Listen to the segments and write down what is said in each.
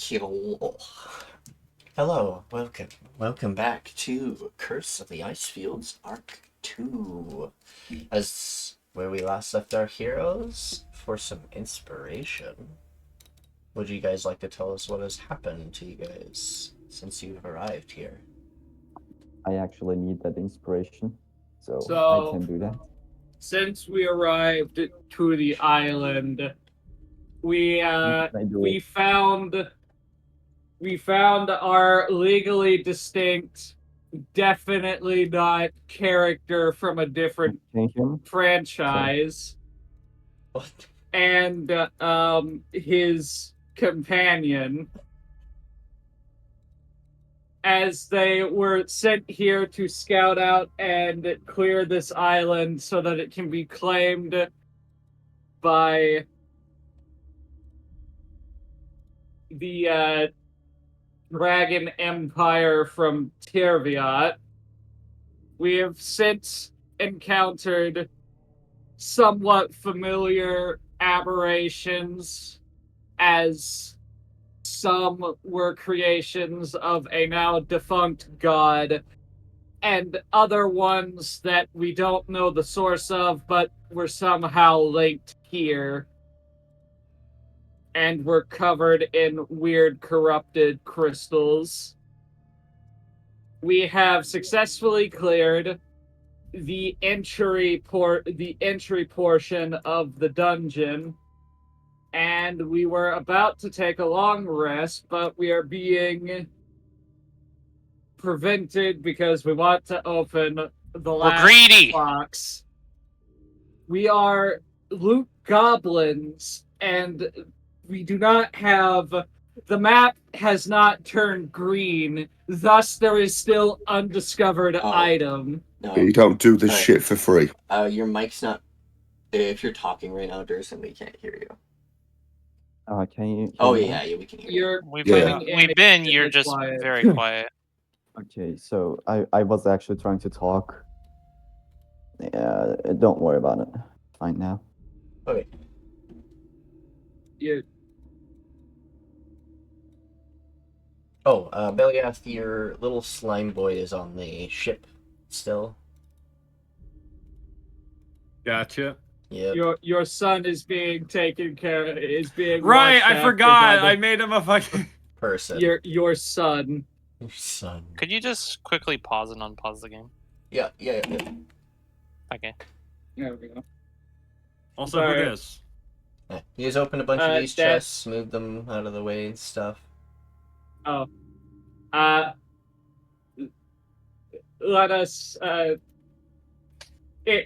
Hello. Hello, welcome back to Curse of the Icefields Arc 2. As where we last left our heroes for some inspiration. Would you guys like to tell us what has happened to you guys since you've arrived here? I actually need that inspiration, so So- I can do that. Since we arrived to the island, we found our legally distinct, definitely not character from a different Can you hear me? franchise, What? and his companion, as they were sent here to scout out and clear this island so that it can be claimed by the Dragon Empire from Tirviat. We have since encountered somewhat familiar aberrations, as some were creations of a now defunct god, and other ones that we don't know the source of, but were somehow linked here, and were covered in weird corrupted crystals. We have successfully cleared the entry portion of the dungeon, and we were about to take a long rest, but we are being prevented because we want to open the last greedy. box. We are loot goblins, and we do not have... The map has not turned green, thus there is still undiscovered item. No. You don't do this Alright. shit for free. Your mic's not... If you're talking right now, Dursun, we can't hear you. Can you? Oh, hear me? yeah, we can hear you. You're We've Yeah. been, you're just quiet. very quiet. Okay, so I was actually trying to talk. Don't worry about it. Fine now. Okay. You... Oh, Belliath, your little slime boy is on the ship still. Gotcha. Yep. Your son is being taken care of, is being Right, watched I after forgot. by I made him a fucking. Person. your son. Your son. Could you just quickly pause and unpause the game? Yeah. Okay. There we go. Also, Sorry. who this? Yeah. You just open a bunch of these Dad. chests, move them out of the way and stuff. Oh. Let us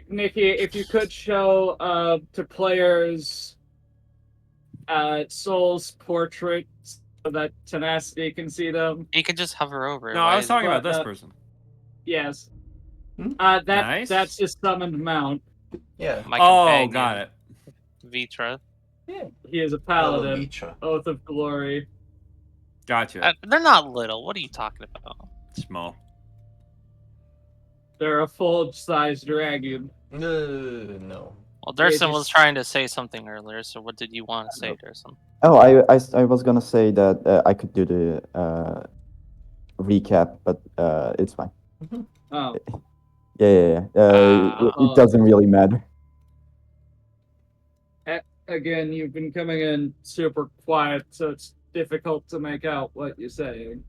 Nikki, if you could show to players Soul's portraits so that Tenacity can see them. You can just hover over it. No, Why I was is talking But, about this person. Yes. Hmm? Nice. That's his summoned mount. Yeah. my Oh, companion, got it. Vitra. Yeah. He is a Hello, paladin. Mitra. Oath of Glory. Gotcha. They're not little. What are you talking about? Small. They're a full-size dragon. No. Well, Dursun just- was trying to say something earlier, so what did you want to say, Dursun? Oh, I was gonna say that I could do the recap, but it's fine. Oh. Yeah. Ah. It doesn't really matter. Again, you've been coming in super quiet, so it's difficult to make out what you're saying.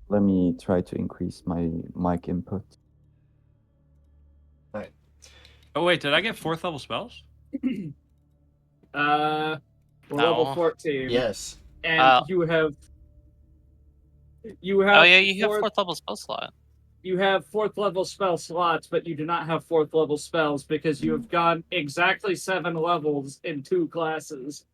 Let me try to increase my mic input. Oh wait, did I get 4th level spells? We're No. level 14. Yes. And you have Oh yeah, you have 4th 4th level spell slot. You have 4th level spell slots, but you do not have 4th level spells because you have gone exactly 7 levels in 2 classes.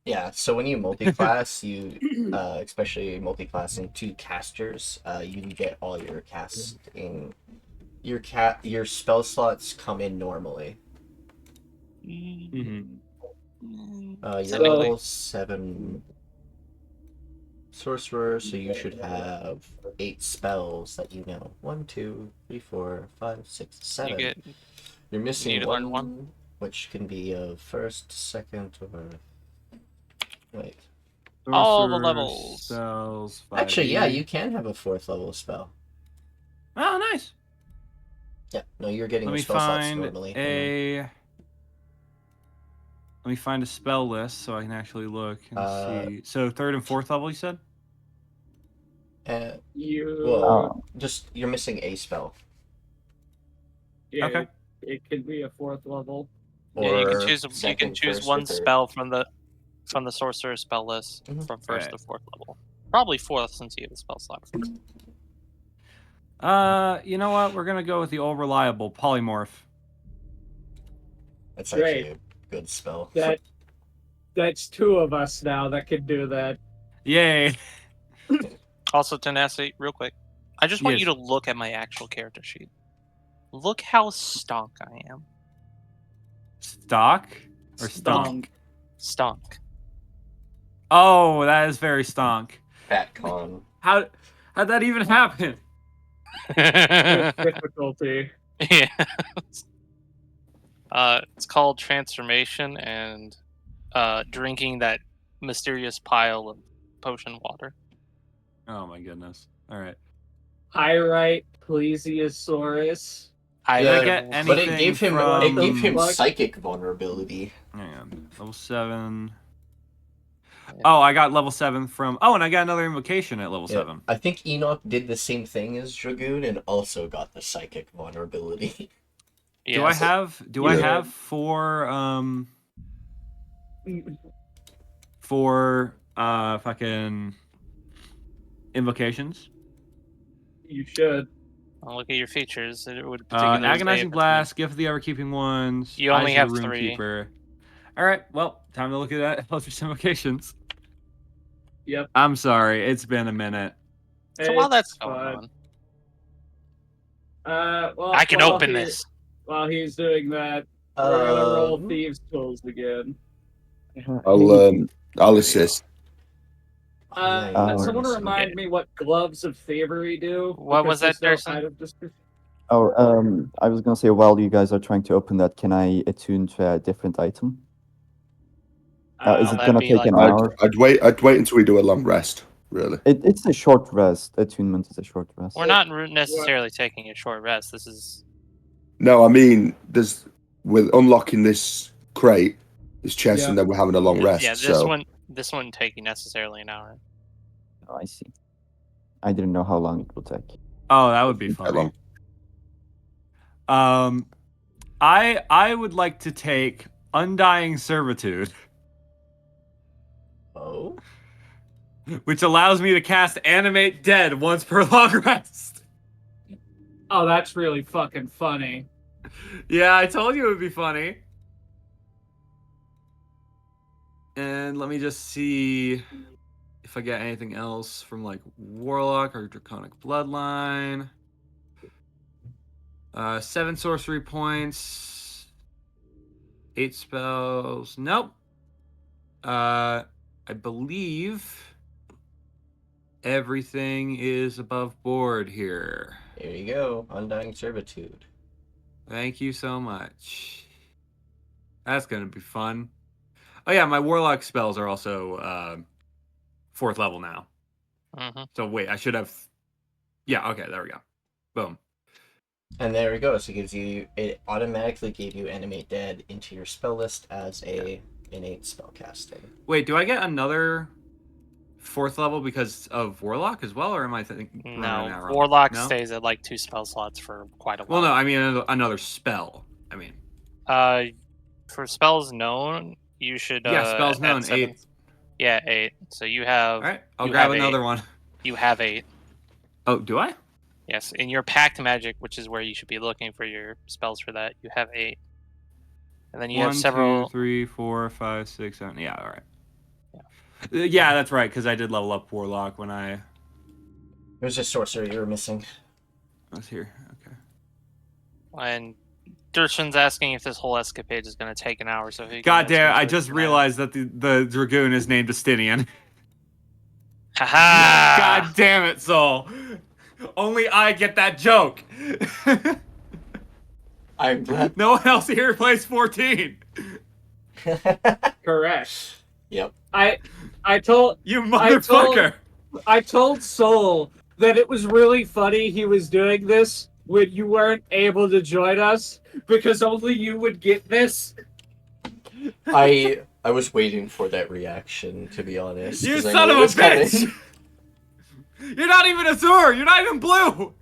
Yeah, so when you multi-class, you, especially multi-classing 2 casters, you get all your casting... Your spell slots come in normally. Mm-hmm. You're So- level 7 sorcerer, so you should have 8 spells that you know. 1, 2, 3, 4, 5, 6, 7. You're missing need to learn one. which can be a first, second, or... Wait. All the Sorcerer levels. Spells. Actually, yeah, 5e. you can have a 4th level spell. Oh, nice. Yeah, no, you're getting Let your me spell slots find normally. a. Let me find a spell list so I can actually look and see. So 3rd and 4th level, you said? You Just you're missing a spell. yeah, Okay. it could be a 4th level. Yeah, you can Or choose. You second, can choose first, or one third. spell from the sorcerer spell list Mhm. from 1st Right. to 4th level. Probably 4th since you have the spell slot. You know what? We're gonna go with the old reliable polymorph. That's Great. actually a good spell. That's 2 of us now that can do that. Yay! Also, Tenacity, real quick. I just want Yes. you to look at my actual character sheet. Look how stonk I am. Stock or stonk? Stonk. Oh, that is very stonk. Fat con. How'd that even happen? With difficulty. Yeah. It's called transformation and drinking that mysterious pile of potion water. Oh my goodness! All right. Pyrite Plesiosaurus. I Did I Yeah, get but it anything gave him from? psychic vulnerability. Hang on. Level 7. Yeah. Oh, I got level 7 from. Oh, and I got another invocation at level Yeah, 7. I think Ennaq did the same thing as Dragoon and also got the psychic vulnerability. Do I Yes. have? Do I have 4 fucking invocations? You should. I'll look at your features. It would particularly Agonizing Blast, Gift of the Ever-Keeping Ones. You only Eyes of have the 3. Runekeeper. All right, well, time to look at that. Eldritch invocations. Yep. I'm sorry, it's been a minute. So while that's It's going fine. on, Well, I can while open he- this. While he's doing that, we're gonna roll Um, thieves' tools again. I'll assist. Nice. Someone Okay. remind me what gloves of thievery do. What was because that, there's no Dursun? kind of description. I was gonna say, while you guys are trying to open that, can I attune to a different item? Is Uh, it that gonna be take like- an hour? I'd wait until we do a long rest. Really. It's a short rest. Attunement is a short rest. We're not necessarily taking a short rest. This is No, I mean, with unlocking this crate, this chest, Yeah. and then we're having a long rest. yeah. This so wouldn't take you necessarily an hour. Oh, I see. I didn't know how long it would take. Oh, that would be That funny. long. I would like to take Undying Servitude, Oh? which allows me to cast Animate Dead once per long rest. oh, that's really fucking funny. Yeah, I told you it would be funny. And let me just see if I get anything else from like Warlock or Draconic Bloodline. 7 sorcery points. 8 spells. Nope. I believe everything is above board here. There you go. Undying Servitude. Thank you so much. That's gonna be fun. Oh yeah, my Warlock spells are also 4th level now. Mm-hmm. So wait, I should have. Yeah. Okay. There we go. Boom. And there we go. So it automatically gave you Animate Dead into your spell list as a innate spellcasting. Wait, do I get another 4th level because of Warlock as well, or am I thinking? No, Warlock No? stays at like 2 spell slots for quite a while. Well, no, I mean another spell. I mean. For spells known, you should. Yeah, spells add known, 7. 8. Yeah, 8. So you have. All right, I'll you grab have another 8. one. You have 8. Oh, do I? Yes, in your packed magic, which is where you should be looking for your spells for that, you have 8. And then you have 1, several. 2, 3, 4, 5, 6, 7. Yeah, all right. Yeah, that's right, because I did level up Warlock when I There's a sorcerer you were missing. was here. Okay. And Dursun's asking if this whole escapade is going to take an hour. So he. God damn! I just realized that the Dragoon is named Justinian. Haha! God damn it, Soul! Only I get that joke. I'm glad. No one else here plays 14. Correct. Yep. I told You motherfucker! I told Soul that it was really funny he was doing this when you weren't able to join us because only you would get this. I was waiting for that reaction, to be honest. You 'cause I son knew of it a was coming. bitch! You're not even Azure! You're not even blue!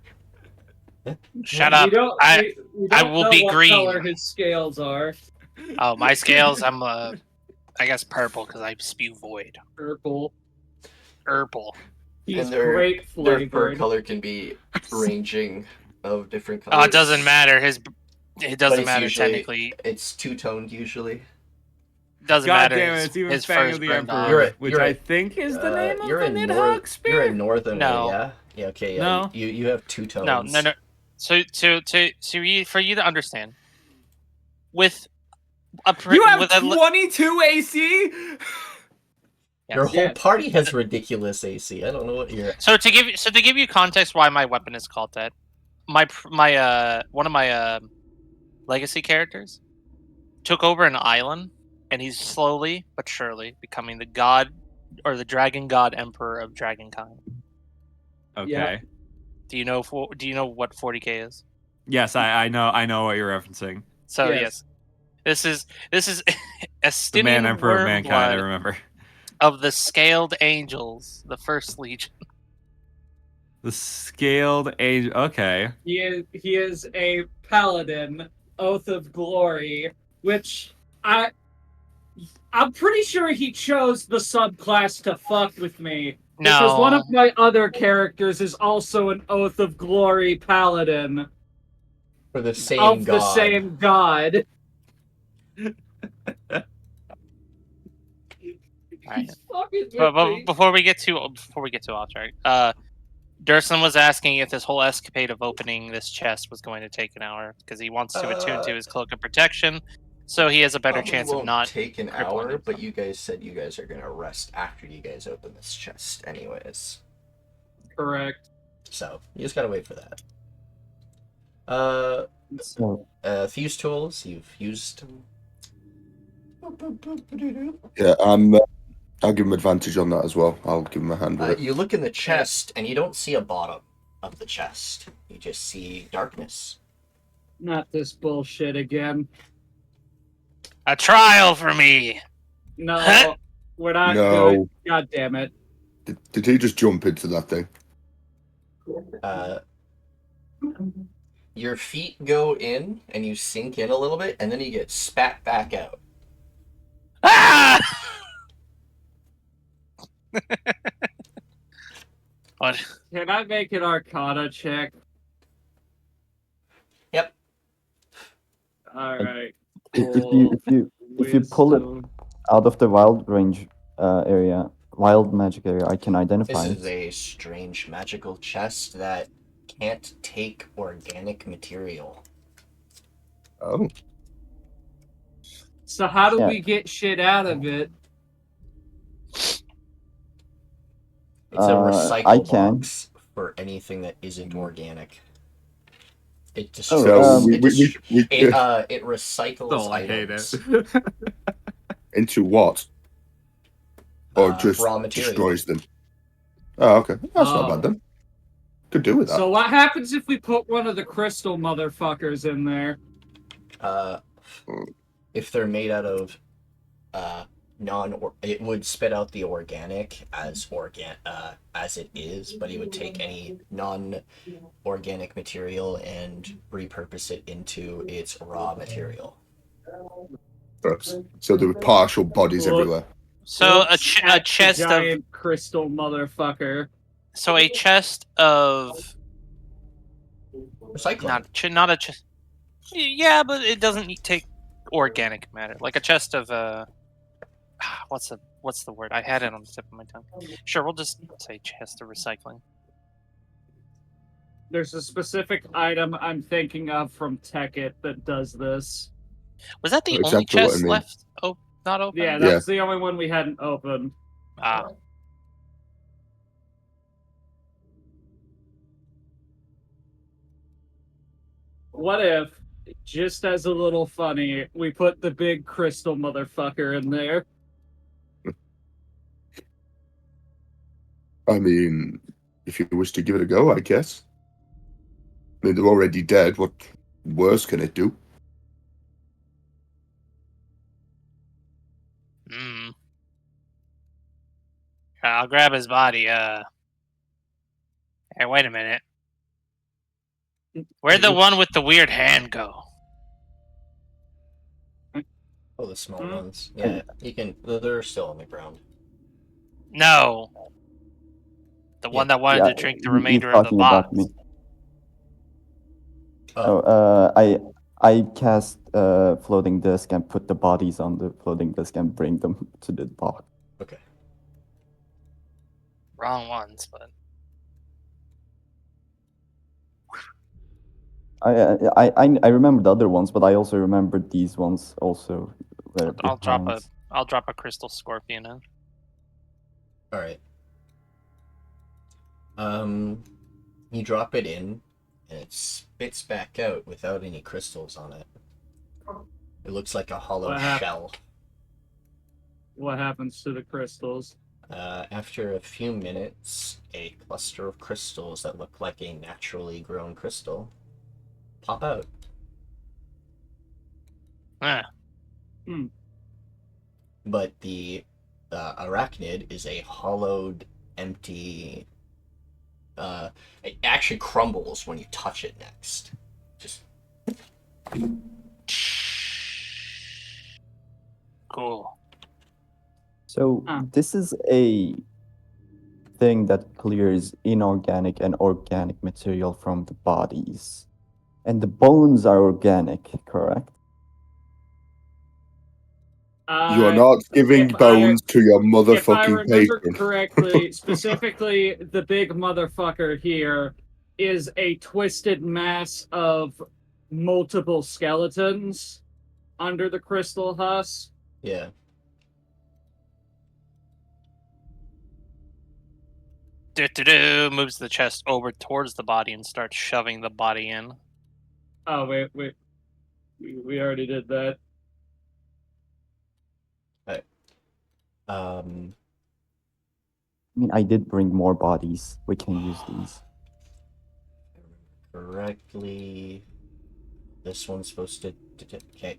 Shut We up. don't, I we I don't will know be what green. color his scales are. Oh, my scales. I'm I guess purple because I spew void. Purple. Purple. He's And their grape fur flavored. color can be ranging of different Oh, colors. it doesn't matter. It doesn't it's matter usually- technically. It's two-toned usually. Doesn't God matter. damn it, it's even his Fang fur's of the burned off. Emperor, which You're I a- think is the name of you're the in Nidhogg spear? You're in northern, No. yeah? Yeah, okay, yeah. No. You have two tones. No. So for you to understand, with You have with a, 22 AC? Your yes. whole Yeah. party has ridiculous AC. I don't know what you're... So to give you context, why my weapon is called that, one of my legacy characters took over an island, and he's slowly but surely becoming the god or the dragon god emperor of Dragonkind. Okay. Yeah. Do you know what 40k is? Yes, I know what you're referencing. So Yes. this is The Estinian man emperor of mankind, I wormblood remember. of the scaled angels, the first legion. The scaled angel. Okay. He is a paladin, Oath of Glory, which I'm pretty sure he chose the subclass to fuck with me. Because one of my other characters is also an Oath of Glory paladin For the same of god. the same god. Alright. He's fucking with But me. before we get too off track, Dursun was asking if this whole escapade of opening this chest was going to take an hour because he wants to attune to his cloak of protection, so he has a better Probably chance of won't not take an crippling hour, but himself. you guys said you guys are gonna rest after you guys open this chest anyways. Correct. So, you just gotta wait for that. So, Fuse tools, you've used... Yeah, I'll give him advantage on that as well. I'll give him a hand with it. You look in the chest, and you don't see a bottom of the chest. You just see darkness. Not this bullshit again. a trial for me. No, we're not No. doing. God damn it! Did he just jump into that thing? Your feet go in, and you sink in a little bit, and then you get spat back out. Ah! What? Can I make an Arcana check? Yep. All right. if you pull it out of the wild range area, wild magic area, I can identify This it. is a strange magical chest that can't take organic material. Oh. So how do Yeah. we get shit out of it? It's a recycle I can. box for anything that isn't organic. It Oh, destroys. So it recycles Oh, I hate items. it. into what? Or just raw material. destroys them? Oh, okay. That's not bad then. Could do with that. So what happens if we put one of the crystal motherfuckers in there? If they're made out of it would spit out the organic as it is, but it would take any non-organic material and repurpose it into its raw material. So there were partial bodies Look. everywhere. So a Looks at the chest of giant crystal motherfucker. so a chest of Recycling. not a chest. Yeah, but it doesn't take organic matter. Like a chest of what's the word? I had it on the tip of my tongue. Sure, we'll just say chest of recycling. There's a specific item I'm thinking of from Tekkit that does this. Was that the That's only exactly what I chest mean. left? Oh, not open. Yeah, that's the only one we hadn't opened. Ah. What if, just as a little funny, we put the big crystal motherfucker in there? I mean, if you wish to give it a go, I guess. I mean, they're already dead. What worse can it do? Hmm. I'll grab his body. Hey, wait a minute. Where'd the one with the weird hand go? Oh, the small Hmm? ones. Yeah, you can. They're still on the ground. No. The one that wanted Yeah, to drink the he's remainder of the talking box. about me. Oh, I cast floating disc and put the bodies on the floating disc and bring them to the box. okay. Wrong ones, but I remember the other ones, but I also remembered these ones also were I'll behind. drop a crystal scorpion in. All right. You drop it in, and it spits back out without any crystals on it. It looks like a hollow shell. What happens to the crystals? After a few minutes, a cluster of crystals that look like a naturally grown crystal pop out. Ah, But the arachnid is a hollowed, empty. It actually crumbles when you touch it next. Just cool. So this is a thing that clears inorganic and organic material from the bodies. And the bones are organic, correct? You are not giving bones to your If I motherfucking remember patron. correctly, specifically, the big motherfucker here is a twisted mass of multiple skeletons under the crystal husk. yeah. Moves the chest over towards the body and starts shoving the body in. Oh wait, we already did that. I mean, I did bring more bodies. We can use these. Correctly. This one's supposed to. Okay.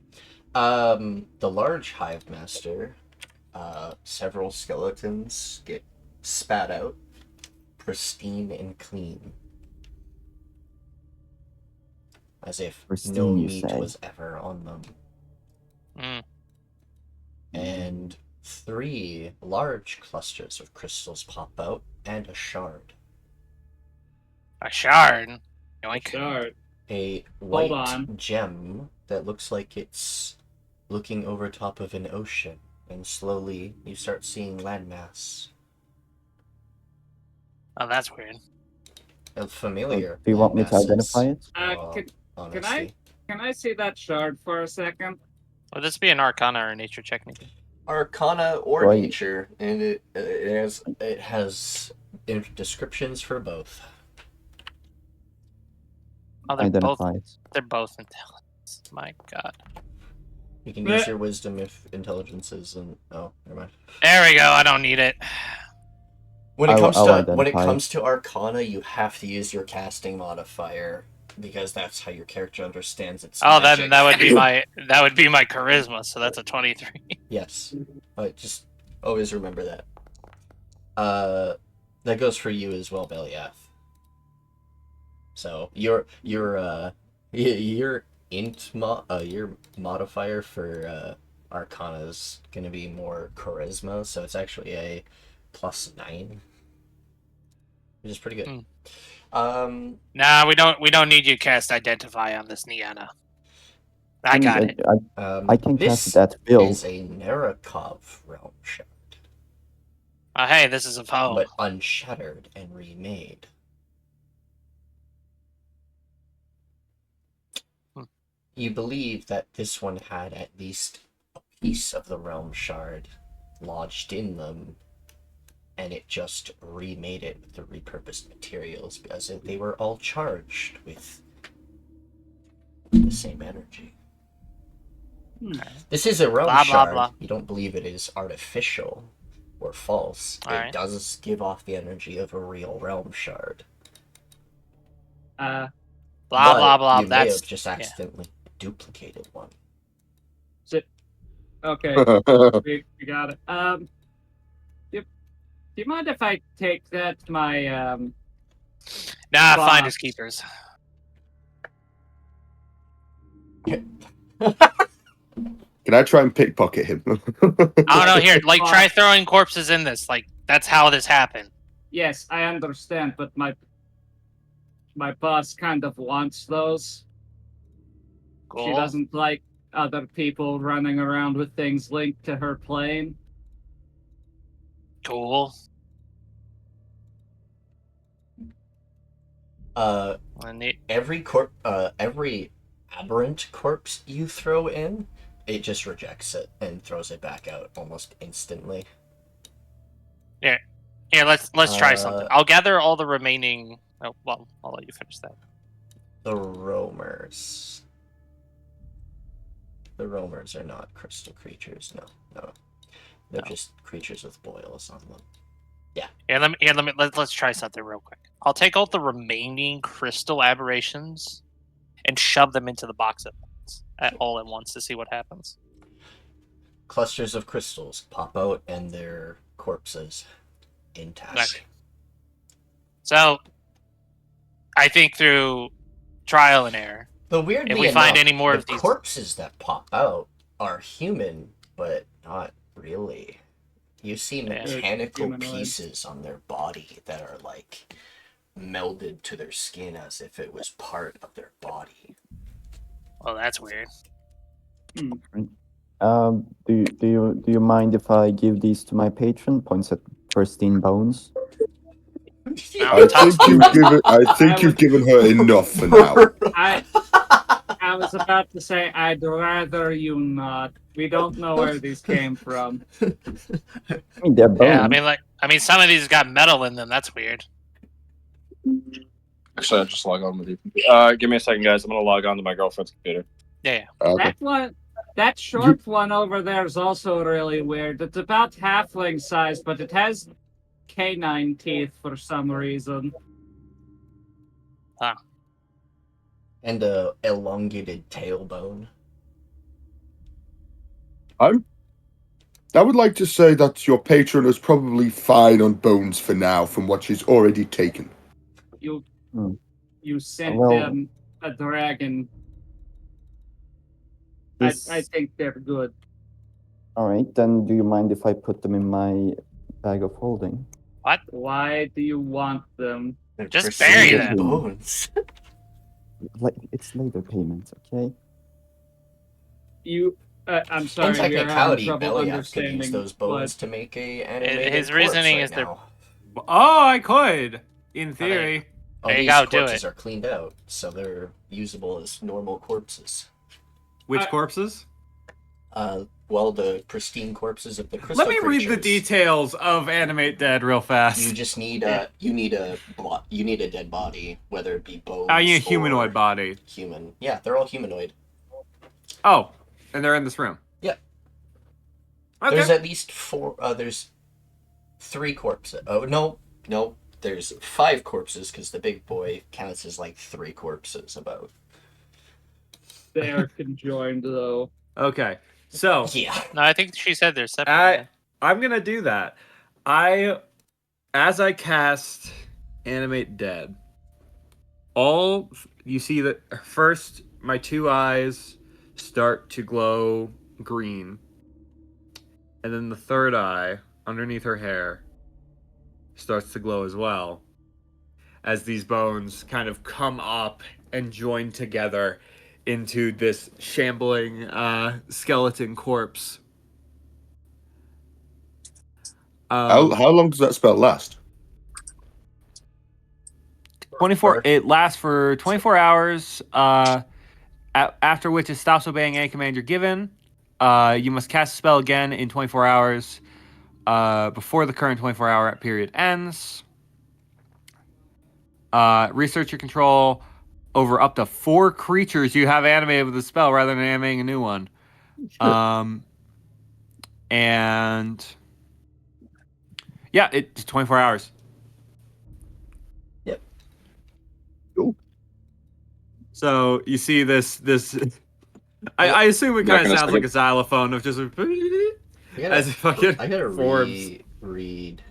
The large hive master. Several skeletons get spat out, pristine and clean, as if Pristine, no you meat say? was ever on them. Mm. And 3 large clusters of crystals pop out, and a shard. A shard. Yoink. Shard. A Hold white on. gem that looks like it's looking over top of an ocean, and slowly you start seeing landmass. Oh, that's weird. Familiar. Do you want me to landmasses. identify it? Can I see that shard for a second? Would this be an Arcana or a Nature check? Arcana or Right. nature, and it has descriptions for both. Oh, Identify it. they're both intelligence. My God. You can use your wisdom if intelligence is and oh, never mind. There we go. I don't need it. When it I'll comes to Arcana, you have to use your casting modifier because that's how your character understands its Oh, magic. then that would be my charisma. So that's a 23. Yes, just always remember that. That goes for you as well, Belliath. So your your modifier for Arcana is gonna be more charisma, so it's actually a +9, which is pretty good. Nah, we don't need you to cast Identify on this Nyana. I got it. I can cast it at will. This is a Narakov realm shard. Hey, this is a foe. But unshattered and remade. You believe that this one had at least a piece of the realm shard lodged in them, and it just remade it with the repurposed materials because they were all charged with the same energy. This is a realm shard. Blah. You don't believe it is artificial, or false, it Alright. does give off the energy of a real realm shard. Uh, Blah But blah blah. You may That's have just accidentally duplicated one. okay, we got it. Do you mind if I take that to my nah. boss? Finders keepers. Can I try and pickpocket him? I don't know. Here, like, try Boss. throwing corpses in this. Like, that's how this happened. Yes, I understand, but my boss kind of wants those. Cool. She doesn't like other people running around with things linked to her plane. Cool. And it- Every aberrant corpse you throw in, it just rejects it and throws it back out almost instantly. Here, let's try something. I'll gather all the remaining. Oh, well, I'll let you finish that. The roamers. The roamers are not crystal creatures. No. They're No. just creatures with boils on them. Let's try something real quick. I'll take out the remaining crystal aberrations and shove them into the box all at once to see what happens. Clusters of crystals pop out and their corpses intact. Okay. So, I think through trial and error, But weirdly if we find enough, any more the of these, corpses that pop out are human, but not really. You see Yeah. mechanical Humanoid. pieces on their body that are like melded to their skin as if it was part of their body. well, that's weird. Do you mind if I give these to my patron? Points at pristine bones. I think you've given her enough for now. I was about to say I'd rather you not. We don't know where these came from. I mean, they're bones. Yeah, I mean, some of these got metal in them. That's weird. Actually, I'll just log on with you. Give me a second, guys. I'm gonna log on to my girlfriend's computer. Yeah. Okay. That short one over there is also really weird. It's about halfling size, but it has canine teeth for some reason. And a elongated tailbone. I would like to say that your patron is probably fine on bones for now from what she's already taken. You Hmm. sent Well- them a dragon. I This- think they're good. All right, then do you mind if I put them in my bag of holding? Why do you want them? They're Just pristine bury them. bones. Like, it's later payment, okay? I'm sorry, In we're having technicality, trouble Belliath could use understanding those bones to make a animated his corpse reasoning right is they're- now. Oh, I could, in theory. Oh, There you these go, do corpses it. are cleaned out, so they're usable as normal corpses. Which I- corpses? Well, the pristine corpses of the crystal Let me read the creatures. details of Animate Dead real fast. You just need a dead body, whether it be bones. I need a or humanoid body. Human. Yeah, they're all humanoid. Oh, and they're in this room. Yeah. Okay. There's at least four. There's 3 corpses. Oh no. There's 5 corpses because the big boy counts as like 3 corpses about. They are conjoined, though. Okay. So Yeah. No, I think she said they're separate. I'm gonna do that. As I cast Animate Dead, you see that first my 2 eyes start to glow green, and then the third eye underneath her hair starts to glow as well, as these bones kind of come up and join together into this shambling skeleton corpse. How long does that spell last? 24. It lasts for 24 hours. After which it stops obeying any command you're given. You must cast a spell again in 24 hours before the current 24-hour period ends. Research your control over up to 4 creatures you have animated with the spell rather than animating a new one. And Yeah, it's 24 hours. Yep. Cool. So you see this. I assume it kind of sounds like a xylophone of just as it fucking I gotta forms. read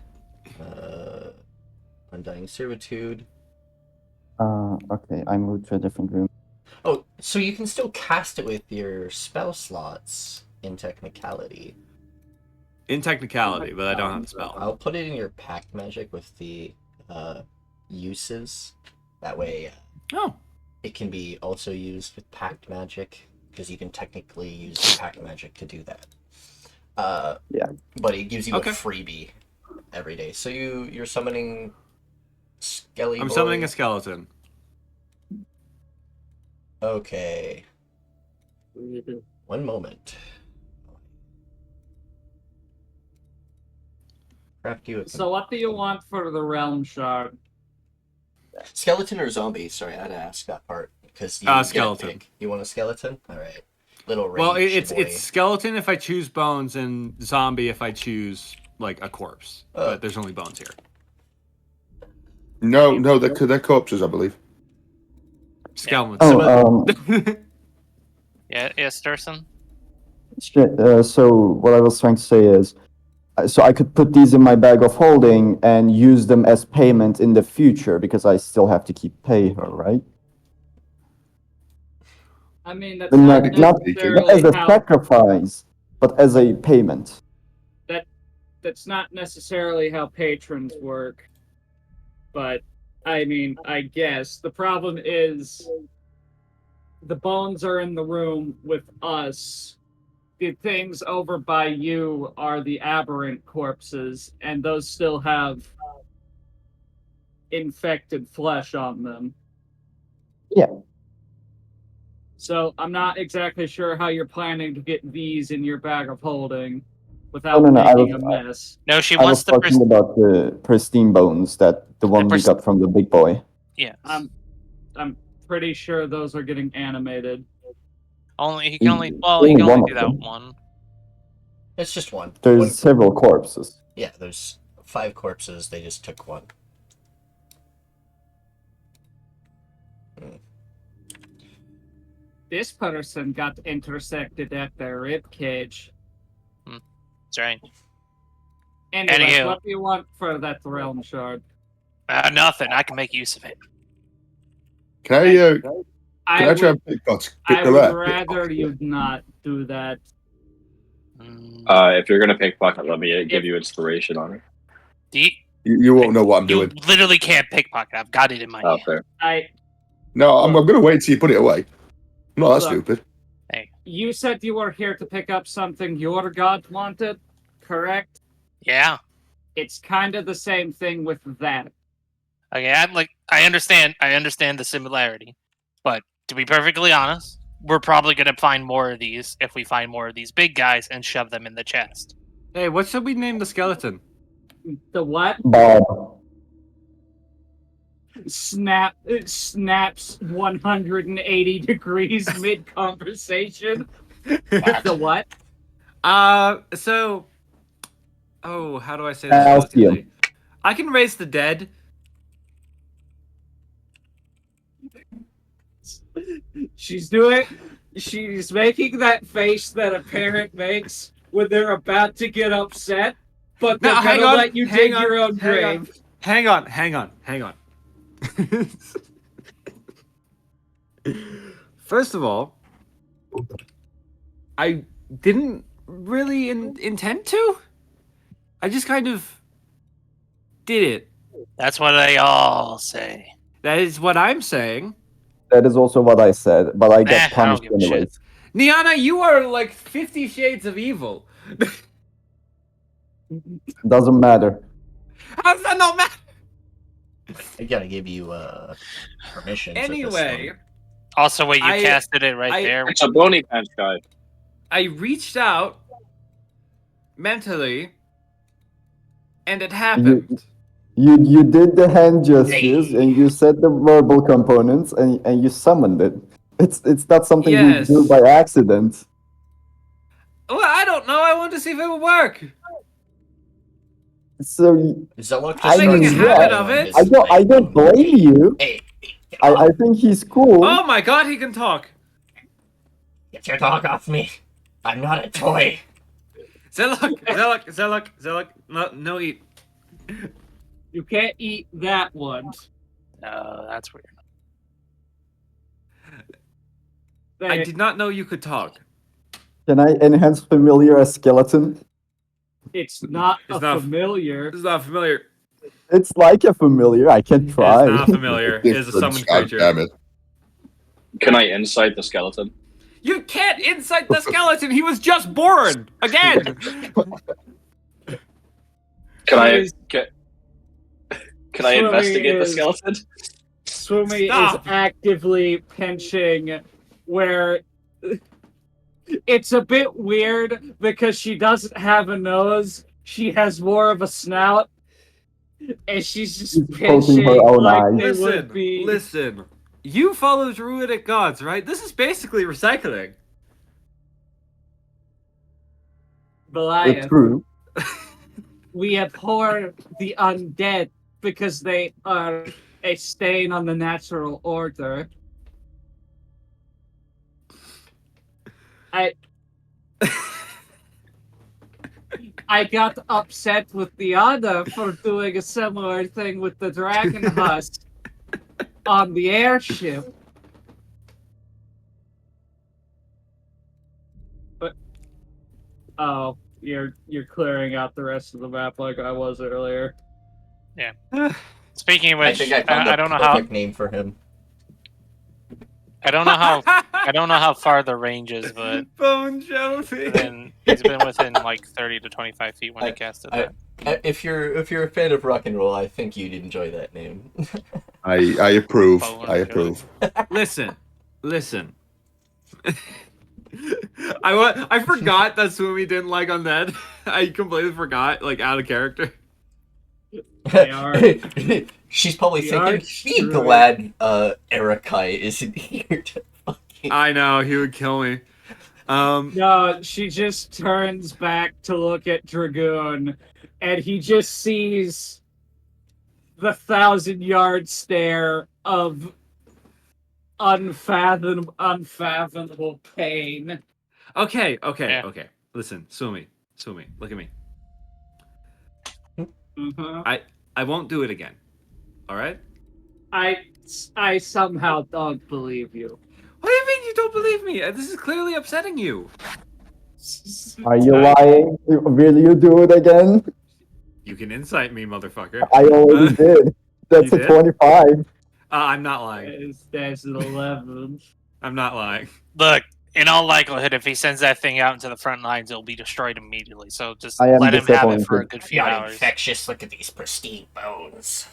Undying Servitude. Okay, I moved to a different room. Oh, so you can still cast it with your spell slots in technicality. In technicality, but I don't have the spell. I'll put it in your pact magic with the uses. That way, Oh, it can be also used with pact magic because you can technically use pact magic to do that. Yeah. But it gives you Okay. a freebie every day. So you're summoning Skelly. I'm summoning a skeleton. Okay. One moment. Craft you a So what do you want for the realm shard? skeleton or zombie? Sorry, I had to ask that part because you get a Skeleton. pick. You want a skeleton? All right. Little Well, rage it's boy. skeleton if I choose bones, and zombie if I choose like a corpse. But there's only bones here. No, they're corpses, I believe. Skeletons. Oh, Yes, Dursun? so what I was trying to say is, so I could put these in my bag of holding and use them as payment in the future because I still have to pay her, right? I mean, that's Not, not not necessarily as a how sacrifice, but as a payment. that's not necessarily how patrons work. But I mean, I guess the problem is the bones are in the room with us. The things over by you are the aberrant corpses, and those still have infected flesh on them. Yeah. So I'm not exactly sure how you're planning to get these in your bag of holding without No, making a mess. No, she I wants was the talking about the pristine bones, the one we got from the big boy. Yeah. I'm pretty sure those are getting animated. He can only Only do one of that them. one. It's just one. There's several corpses. Yeah, there's 5 corpses. They just took one. This person got intersected at their rib cage. Strange. Anyway, Anywho. what do you want for that realm shard? Nothing. I can make use of it. Can I try and pick I her would up? rather you not do that. If you're gonna pickpocket, let me give you inspiration on it. You won't know what I'm You doing. literally can't pickpocket. I've got it in my hand. Fair. No, I'm going to wait till you put it away. I'm not that stupid. You said you were here to pick up something your god wanted, correct? Yeah. It's kind of the same thing with that. Okay, I understand the similarity. But to be perfectly honest, we're probably gonna find more of these if we find more of these big guys and shove them in the chest. Hey, what should we name the skeleton? The what? Bob. Snaps 180 degrees mid-conversation. The what? So... Oh, how do I say this delicately? I can raise the dead. She's making that face that a parent makes when they're about to get upset, but they're gonna let you dig your own grave. Hang on. First of all, I didn't really intend to. I just kind of did it. That's what they all say. That is what I'm saying. That is also what I said, but I get I don't punished give a shit. anyways. Nyana, you are like 50 Shades of Evil. Doesn't matter. How does that not matter? I gotta give you permission. Anyway, Also, wait, you casted it right there. It's a bony pants guy. I reached out mentally, and it happened. You did the hand gestures and you said the verbal components and you summoned it. It's not something you do by accident. Well, I don't know. I wanted to see if it would work. So Zelok just I starts mean, making a yeah, habit of it. his I don't bone. blame you. Hey, get I off. think he's cool. Oh my god, he can talk. Get your dog off me. I'm not a toy. Zelok. No eat. You can't eat that one. No, that's weird. I did not know you could talk. Can I enhance familiar as skeleton? It's not It's a not- familiar. This is not familiar. It's like a familiar. I can It's try. not familiar. It is a summoned creature. Damn it. Can I insight the skeleton? You can't insight the skeleton. He was just born again. Can I Is- can I Swumi investigate the is- skeleton? Swumi Stop. is actively pinching where it's a bit weird because she doesn't have a nose. She has more of a snout. And she's just She's poking pinching her own like eyes. they Listen, would be. listen. You follow druidic gods, right? This is basically recycling. It's Belliath, true. we abhor the undead because they are a stain on the natural order. I got upset with the other for doing a similar thing with the dragon husk on the airship. But oh, you're clearing out the rest of the map like I was earlier. Speaking of I which, think I found I the don't know how. perfect name for him. I don't know how. I don't know how far the range is, but Von'Shadra. he's been within like 30 to 25 feet when he casted I- that. If you're a fan of rock and roll, I think you'd enjoy that name. I approve. Oh, I approve. Listen. I forgot that Swumi didn't like Undead. I completely forgot, like out of character. They are. She's probably They are thinking, "Be true. glad Erikai isn't here to fucking." I know he would kill me. No, she just turns back to look at Dragoon, and he just sees the 1,000-yard stare of unfathomable pain. Okay. Yeah. Listen, Swumi, look at me. Mhm. I won't do it again. All right? I somehow don't believe you. What do you mean you don't believe me? This is clearly upsetting you. Are you lying? Will you do it again? You can incite me, motherfucker. I already did. That's You a did? 25. I'm not lying. There's an 11. I'm not lying. Look, in all likelihood, if he sends that thing out into the front lines, it'll be destroyed immediately. So just I am let him have it for a disappointed. good few Not hours. infectious. Look at these pristine bones.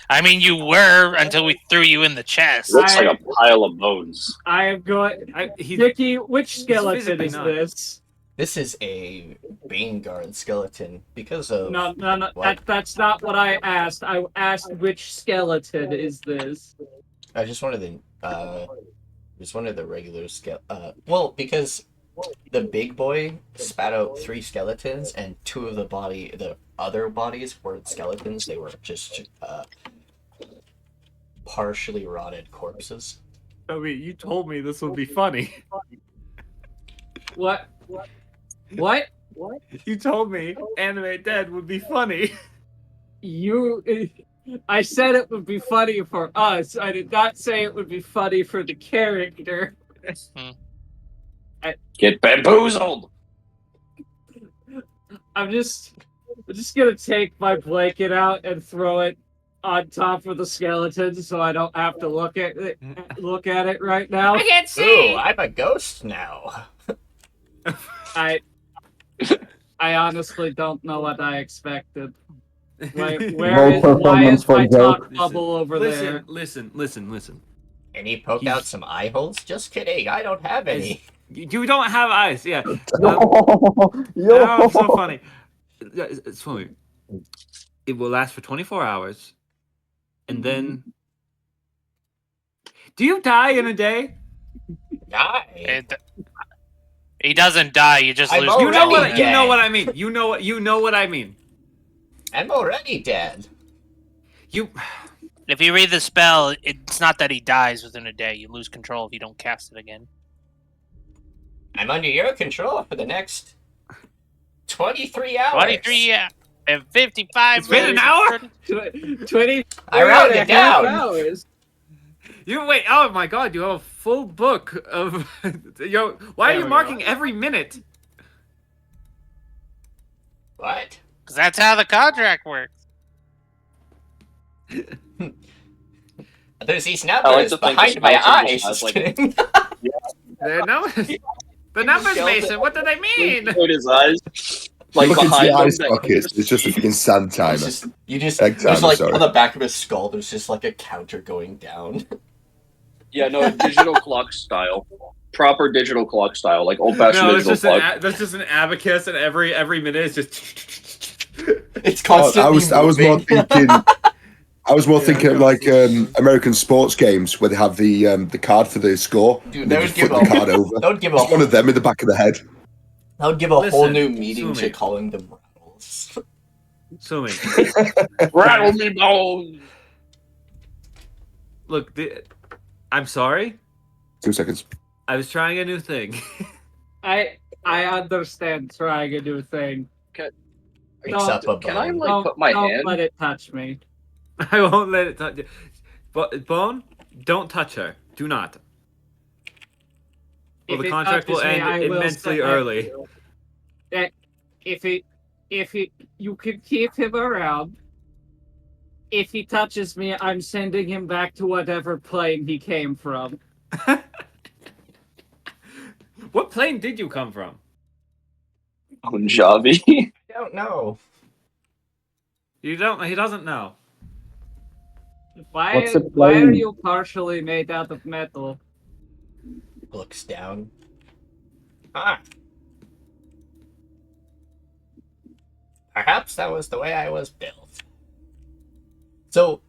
I mean, you were until we threw you in the chest. Looks like a pile of bones. I am going. He's Dickie, which skeleton physically is not. this? This is a Baneguard skeleton because of No. What? That's not what I asked. I asked which skeleton is this. I just wanted the regular well, because the big boy spat out 3 skeletons, and 2 of the other bodies weren't skeletons. They were just partially rotted corpses. I mean, you told me this would be funny. What? You told me Animate Dead would be funny. I said it would be funny for us. I did not say it would be funny for the character. Get bamboozled! I'm just gonna take my blanket out and throw it on top of the skeleton so I don't have to look at it right now. I can't see. Ooh, I'm a ghost now. I honestly don't know what I expected. Why performance is for my joke. talk bubble over there? Listen. And he poked out some eye holes? Just kidding, I don't have any. You don't have eyes, yeah. Yo, Oh, so funny. It's funny. It will last for 24 hours, and then. Do you die in a day? Die. He doesn't die. You just I'm lose. already You know what dead. I mean. You know what I mean. I'm already dead. You. If you read the spell, it's not that he dies within a day. You lose control if you don't cast it again. I'm under your control for the next 23 hours. 23 and 55 It's been an minutes. hour? 20 I rounded and a half down. hours. You wait. Oh my god! You have a full book of. Yo, why are There you we marking go. every minute? What? Because that's how the contract works. There's these I like numbers to think behind the my spell table eyes. has, Just like- kidding. The numbers. The numbers, Skeleton. Mason. What do they mean? Put his eyes like Look into behind the him. ice that buckets. It's just a freaking sand It's timer. just, you just, Egg there's timer, like, sorry. on the back of his skull, there's just like a counter going down. Yeah, no, digital clock style. Proper digital clock style, like old-fashioned No, it's digital just clock. that's just an abacus, and every minute is just. It's Oh, constantly I was more moving. thinking. I was more thinking of like constantly. American sports games where they have the card for the score. Dude, and they that just would flip give the a- card over. That would give a It's one of them in the back of the head. That would give a whole Listen, new meaning to Swumi. calling them rattles. Swumi. Rattle me bones! Look, I'm sorry. 2 seconds. I was trying a new thing. I understand trying a new thing. Picks up a Can I, bone. like, put my don't hand? let it touch me. I won't let it touch you. But Bone, don't touch her. Do not. Well, If the it contract will touches me, end I will immensely set my- early. That if you can keep him around. If he touches me, I'm sending him back to whatever plane he came from. What plane did you come from? Punjabi. I don't know. You don't. He doesn't know. Why What's a why are plane? you partially made out of metal? Looks down. Ah. Perhaps that was the way I was built. So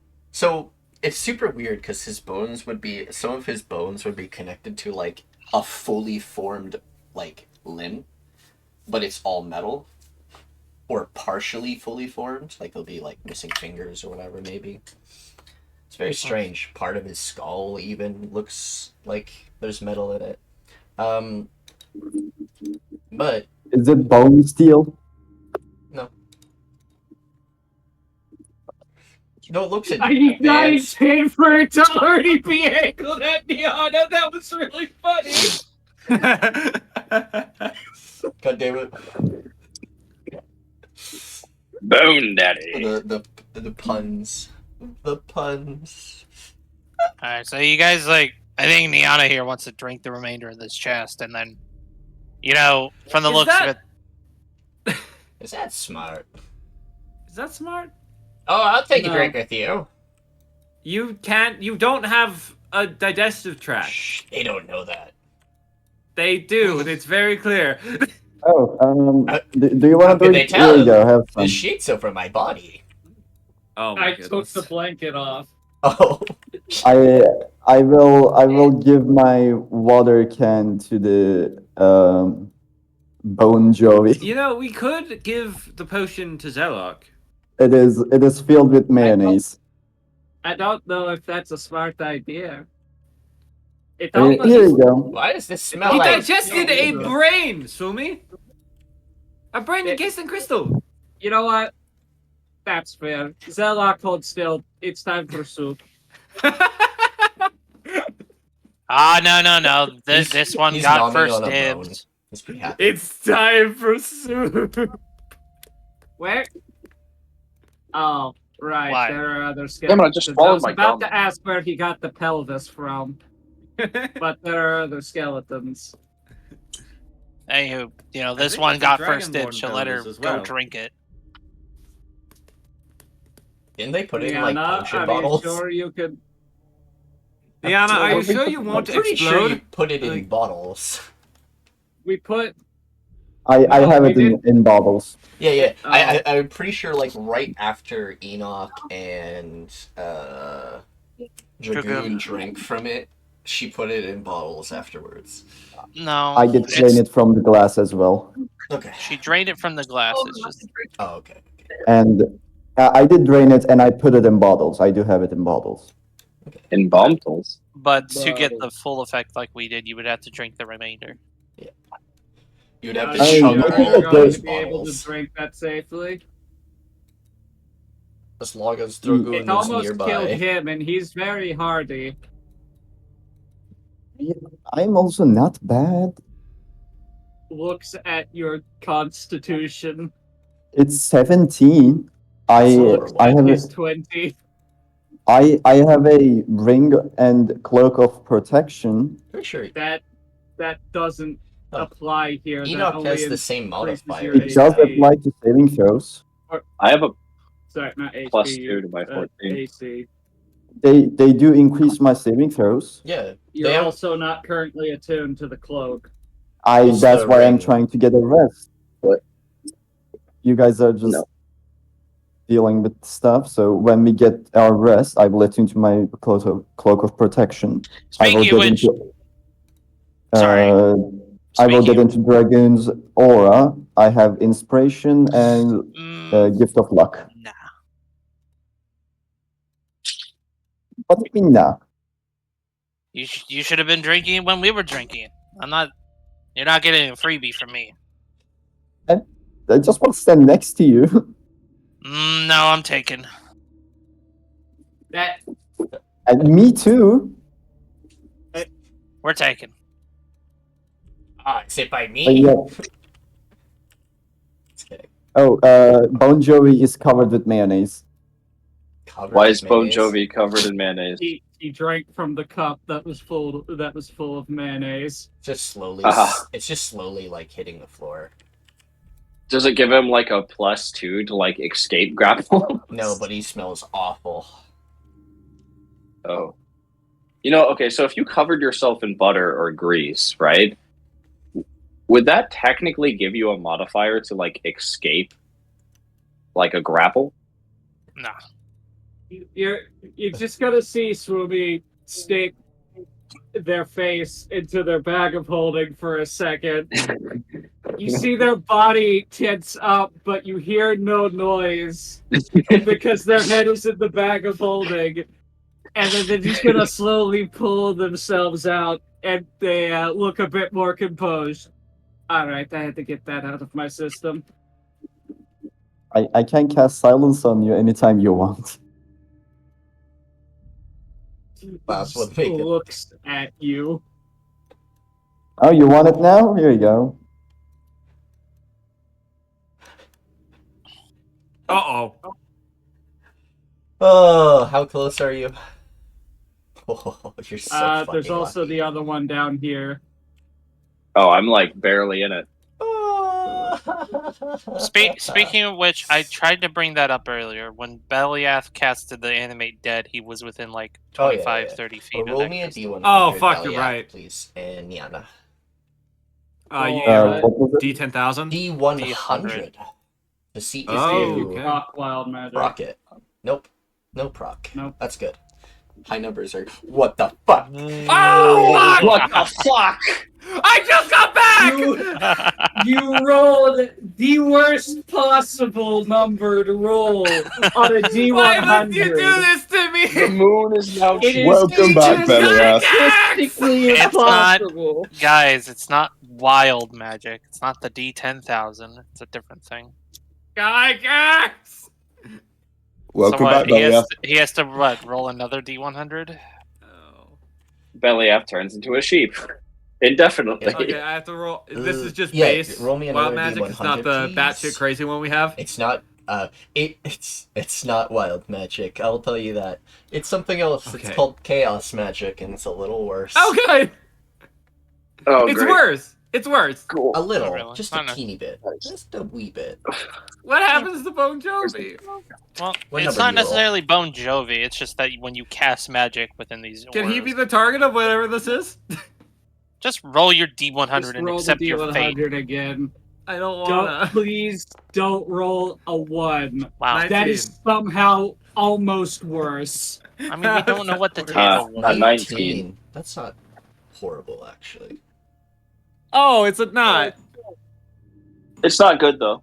it's super weird because some of his bones would be connected to like a fully formed like limb, but it's all metal. Or partially fully formed, like he'll be like missing fingers or whatever maybe. It's very strange. Part of his skull even looks like there's metal in it. But Is it bone steel? no, it looks I need advanced. paid for it to already be angled at Nyana. That was really funny. God damn it. Bone daddy. The puns. The puns. Alright, so you guys, like, I think Nyana here wants to drink the remainder of this chest, and then, you know, from the Is looks that- of it, Is that smart? Is that smart? Oh, I'll take a No. drink with you. You can't. You don't have a digestive tract. Shh, they don't know that. They do, and it's very clear. Oh, Uh, do you want how to can do they it? tell? Here you go, have some. The sheet's over my body. Oh my I took goodness. the blanket off. Oh. I will give my water can to the Bone Joey. You know, we could give the potion to Zelok. It is filled with mayonnaise. I don't know if that's a smart idea. It Here almost you go. Why does this smell He like... digested a brain, Swumi. A brain encased in crystal. You know what? That's fair. Zelok, hold still. It's time for soup. no. This one he's got nomming first on a bone. dibs. He's pretty happy. It's time for soup. Where? Oh, right. Why? There are other Damn skeletons. it, I just swallowed was my about gum. to ask where he got the pelvis from, but there are other skeletons. Anywho, you know, I this think one it's a got first Dragonborn dibs. She'll let her pelvis as go well. drink it. Didn't they put it in like Nyana, potion are bottles? you sure you could? Nyana, are you I'm sure you won't pretty explode? sure you put it in Like- bottles. We put. I No, have we it in bottles. Yeah. Oh. I'm pretty sure like right after Ennaq and Dragoon Dragoon. drank from it, she put it in bottles afterwards. No. I did drain it from the glass as well. Okay. She drained it from the glass. It's just Oh, okay. And I did drain it and I put it in bottles. I do have it in bottles. In bottles. But to get the full effect like we did, you would have to drink the remainder. You'd have to I mean, chug look all at of the those to be able to bottles. drink that safely. As long as Dragoon It is almost killed nearby. him, and he's very hardy. I'm also not bad. Looks at your constitution. It's 17. I Looks I at have He's a, 20. I have a ring and cloak of protection. Pretty sure That doesn't Oh. apply here. That Enoch only has the same increases modifier. your It does AC. apply to saving throws. I have a Sorry, not HP. +2 to my 14. AC. They do increase my saving throws. Yeah. You're They have- also not currently attuned to the cloak. What's That's the why I'm ring? trying to get a rest. What? You guys are just No. dealing with stuff. So when we get our rest, I will attune to my cloak of protection. I will Speaking of get which, into. sorry. I will Speaking get into Dragoon's aura. I have inspiration and gift of luck. Nah. What do you mean now? You should have been drinking it when we were drinking it. I'm not. You're not getting a freebie from me. I just want to stand next to you. No, I'm taken. That And me too. We're taken. Is it by But me? yeah. Just kidding. Oh, Bon Jovi is covered with mayonnaise. Covered Why with is Bon mayonnaise? Jovi covered in mayonnaise? he drank from the cup that was full of mayonnaise. Just slowly. It's just slowly like hitting the floor. Does it give him like a +2 to like escape grapple? No, but he smells awful. Oh. You know, okay, so if you covered yourself in butter or grease, right? Would that technically give you a modifier to like escape like a grapple? Nah. You just gotta see Swumi stick their face into their bag of holding for a second. You see their body tense up, but you hear no noise because their head is in the bag of holding. And then they're just gonna slowly pull themselves out, and they look a bit more composed. Alright, I had to get that out of my system. I can cast silence on you anytime you want. That's what make it. Looks at you. Oh, you want it now? Here you go. Uh-oh. Oh, how close are you? Oh, you're so fucking There's also lucky. the other one down here. Oh, I'm like barely in it. Speaking of which, I tried to bring that up earlier. When Belliath casted the animate dead, he was within like 25, 30 feet of roll that me a crystal. D100. Oh, fuck, you're Belliath, right. please, and Nyana. Yeah, What was it? D10,000? D100. To see if Oh, you okay. Rock wild magic. proc it. Nope. No proc. Nope. That's good. High numbers are. What the fuck? Oh, What the fuck? I just got back! You rolled the worst possible number to roll on a D100. Why would you do this to The me? moon is now It is Welcome back, Belliath. statistically It's not- impossible. Guys, it's not wild magic. It's not the D10,000. It's a different thing. Guys! Welcome So what, back, he has Belliath. to, he has to what, roll another D100? Oh. Belliath turns into a sheep. Indefinitely. Okay, I have to roll. This is just Yeah, base. roll me Wild another magic. It's not the D100, batshit please. crazy one we have. It's not. It's not wild magic. I'll tell you that. It's something else. Okay. It's called chaos magic, and it's a little worse. Okay, Oh, it's great. worse. It's worse. Cool. A little, Not really. just I a know. teeny bit, just a wee bit. What happens to Bon Jovi? Well, What it's number not do you roll? necessarily Bon Jovi. It's just that when you cast magic within these Can he auras, be the target of whatever this is? just roll your D100 Just and roll the accept your fate. D100 again. I don't Don't, wanna. please don't roll a 1. Wow. Nice. That is somehow almost worse. I mean, we don't know what the Uh, table was. 19. That's not horrible, actually. Oh, it's a not. It's not good though.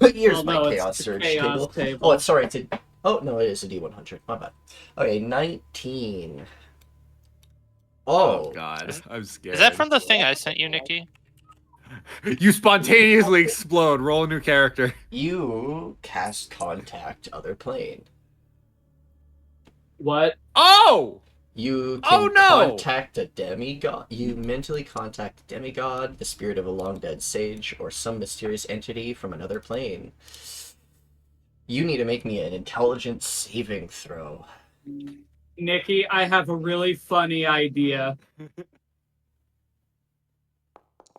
Here's Well, my no, it's chaos the surge chaos table. table. Oh, it's sorry. It's a. Oh no, it is a D100. My bad. Okay, 19. Oh Oh, god, I'm scared. Is that from the thing I sent you, Nikki? You spontaneously explode. Roll a new character. you cast contact other plane. What? Oh! You Oh, can no! contact a demigod. You mentally contact a demigod, the spirit of a long dead sage, or some mysterious entity from another plane. You need to make me an intelligence saving throw. Nikki, I have a really funny idea.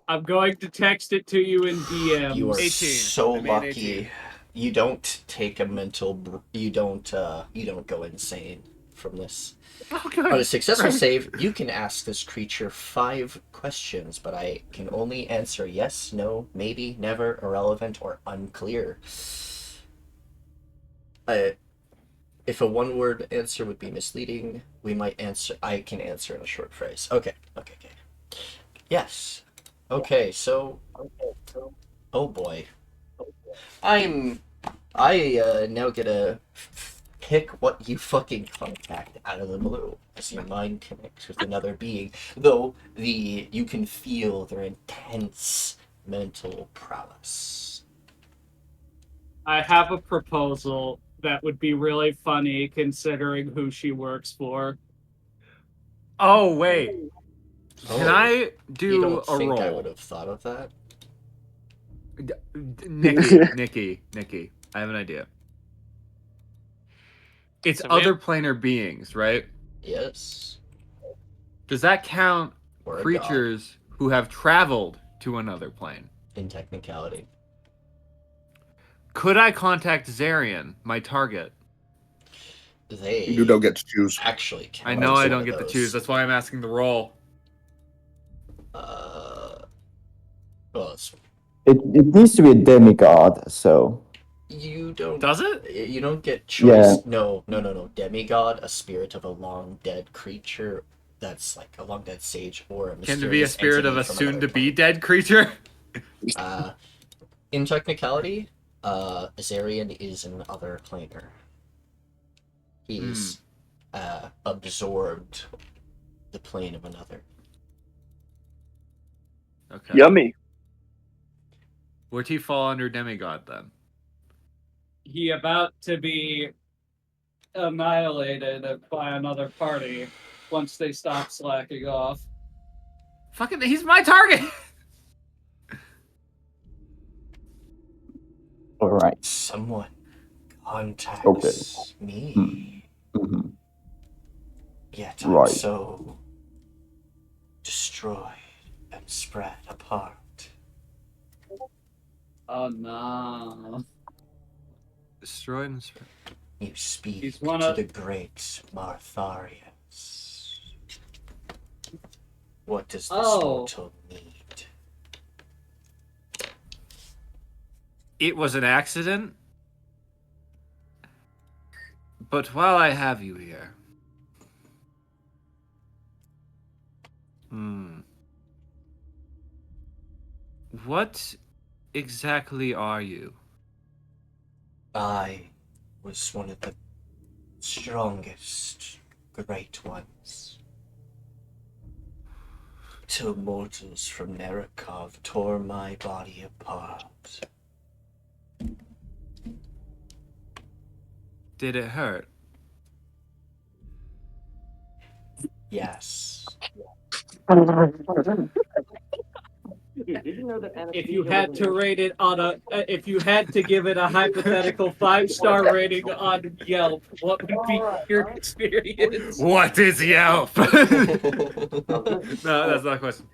I'm going to text it to you in DMs. You are 18. so I made lucky. 18. You don't take a mental. You don't go insane from this. Oh, good. On a successful Right. save, you can ask this creature 5 questions, but I can only answer yes, no, maybe, never, irrelevant, or unclear. If a one-word answer would be misleading, I can answer in a short phrase. Okay. Yes. Okay, so... Oh boy. I now get to pick what you fucking contact out of the blue as your mind connects with another being, though you can feel their intense mental prowess. I have a proposal that would be really funny considering who she works for. Oh, wait. Can Oh, I you do don't a think roll? I would have thought of that? Nikki, I have an idea. It's So we other have- planar beings, right? Yes. Does that count Or a god, creatures who have traveled to another plane? in technicality. Could I contact Zarian, my target? They You don't get to choose. actually count I know as I one don't of get to those. choose. That's why I'm asking the roll. Well, It needs to be a demigod, so you don't. Does it? You don't get choice. Yeah. No. Demigod, a spirit of a long dead creature that's like a long dead sage, or a Can mysterious it be a spirit of entity a from another soon-to-be dead creature? plane. In technicality, Azarian is an other planar. He's absorbed the plane of another. Okay. Yummy. Would he fall under demigod then? He about to be annihilated by another party once they stop slacking off. Fucking, he's my target. all right. Someone contacts Okay. me. Mhm. Yet I'm Right. so destroyed and spread apart. Oh no. Destroyed and spread. You speak He's one to of- the great Martharians. What does this mortal need? It was an accident. But while I have you here, what exactly are you? I was one of the strongest great ones. Till mortals from Nerakov tore my body apart. Did it hurt? Yes. If you had to rate it on if you had to give it a hypothetical 5-star rating on Yelp, what would be your experience? What is Yelp? No, that's not a question.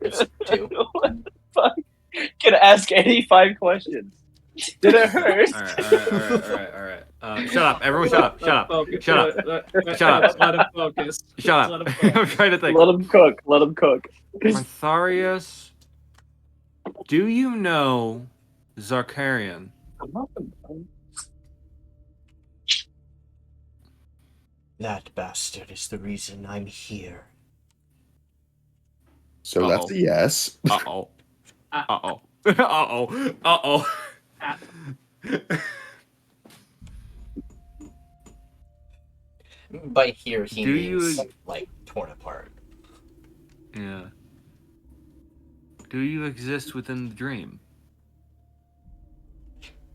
There's 2. What the fuck? Can ask any 5 questions. Did it hurt? All right. Shut up, everyone! Shut up! Shut up! Focus. Shut up! Shut up. Let him focus. Shut Let up! him I'm focus. trying to think. Let him cook. Let him cook. Martharius, do you know Zarkarian? That bastard is the reason I'm here. So that's a yes. Uh-oh. Uh-oh. Uh-oh. Uh-oh. By here, he Do means, you- like, torn apart. Yeah. Do you exist within the dream?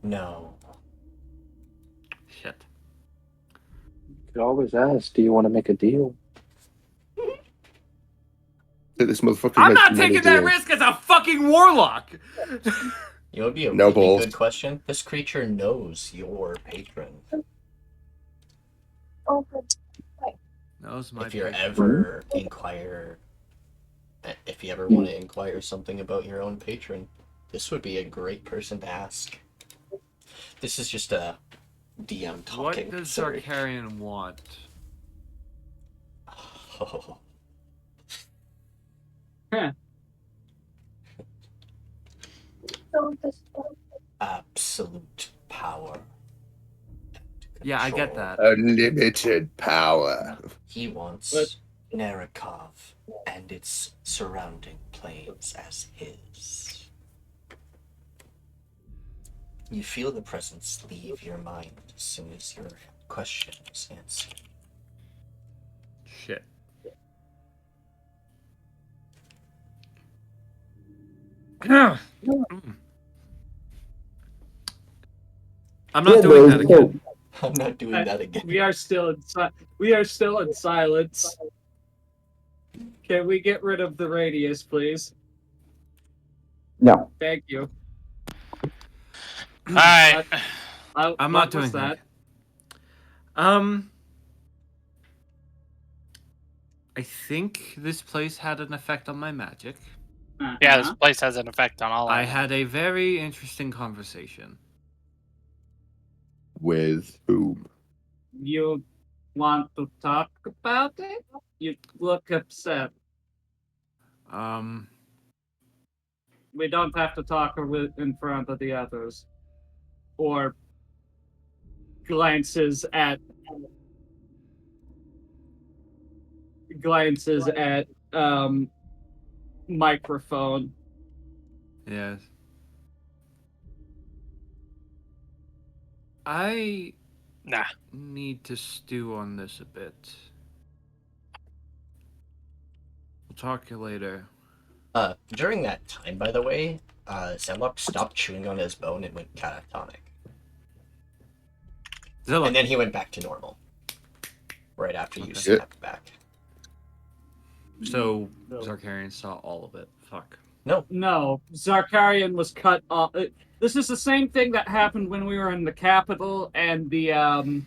No. Shit. You could always ask, do you want to make a deal? This motherfucker I'm makes not many taking that deals. risk as a fucking warlock! You know, would be a No really balls. good question. This creature knows your patron. Knows my If you're patron. ever if you ever want to inquire something about your own patron, this would be a great person to ask. This is just a DM talking. What does sorry. Zarkarian want? Oh. Huh. Absolute power. Yeah, I get Control. that. Unlimited power. He wants But- Narikov and its surrounding plains as his. You feel the presence leave your mind as soon as your question is answered. Shit. I'm not doing that again. I'm not doing that again. We are still in silence. Can we get rid of the radius, please? No. Thank you. All right. I'm What not was doing that. I think this place had an effect on my magic. Yeah, this Uh-huh. place has an effect on all of I us. had a very interesting conversation. With whom? You want to talk about it? You look upset. We don't have to talk in front of the others. Or glances at microphone. Yes. I Nah. need to stew on this a bit. We'll talk to you later. During that time, by the way, Zemlok stopped chewing on his bone and went catatonic. Zilla, And then he went back to normal. Right after you Okay. snapped back. so Zarkarian saw all of it. Fuck. No, Zarkarian was cut off. This is the same thing that happened when we were in the capital and the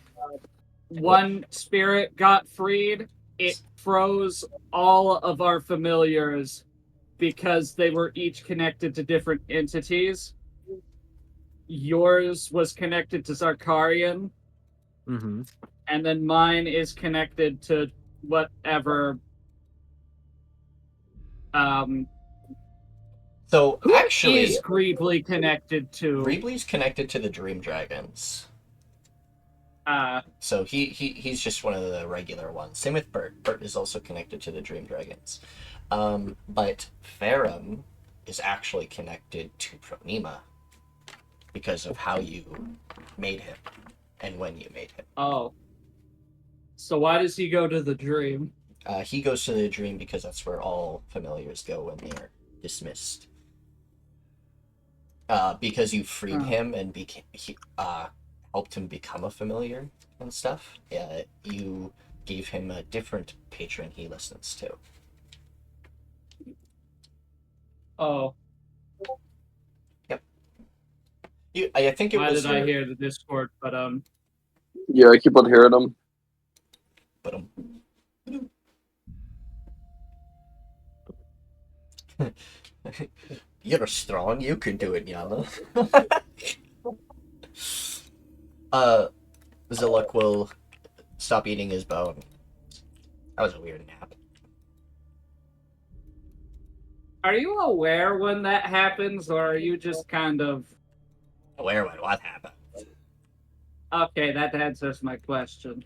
one spirit got freed. It froze all of our familiars because they were each connected to different entities. Yours was connected to Zarkarian, Mm-hmm. and then mine is connected to whatever. So, Who actually, is Greebly connected to? Greebly's connected to the Dream Dragons. So he's just one of the regular ones. Same with Bert. Bert is also connected to the Dream Dragons. But Farum is actually connected to Pronema because of how you made him and when you made him. Oh. So why does he go to the dream? He goes to the Dream because that's where all familiars go when they are dismissed. Because you freed him and helped him become a familiar and stuff. You gave him a different patron he listens to. Oh. I think it Why was. did I hear the Discord? But Yeah, I keep on hearing them. But you're strong. You can do it, Nyana. Ziluk will stop eating his bone. That was a weird nap. are you aware when that happens, or are you just kind of Where when what happened? okay? That answers my question.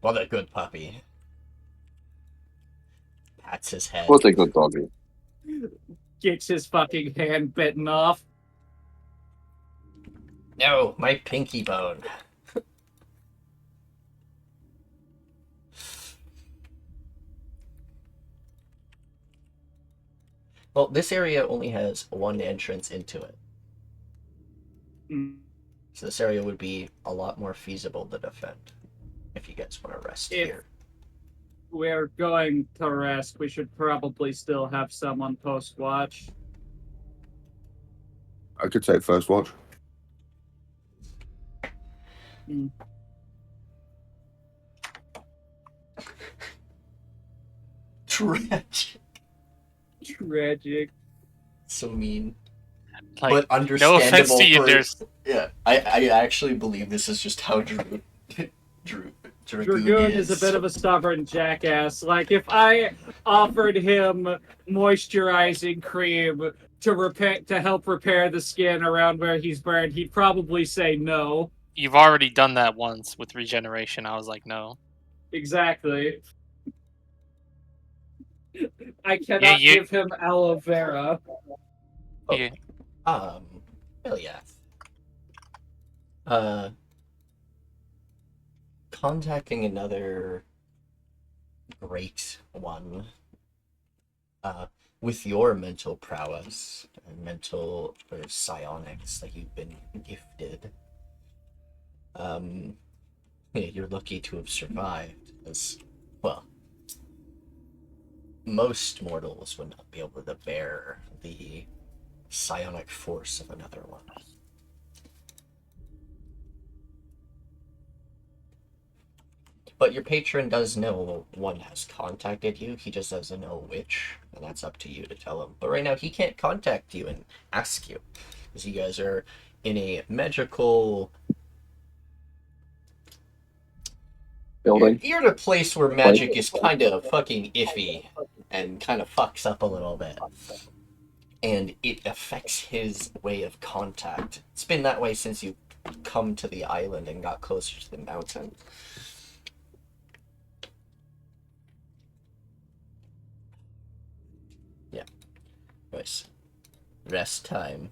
What a good puppy. pats his head. What's a good doggy? Gets his fucking hand bitten off. No, my pinky bone. Well, this area only has one entrance into it. Mm. So this area would be a lot more feasible to defend if you guys want to rest here. We're going to rest. We should probably still have someone post watch. I could take first watch. Mm. Tragic. Tragic. So mean. Like, But understandable. no offense to you, Yeah, I actually believe this is just how Dragoon Dragoon is a bit of a stubborn jackass. Like, if I offered him moisturizing cream to help repair the skin around where he's burned, he'd probably say no. You've already done that once with regeneration. I was like, no. Exactly. I cannot give him aloe vera. Oh. Yeah. Belliath. Contacting another great one, with your mental prowess and mental or psionics that you've been gifted, you're lucky to have survived, as, well, most mortals would not be able to bear the psionic force of another one. But your patron does know one has contacted you, he just doesn't know which, and that's up to you to tell him. But right now he can't contact you and ask you, because you guys are in a magical... Building. You're in a place where magic is kind of fucking iffy, and kind of fucks up a little bit. And it affects his way of contact. It's been that way since you come to the island and got closer to the mountain. Yeah. Nice. Rest time.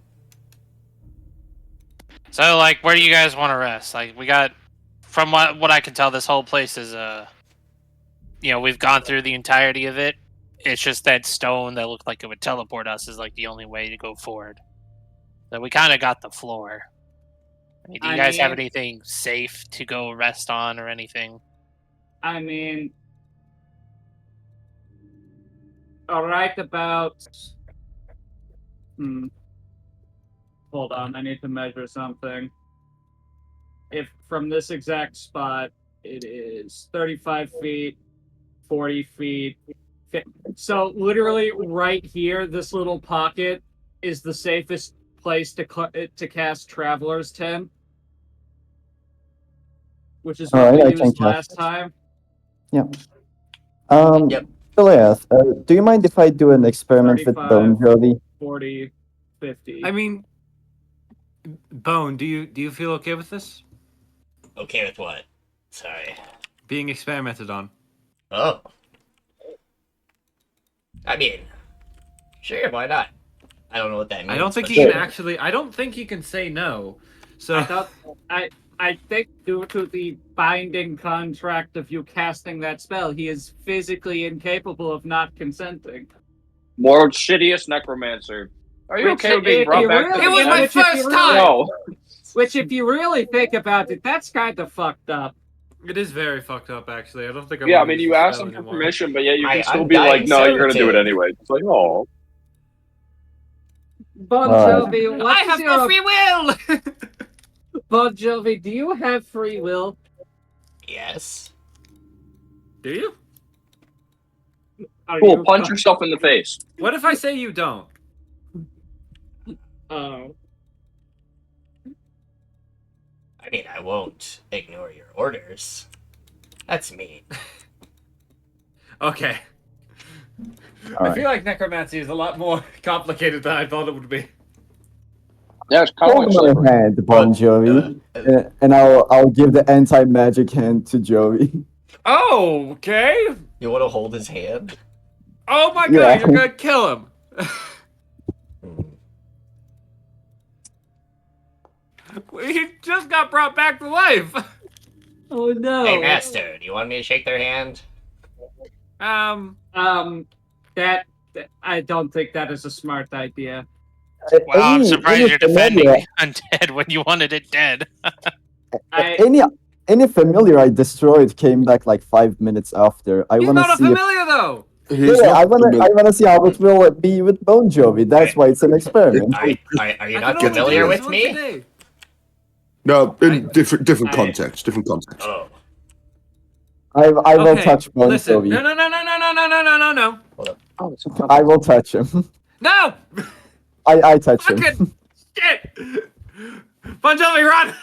So, like, where do you guys want to rest? Like, we got, from what I can tell, this whole place is, we've gone through the entirety of it. It's just that stone that looked like it would teleport us is, like, the only way to go forward. So we kind of got the floor. I mean, do you guys have anything safe to go rest on or anything? I mean, right about... Hold on, I need to measure something. If from this exact spot, it is 35 feet, 40 feet. So literally right here, this little pocket is the safest place to cast Traveler's Tent, which is what we used last time. Yep. Yep. Belliath, do you mind if I do an experiment with Bone, Jovi? 40, 50. I mean, Bone, do you feel okay with this? Okay with what? Sorry. Being experimented on. Oh. I mean, sure, why not? I don't know what that means. I don't think but he can sure. actually. I don't think he can say no. So I think due to the binding contract of you casting that spell, he is physically incapable of not consenting. More shittiest necromancer. Are you okay with being brought back to the It was dead? my first time! No. Which, if you really think about it, that's kind of fucked up. It is very fucked up, actually. I don't think. Yeah, I mean, you asked him for permission, but yet you can still I'm be like, dying no, you're gonna do it certainty. anyway. It's like, oh. Bon Jovi, I have no free will. Bon Jovi, do you have free will? Yes. Do you? Cool, punch yourself in the face. What if I say you don't? Oh. I mean, I won't ignore your orders. That's mean. Okay. All I feel like necromancy is a lot more complicated than I thought it would be. Yeah, it's kind of like Hold my slavery. hand, Bon Jovi, and I'll give the anti-magic hand to Jovi. Oh, okay. You want to hold his hand? Oh my god, Yeah. you're gonna kill him. He just got brought back to life. Oh no. Hey, Master, do you want me to shake their hand? That I don't think that is a smart idea. Wow, I'm surprised you're defending familiar, undead when you wanted it dead. any familiar I destroyed came back like 5 minutes after. I He's want not to a see. familiar though. He's Yeah, not I want familiar. to see how it will be with Bone Jovi. That's why it's an experiment. Are you I not can only familiar do this with once a me? day. No, in different I- context. Different context. Oh, I will Okay, touch Bone listen. Jovi. No. I will touch him. No! I touch him. Fucking shit! Bon Jovi, run!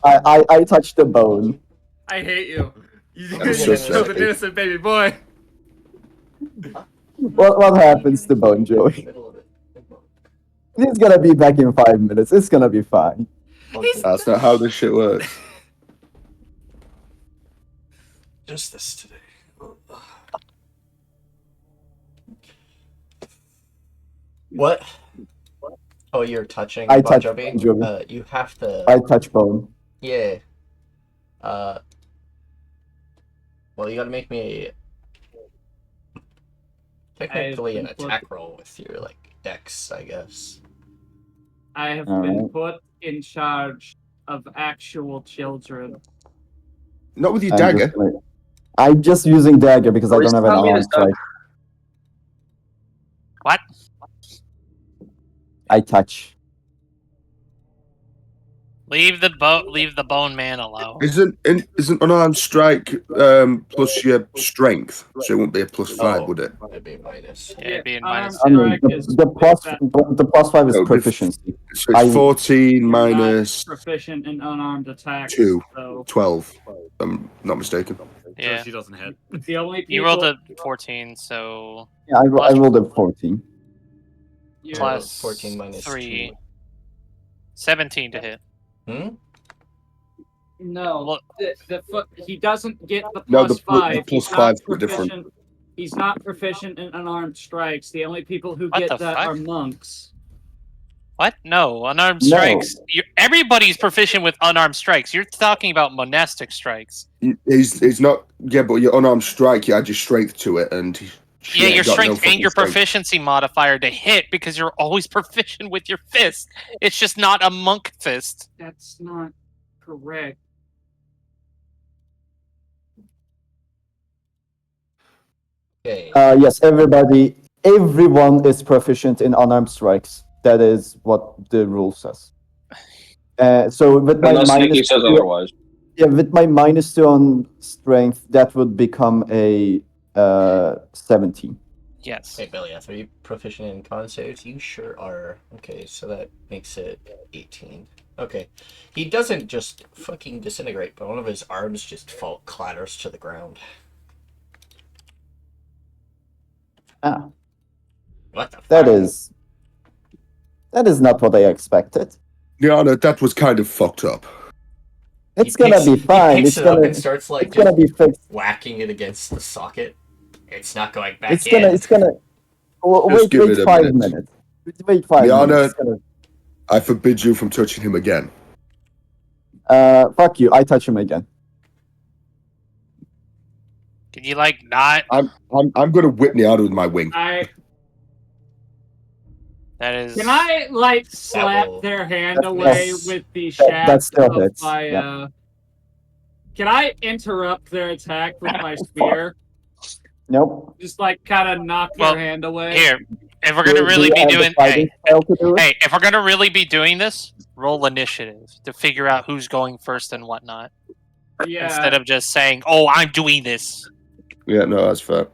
I touch the bone. I hate you. You I'm just so killed an sorry. innocent baby boy. What happens to Bone Jovi? He's gonna be back in 5 minutes. It's gonna be fine. That's not how this shit works. just this today. What? Oh, you're touching I Bon touch Jovi? Bon Jovi. You have to. I touch Bone. Yeah. Well, you gotta make me technically an attack roll with your dex, I guess. I have All been right. put in charge of actual children. Not with your I'm dagger. I'm just using dagger because I don't have an arm strike. What? I touch. Leave the bone man alone. Isn't unarmed strike plus your strength? So it wouldn't be a +5, Oh. would it? It'd be minus. Yeah, it'd be in Unarmed minus. I mean, strike is the plus 5 is No, proficiency. So it's I- 14 You're minus not proficient in unarmed attacks. 2. So 12. I'm not mistaken. Yeah. So she doesn't hit. the only people You rolled a 14, so Yeah, I rolled a 14. you- plus 14 minus 3. 17 to hit. Hmm? No, Look. he doesn't get the No, plus the pl- the 5. plus He's not 5 is different. proficient. He's not proficient in unarmed strikes. The only people who What get the that fuck? are monks. What? No, unarmed No. strikes. Everybody's proficient with unarmed strikes. You're talking about monastic strikes. He's not. Yeah, but your unarmed strike, you add your strength to it, and she Yeah, ain't your got no strength fucking and your strength. proficiency modifier to hit because you're always proficient with your fist. It's just not a monk fist. That's not correct. Okay. Yes, everyone is proficient in unarmed strikes. That is what the rule says. So with my Unless Nikki minus says 2, otherwise. yeah, with my -2 on strength, that would become a 17. Yes. Hey, Belliath, are you proficient in con saves? You sure are. Okay, so that makes it 18. Okay. He doesn't just fucking disintegrate, but one of his arms just clatters to the ground. Ah, What the fuck? that is not what I expected. Nyana, that was kind of fucked up. It's gonna be fine. He picks It's it up gonna and starts it's gonna be fixed. whacking it against the socket. It's not going back It's in. gonna. Just give Wait it a 5 minute. minutes. Wait 5 Nyana, minutes. It's gonna- I forbid you from touching him again. Fuck you. I touch him again. Can you not? I'm gonna whip Nyana with my wing. That is. Can I slap will- their hand That's- away that's- with the that shaft still of hits, my? yeah. Can I interrupt their attack with my spear? Nope. Just kind of knock Well, their hand away. Here, if we're gonna Do really you be have the doing, fighting style to do it? hey, if we're gonna really be doing this, roll initiative to figure out who's going first and whatnot, Yeah. instead of just saying, "Oh, I'm doing this." Yeah, no, that's fair.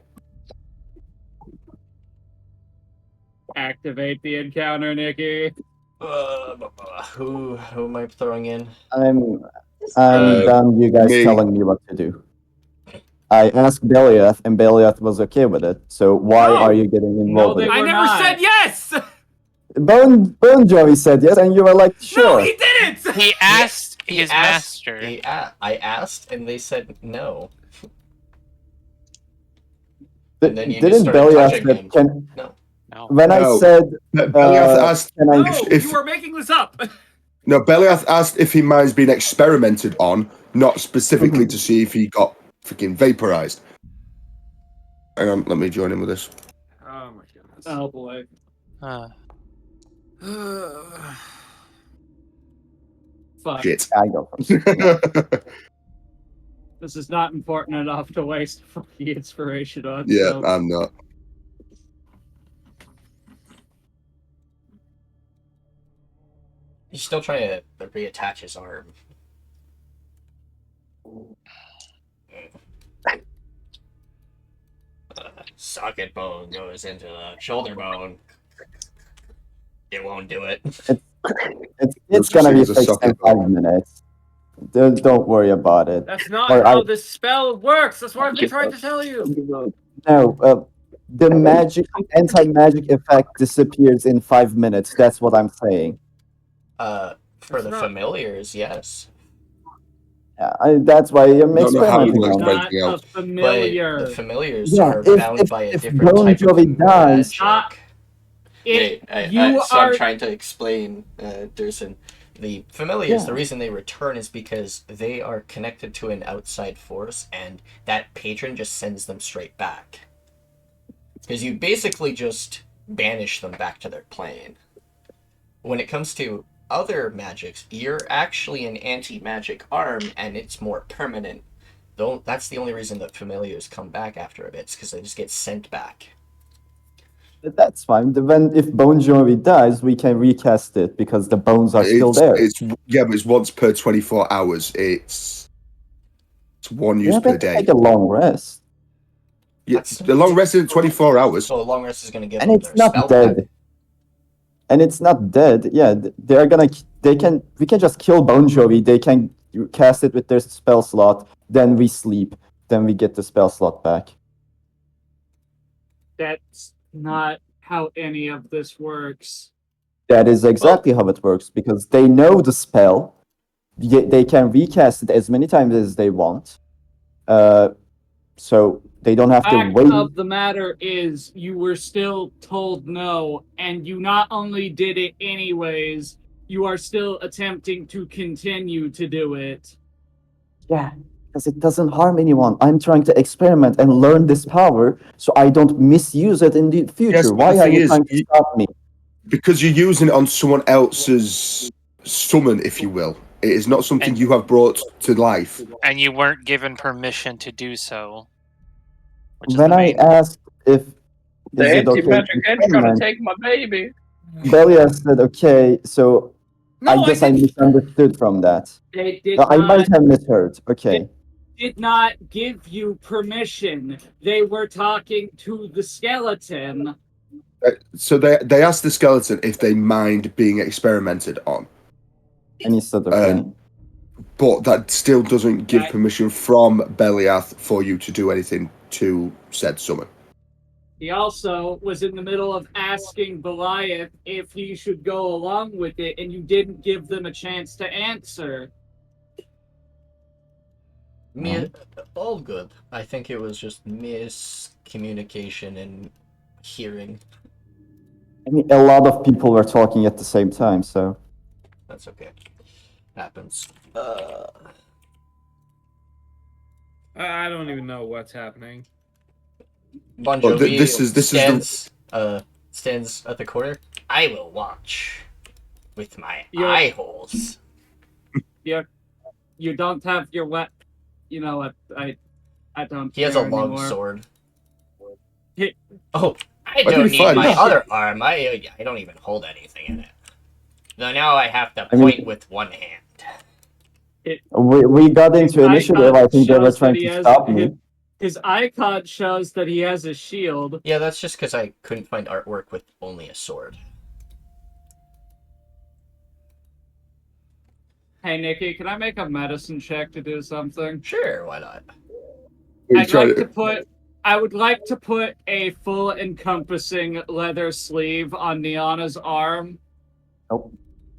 Activate the encounter, Nikki. Who am I throwing in? I'm Uh, done. You guys me. telling me what to do. I asked Belliath, and Belliath was okay with it. So why No. are you getting involved they with I it? were never not. said yes. Bon Jovi said yes, and you were like, No, sure. he didn't. He asked He his asked- master. I asked, and they said no. And then you just Didn't started Belliath touching that him. can No. when I No. said Belliath asked can I No, if you are making this up. no, Belliath asked if he mind's been experimented on, not specifically to see if he got freaking vaporized. Hang on, let me join in with this. Oh my goodness. Oh boy. Fuck. Shit. I go first? Yeah. This is not important enough to waste fucking inspiration on. Yeah, So. I'm not. He's still trying to reattach his arm. Socket bone goes into the shoulder bone. It won't do it. It's gonna be It's a fixed in socket 5 minutes. Don't worry about it. That's not Or how I- this spell works. That's what I've been trying to tell you. No, the anti-magic effect disappears in 5 minutes. That's what I'm saying. For That's the not- familiars, yes. Yeah, that's why I'm Don't know how it experimenting works, on but- it. Not anything a else. But familiar. the familiars Yeah, are if- bound if- by a if different Bone type of Jovi dies- magic. It, Yeah, you so are. I'm trying to explain, Dursun. The familiars, Yeah. the reason they return is because they are connected to an outside force, and that patron just sends them straight back. Because you basically just banish them back to their plane. When it comes to other magics, you're actually an anti-magic arm, and it's more permanent. That's the only reason that familiars come back after a bit, because they just get sent back. That's fine. If Bone Jovi dies, we can recast it because the bones are still there. But it's once per 24 hours. It's one You use have per to day. take a long rest. Yeah, That's- the long rest is 24 hours. So a long rest is going to give And them it's their not spell dead. back. And it's not dead. Yeah, we can just kill Bone Jovi. They can cast it with their spell slot. Then we sleep. Then we get the spell slot back. That's not how any of this works. That is exactly how it works because they know the spell. They can recast it as many times as they want. So they don't have to Fact wait. of the matter is, you were still told no, and you not only did it anyways, you are still attempting to continue to do it. Yeah, because it doesn't harm anyone. I'm trying to experiment and learn this power so I don't misuse it in the future. Yes, but Why the are thing you is, trying to stop me? Because you're using it on someone else's summon, if you will. It is not something And- you have brought to life. And you weren't given permission to do so. Which is When the I main. asked if The is it okay anti-magic to en's trying to experiment, take my baby. Belia said okay, so No, I guess I didn't. misunderstood from that. They did I not, might have misheard. Okay. did not give you permission. They were talking to the skeleton. So they asked the skeleton if they mind being experimented on. And he said okay. But that still doesn't give Right. permission from Belliath for you to do anything to said summon. He also was in the middle of asking Belliath if he should go along with it, and you didn't give them a chance to answer. All good. I think it was just miscommunication and hearing. I mean, a lot of people were talking at the same time, so That's okay. Happens. I don't even know what's happening. Bon Well, Jovi this is stands at the corner. I will watch with my Yeah. eye holes. You don't have your wet. You know what? I don't. He has a care long anymore. sword. He- Oh, I That'd don't be need fun. my Yeah. other arm. I don't even hold anything in it. So now I have to I mean- point with one hand. we got into His initiative. I icon think they were shows trying that he to has- stop me. His icon shows that he has a shield. Yeah, that's just because I couldn't find artwork with only a sword. Hey Nikki, can I make a medicine check to do something? Sure, why not? I would like to put a full encompassing leather sleeve on Nyana's arm. Nope.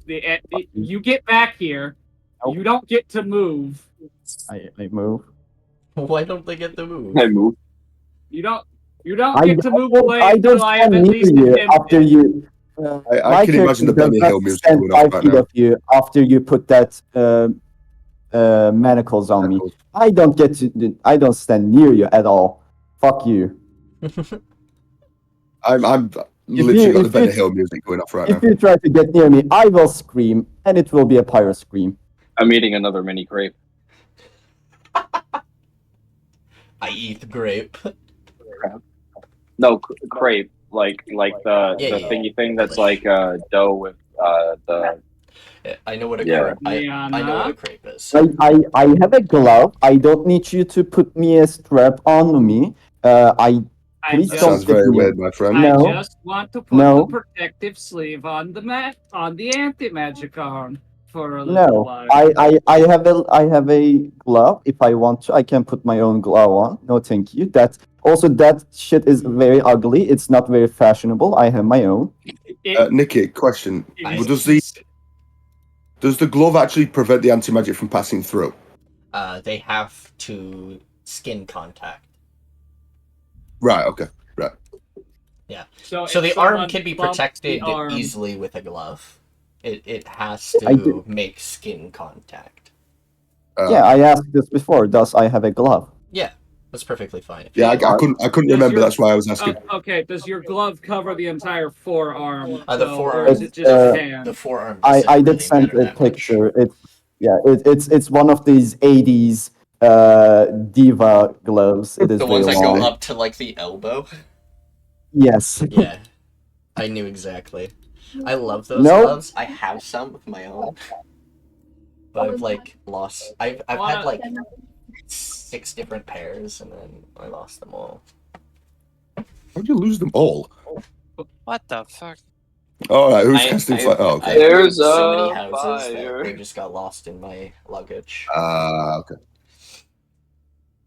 You get back here. Nope. You don't get to move. I move. Why don't they get the move? I move. You don't. You don't get to move away I don't until I have stand at near least you attempted. after you. I My can imagine character the does Benny not Hill music stand going off 5 right feet now. of you after you put that manacles on me. I don't get to. I don't stand near you at all. Fuck you. I'm literally got the if Benny you- Hill music going off right now. If you try to get near me, I will scream, and it will be a pyro scream. I'm eating another mini grape. I eat the grape. No, crepe, like the Yeah, thingy thing that's Delish. like dough with the. Yeah, I know what a Yeah. crepe. I know what a crepe is. I have a glove. I don't need you to put me a strap on me. Please That don't sounds get very near. weird, my friend. I No. just want to put No. the protective sleeve on the anti-magic arm for a little No, while. I have a glove. If I want to, I can put my own glove on. No, thank you. That shit is very ugly. It's not very fashionable. I have my own. Nikki, question: I- Does the glove actually prevent the anti-magic from passing through? They have to skin contact. Right. Okay. Right. So So if the arm someone can be bumps protected the arm- easily with a glove. It has I to do- make skin contact. Yeah, I asked this before. Does I have a glove? Yeah, that's perfectly fine. Yeah, I couldn't Does remember. your- That's why I was asking. Okay, does your glove cover the entire forearm? The though, forearm. or is it just the hand? The forearm. I doesn't did really send matter a that picture. much. It's one of these 80s diva gloves. It is The very ones that long. go up to like the elbow. Yes. Yeah, I knew exactly. I love those No. gloves. I have some of my own, but I've like lost. I've had like 6 different pairs, and then I lost them all. How'd you lose them all? What the fuck? All right. Who's I- casting I- fire? Oh, okay. I've moved There's so many a houses fire. that they just got lost in my luggage. Okay.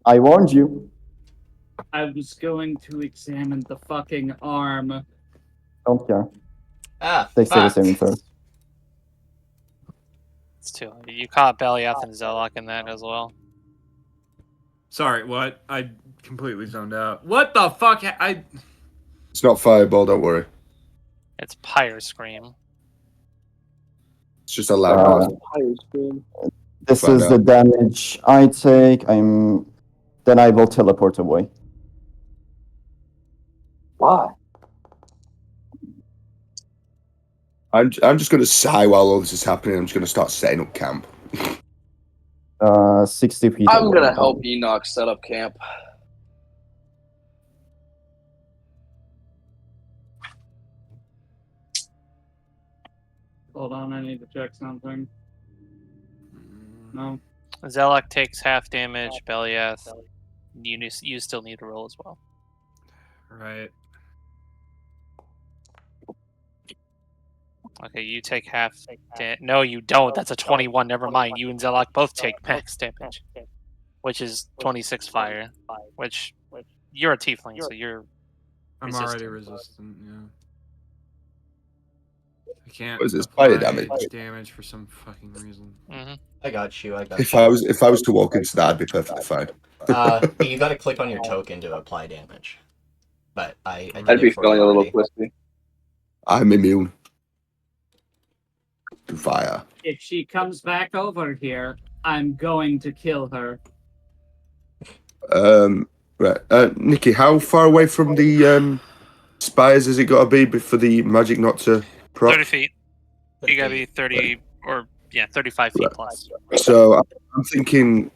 I warned you. I was going to examine the fucking arm. Don't care. Ah, They say the fuck. same first. It's too late. You caught Belliath and Zelok in that as well. Sorry, what? I completely zoned out. What the fuck? It's not fireball. Don't worry. It's Pyre Scream. It's just a loud Uh, noise. This Find is the out. damage I take. Then I will teleport away. Why? I'm just going to sigh while all this is happening. I'm just going to start setting up camp. 60 feet. I'm away. gonna help Ennaq set up camp. Hold on, I need to check something. No. Zelok takes half damage. Belliath, you still need to roll as well. Right. Okay, you take half. No, you don't. That's a 21. Never mind. You and Zelok both take max damage, which is 26 fire. Which you're a tiefling, so you're. I'm already resistant, yeah. I can't What is this, fire apply damage? damage for some fucking reason. Mm-hmm. I got you. If I was to walk into that, I'd be perfectly fine. You got to click on your token to apply damage. But I did I'd be it for feeling you a little already. twisty. I'm immune to fire. If she comes back over here, I'm going to kill her. Right. Nikki, how far away from the spires has it got to be for the magic not to proc? 30 feet. You gotta be 30 or 35 feet Right. plus. So I'm thinking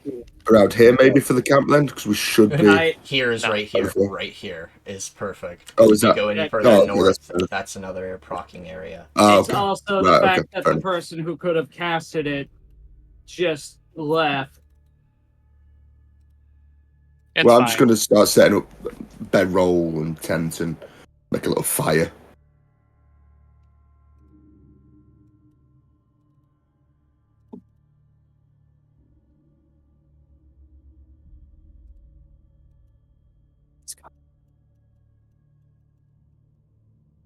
around here maybe for the camp then, because we should be. Here is No. right here. Okay. Right here is perfect. Oh, If is you that- go any Oh, further okay, north, that's- that's another procking area. Oh, It's okay. also the Right, fact okay, that fair the enough. person who could have casted it just left. It's Well, I'm fine. just going to start setting up bedroll and tent and make a little fire.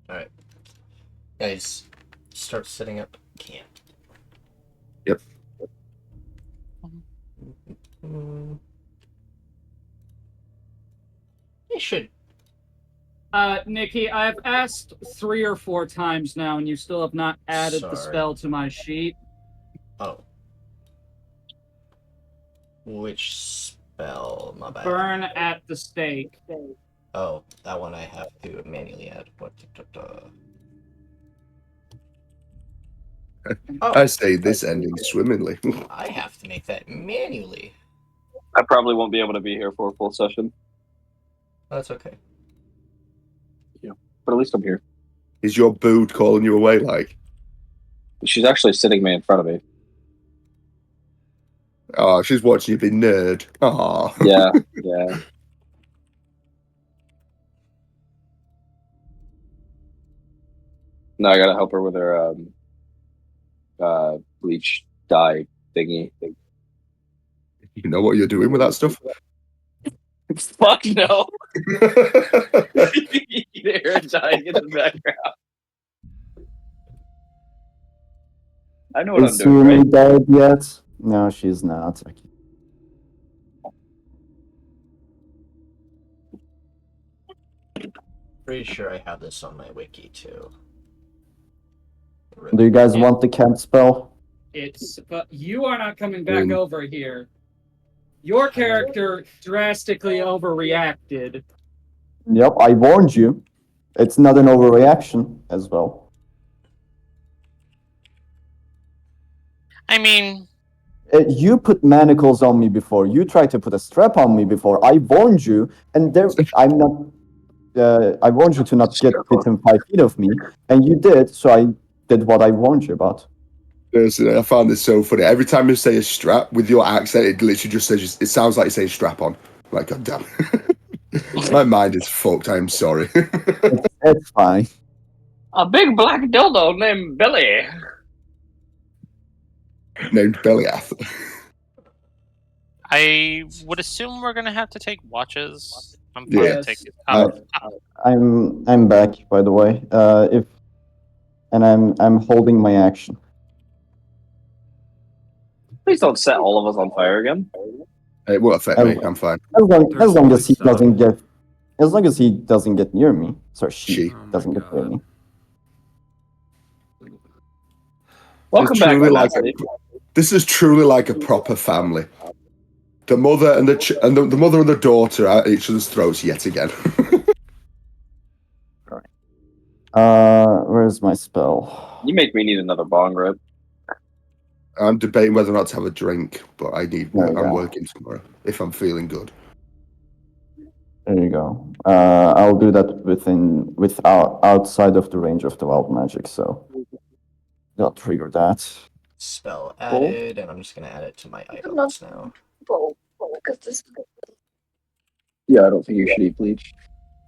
Alright. Guys, start setting up camp. Yep. It should Nikki, I've asked 3 or 4 times now, and you still have not added the Sorry. spell to my sheet. Oh. Which spell? My bad. Burn at the stake. Oh, that one I have to manually add. What? Oh, I say this ending swimmingly. I have to make that manually. I probably won't be able to be here for a full session, That's okay. but at least I'm here. Is your boot calling you away? Like, She's actually sitting me in front of me. oh, she's watching you be nerd. Oh, Yeah, yeah. No, I gotta help her with her bleach dye thingy. you know what you're doing with that stuff. Fuck no! They're dying in the background. I know what Is I'm doing, right? Swumi dead yet? No, she's not. Pretty sure I have this on my wiki too. Do you guys Yeah. want the Kent spell? But you are not coming back Mm. over here. Your character drastically overreacted. Yep, I warned you. It's not an overreaction as well. I mean, You put manacles on me before. You tried to put a strap on me before. I warned you, and I'm not. I warned you to not get within 5 feet of me, and you did. So I did what I warned you about. Personally, I found this so funny. Every time you say a strap with your accent, it literally just says. It sounds like you say strap on. Like, God damn. My mind is fucked. I'm sorry. It's fine. A big black dildo named Billy. Named Belliath. I would assume we're gonna have to take watches. I'm fine Yeah. with taking. I'm back, by the way. I'm holding my action. Please don't set all of us on fire again. It won't affect me. I'm fine. As long Dursun, as he please stop. doesn't get, as long as he doesn't get near me. Sorry, she She. Oh my doesn't get near God. me. Welcome back, truly like Tenacity. This is truly like a proper family. The mother and the mother and the daughter are at each other's throats yet again. Where's my spell? You make me need another bong rip. I'm debating whether or not to have a drink, but I'm go. working tomorrow if I'm feeling good. There you go. I'll do that without outside of the range of the wild magic, so I'll trigger that. Spell added, and I'm just gonna add it to my items now. Yeah, I don't think you should eat bleach.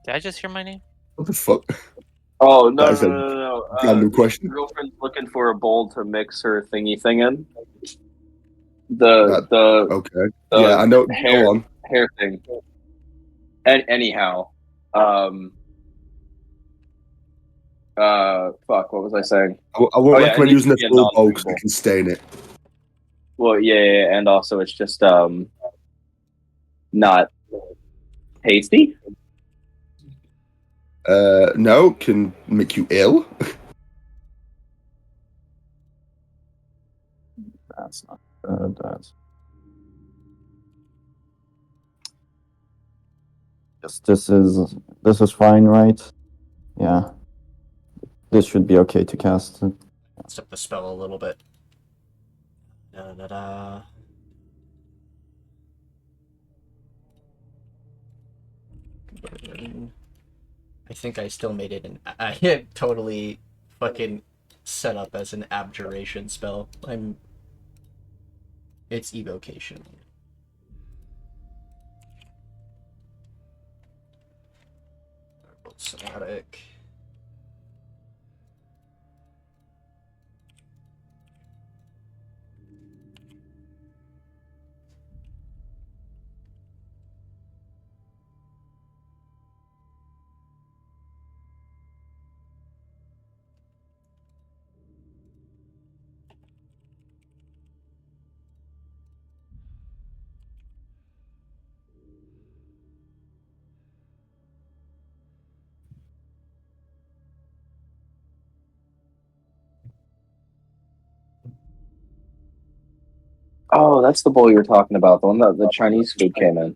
Did I just hear my name? What the fuck? Oh, no, That is a no. random question. Girlfriend's looking for a bowl to mix her thingy thing in. Okay. The Yeah, I know. hair, Go on. hair thing. And anyhow, fuck, what was I saying? I won't Oh, yeah, it recommend needs using to a be a full bowl because non-drinkable. it can stain it. Well, yeah, and also it's just not tasty. No, can make you ill. That's not that. Yes, this is fine, right? Yeah. This should be okay to cast. Let's up the spell a little bit. Da-da-da. I think I still made it I totally fucking set up as an abjuration spell. It's evocation. Somatic. Oh, that's the bowl you were talking about. The one that the Chinese food came in.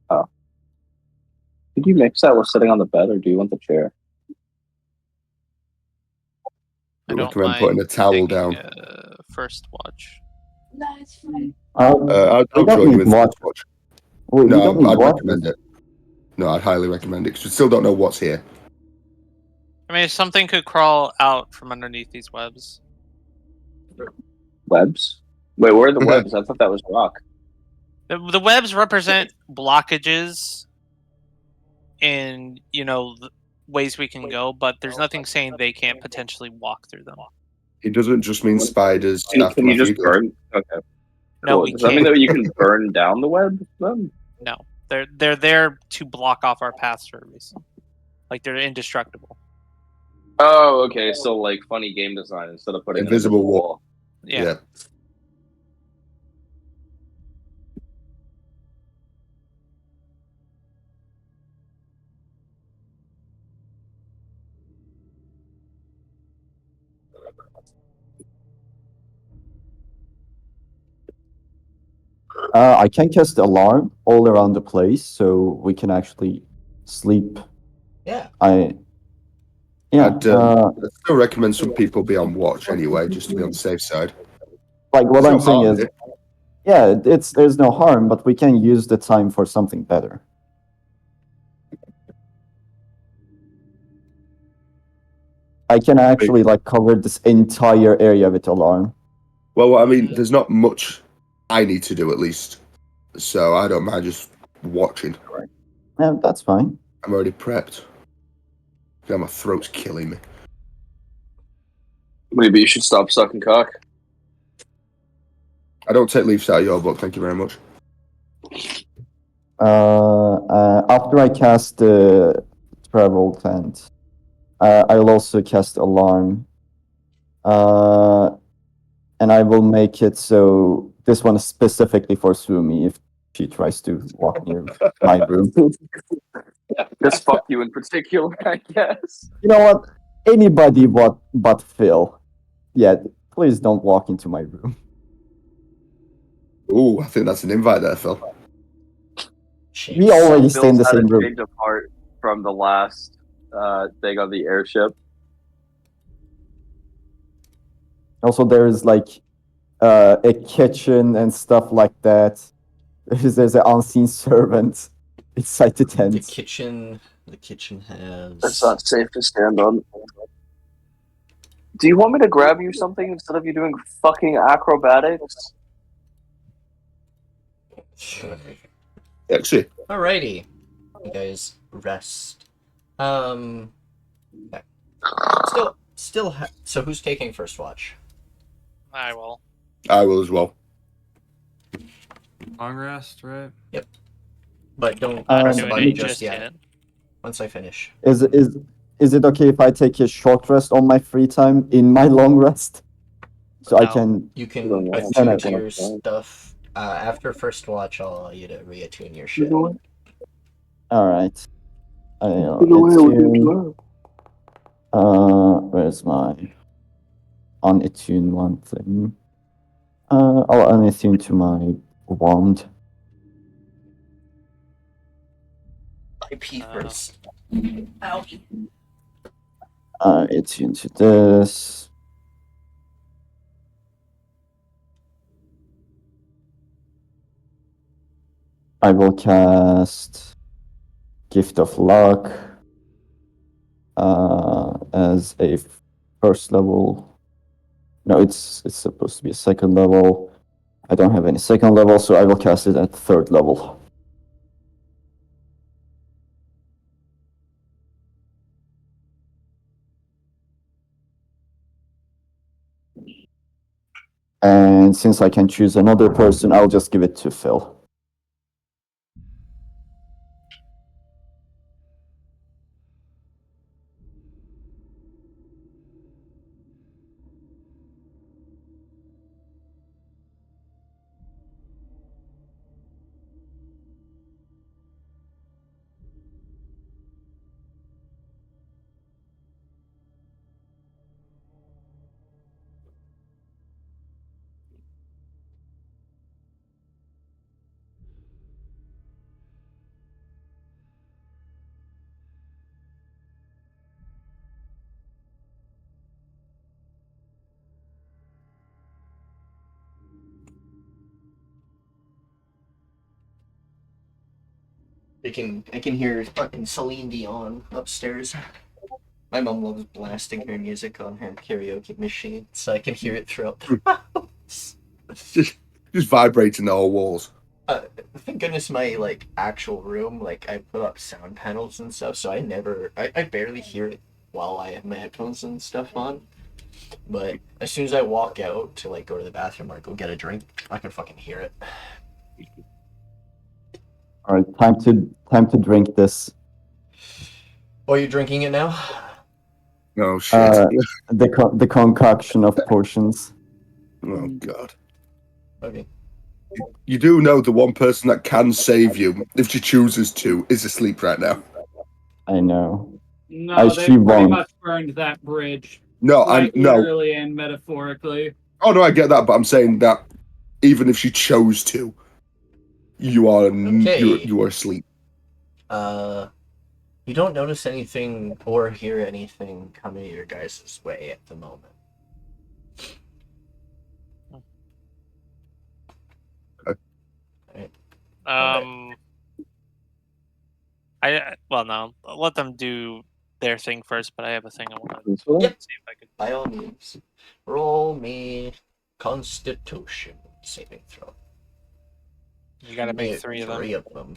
Oh. Did you mix that with sitting on the bed, or do you want the chair? I I don't recommend mind putting a towel taking, down. first watch. I'll we don't join you need in watch. first watch. We No, don't need I'd watch. recommend it. No, I'd highly recommend it because we still don't know what's here. I mean, something could crawl out from underneath these webs. Webs? Wait, where are the webs? I thought that was rock. The webs represent blockages in, ways we can go, but there's nothing saying they can't potentially walk through them. It doesn't just mean spiders, Can you aftermath just eagles. burn? Okay. No, Cool. we Does that mean can't. that you can burn down the web then? No, they're there to block off our paths for a reason. Like they're indestructible. Oh, okay. So like funny game design instead of putting Invisible an invisible wall. Yeah. I can cast alarm all around the place, so we can actually sleep. Yeah. I'd still recommend some people be on watch anyway, just to be on the safe side. Like what There's I'm no saying harm is, in it. yeah, there's no harm, but we can use the time for something better. I can actually like cover this entire area with alarm. Well, I mean, there's not much I need to do at least, so I don't mind just watching. Yeah, that's fine. I'm already prepped. Yeah, my throat's killing me. Maybe you should stop sucking cock. I don't take leaves out of your book, thank you very much. After I cast the travel tent, I'll also cast alarm. And I will make it so this one is specifically for Swumi if she tries to walk near my room. Just fuck you in particular, I guess. You know what? Anybody but Phil. Yeah, please don't walk into my room. Ooh, I think that's an invite there, Phil. We already So stay in the Bill's had same a room. change of heart from the last thing on the airship. Also, there's like a kitchen and stuff like that. There's an unseen servant inside the The tent. kitchen has. That's not safe to stand on. Do you want me to grab you something instead of you doing fucking acrobatics? Sure. Actually, Alrighty. You guys rest. Okay. So who's taking first watch? I will. I will as well. Long rest, right? But don't Not press doing button it just yet. Once I finish. Is it okay if I take a short rest on my free time in my long rest? So I No. can. You can No, no, attune no, to no, your no. stuff. After first watch, I'll allow you to reattune your shit. All right. Attune. Where's my unattune one thing? I'll unattune to my wand. IP Uh, first. Ouch. Attune to this. I will cast Gift of Luck as a first level. No, it's supposed to be a second level. I don't have any second level, so I will cast it at third level. And since I can choose another person, I'll just give it to Phil. I can hear fucking Celine Dion upstairs. My mom loves blasting her music on her karaoke machine, so I can hear it throughout the house. just vibrating the whole walls. Thank goodness my like actual room, like I put up sound panels and stuff, so I barely hear it while I have my headphones and stuff on. But as soon as I walk out to like go to the bathroom or go get a drink, I can fucking hear it. All right, time to drink this. Oh, you're drinking it now? Oh shit! The concoction of potions. Oh god! Okay. You do know the one person that can save you, if she chooses to, is asleep right now. I know. No, they she pretty won't. much burned that bridge. No, Quite no. literally and metaphorically. Oh no, I get that, but I'm saying that even if she chose to, you are Okay. you are asleep. You don't notice anything or hear anything coming your guys' way at the moment. No, I'll let them do their thing first, but I have a thing I want to Yep. see if I could. By all means, roll me Constitution saving throw. You gotta make three of them. Three of them.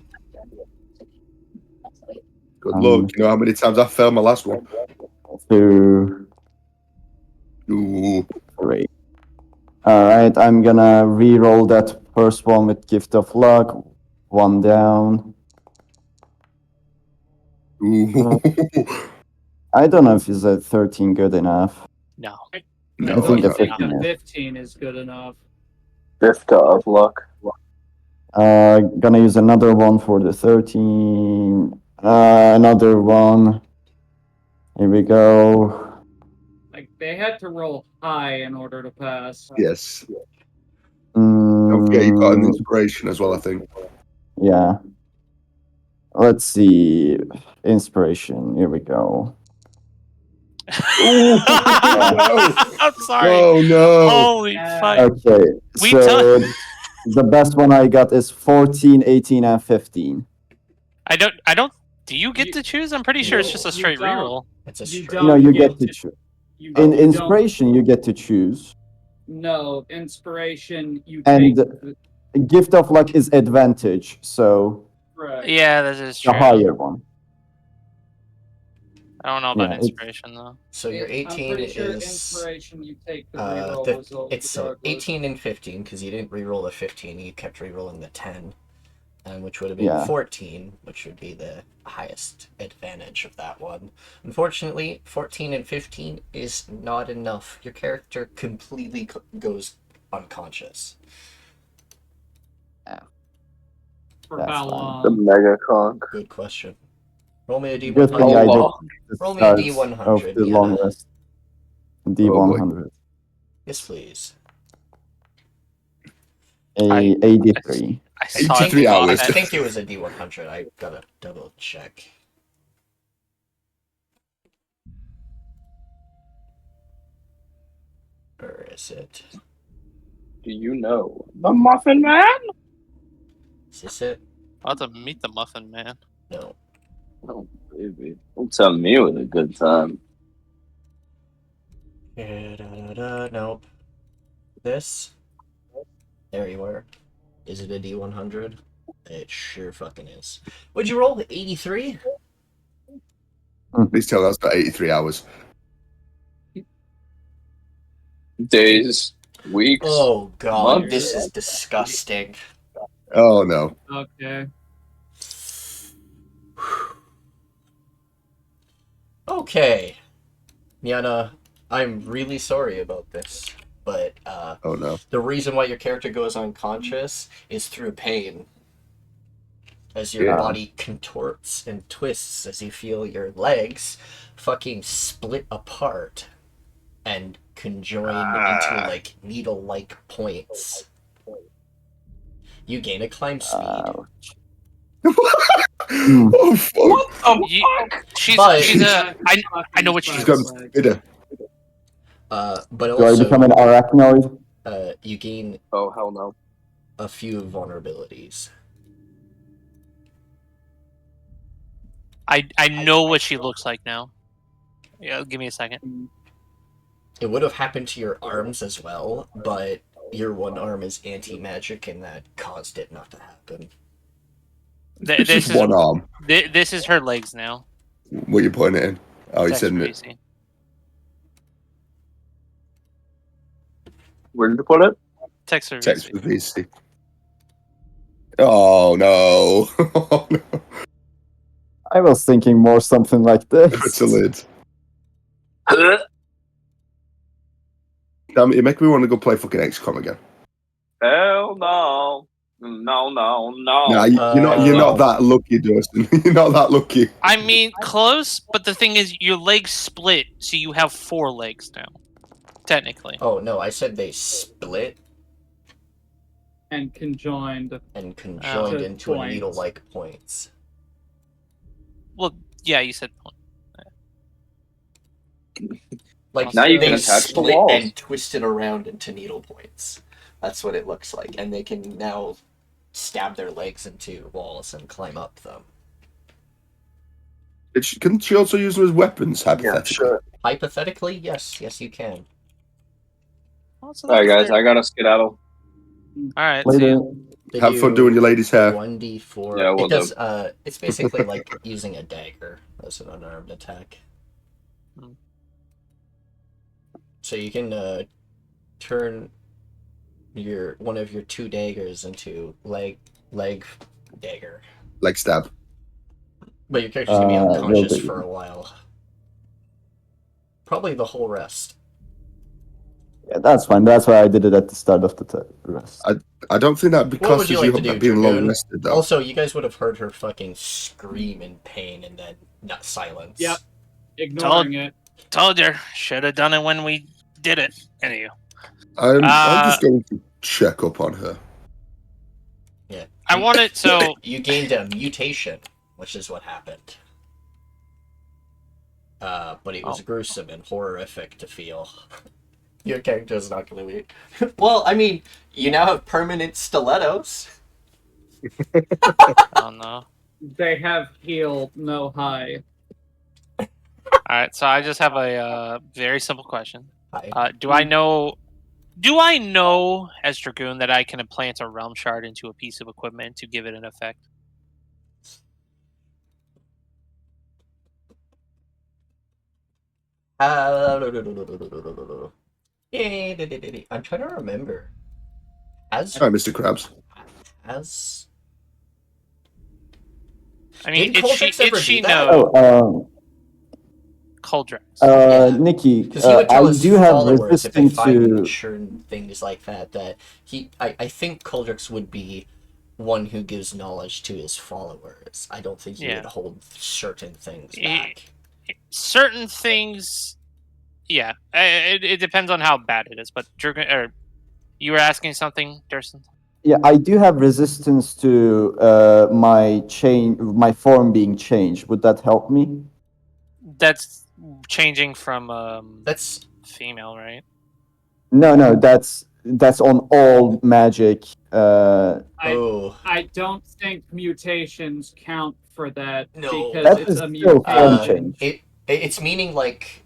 Good luck. You know how many times I failed my last one? 2, Ooh. 3. Alright, I'm gonna re-roll that first one with Gift of Luck. 1 down. Ooh. I don't know if is a 13 good enough. No. No, I think no. a 15 is. 15 is good enough. Gift of luck. Gonna use another one for the 13. Another one. Here we go. Like, they had to roll high in order to pass. Yes. Okay, you got an Mm, inspiration as well, I think. yeah. Let's see. Inspiration. Here we go. Ooh, I'm sorry. Oh no! Holy fuck. Okay, We so the best one I got is 14, 18, and 15. I don't. Do you get to choose? I'm pretty sure it's just a You straight don't. reroll. It's a You straight. don't No, you get get to to- choose. You, In you inspiration, you get to choose. No, inspiration, you And take. Gift of Luck is advantage, so Correct. Yeah, that is the true. higher one. I don't know about Yeah, it's- inspiration though. So your 18 I'm pretty sure is inspiration, you take the reroll result it's regardless. 18 and 15 because you didn't reroll the 15, you kept rerolling the 10, and which would have been Yeah. 14, which would be the highest advantage of that one. Unfortunately, 14 and 15 is not enough. Your character completely goes unconscious. For That's how fine. The long? mega conk. Good question. Roll me a Good D100. thing I did long? the Roll me a start D100, of the Nyana. long rest. D100. Yes, please. A 83. I saw 83 it. hours. I think it was a D100. I gotta double check. Where is it? Do you know the Muffin Man? Is this it? I'll have to meet the Muffin Man. No. Oh, baby. Don't tell me it was a good time. Nope. This? There you are. Is it a D100? It sure fucking is. What'd you roll? 83? Please tell us about 83 hours. Days, weeks. Oh god, Months. this is disgusting. Oh no. Okay. Okay. Nyana, I'm really sorry about this, but Oh no. the reason why your character goes unconscious is through pain. As your Yeah. body contorts and twists as you feel your legs fucking split apart and conjoin into like needle-like points. You gain a climb speed. Oh fuck! She's But- I know what She's she's got bitter. But Do I become an also, arachnoid? you gain Oh, hell no. a few vulnerabilities. I know what she looks like now. Yeah, give me a second. It would have happened to your arms as well, but your one arm is anti-magic, and that caused it not to happen. It's This just is one arm. this is her legs now. What you putting it in? Oh, you Text said for it. VC. Where did you put it? Text for Text VC. with VC. Oh no. Oh, no. I was thinking more something like this. It's a lid. Damn it, you make me want to go play fucking XCOM again. Hell no. No. Nah, you're not that lucky, Dursun. You're not that lucky. I mean, close, but the thing is, your legs split, so you have 4 legs now, technically. Oh no, I said they split And conjoined. and conjoined To into a points. needle-like points. Well, yeah, you said. Like Now you they can attach the split walls. and twist it around into needle points. That's what it looks like, and they can now stab their legs into walls and climb up them. Couldn't she also use them as weapons, hypothetically? Hypothetically, yes, you can. Alright, guys, I gotta skedaddle. Alright, see Later. you. They Have fun doing your lady's hair. 1d4. Yeah, we'll it does. It's basically like using a dagger as an unarmed attack. Hmm. So you can turn one of your 2 daggers into leg dagger, Leg stab. but your character's gonna be will unconscious do. for a while. Probably the whole rest. Yeah, that's fine. That's why I did it at the start of the rest. I don't think that What would because you you like to have do, that being long Dragoon? rested though. Also, you guys would have heard her fucking scream in pain and then not silence. Yep. Ignoring it. Told you, should have done it when we did it. Anyway, I'm just going to check up on her. Yeah. I wanted so. You gained a mutation, which is what happened. But it was gruesome and horrific to feel. Your character's not gonna be. Well, I mean, you now have permanent stilettos. Oh no. They have healed no high. Alright, so I just have a very simple question. Hi. Do I know as Dragoon that I can implant a realm shard into a piece of equipment to give it an effect? I'm trying to remember. As Sorry, Mr. Krabs. I mean, Did did she Coltrix ever did she do that? know Coldrex? Yeah. Nikki, Because he would tell I his do have followers if they resistance find to. certain things like that. I think Coldrix would be one who gives knowledge to his followers. I don't think he Yeah. would hold certain things He- back. Certain things, yeah. It depends on how bad it is. But Dragoon, or you were asking something, Dursun? Yeah, I do have resistance to my form being changed. Would that help me? That's changing from That's female, right? No, that's on all magic. I don't think mutations count for that No. because That it's is a still form mutation. change. it's meaning like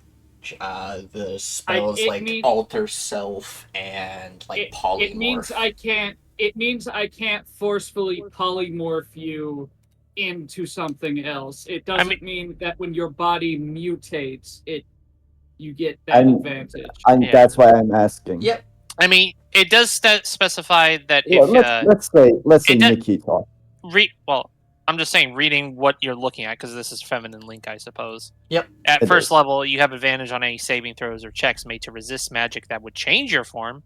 the spells it like mean- alter self and like polymorph. It means I can't forcefully polymorph you into something else. It doesn't mean that when your body mutates, you get that advantage. And Yeah. that's why I'm asking. Yep. I mean, it does specify that Well, if let's say it does- Nikki talk. well, I'm just saying, reading what you're looking at, because this is feminine link, I suppose. Yep. At It first is. level, you have advantage on any saving throws or checks made to resist magic that would change your form.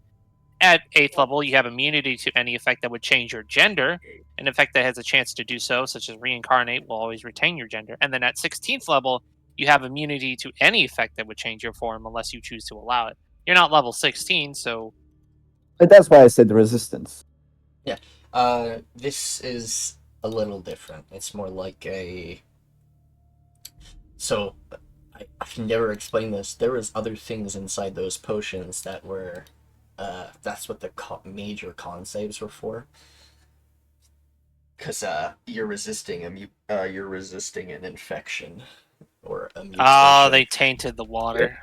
At 8th level, you have immunity to any effect that would change your gender. An effect that has a chance to do so, such as reincarnate, will always retain your gender. And then at 16th level, you have immunity to any effect that would change your form unless you choose to allow it. You're not level 16, so But that's why I said resistance. This is a little different. It's more like a. So, I've never explained this. There was other things inside those potions that were. That's what the major con saves were for. Because you're resisting an infection or a mutation. Oh, they tainted the water.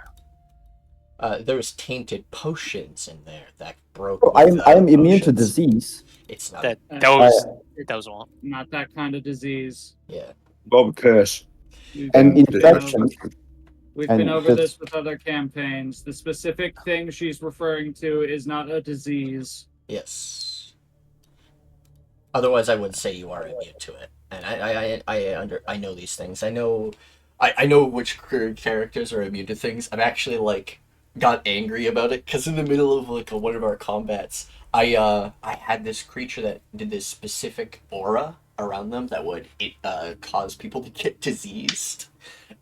There's tainted potions in there that broke. Oh, I am immune to potions. disease. It's not. That It's those won't. not that kind of disease. Yeah. Bob Curse. And We've been infection. over- We've And been over this- this with other campaigns. The specific thing she's referring to is not a disease. Yes. Otherwise, I would say you are immune to it, and I know these things. I know which characters are immune to things. I've actually like got angry about it because in the middle of like one of our combats, I had this creature that did this specific aura around them that would cause people to get diseased,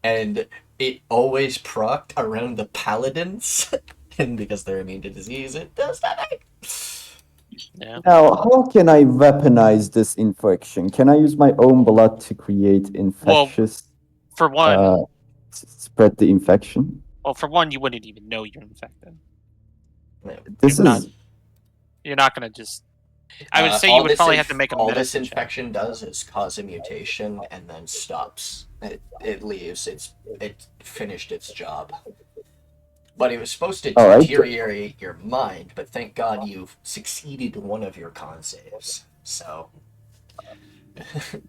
and it always procced around the paladins, and because they're immune to disease, it does that. Yeah. Now, how can I weaponize this infection? Can I use my own blood to create infectious For one, spread the infection? you wouldn't even know you're infected. This You're is You're not gonna just. I would say all you would this probably have to make a all this medicine check. infection does is cause a mutation and then stops. It leaves. It finished its job. But it was supposed to All right. deteriorate your mind, but thank God you've succeeded in one of your con saves. So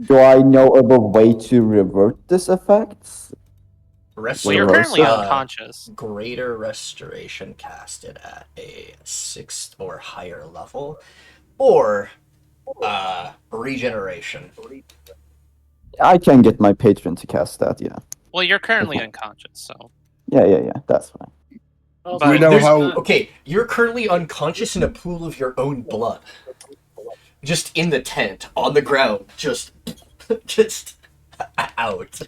Do I know of a way to revert this effect? rest. Well, you're Rosa? currently unconscious. Greater restoration casted at a 6th or higher level, or regeneration. I can get my patron to cast that, yeah. Well, you're currently unconscious, so. Yeah, that's fine. Also, Do we know There's- how? Okay, you're currently unconscious in a pool of your own blood. Just in the tent, on the ground, just out.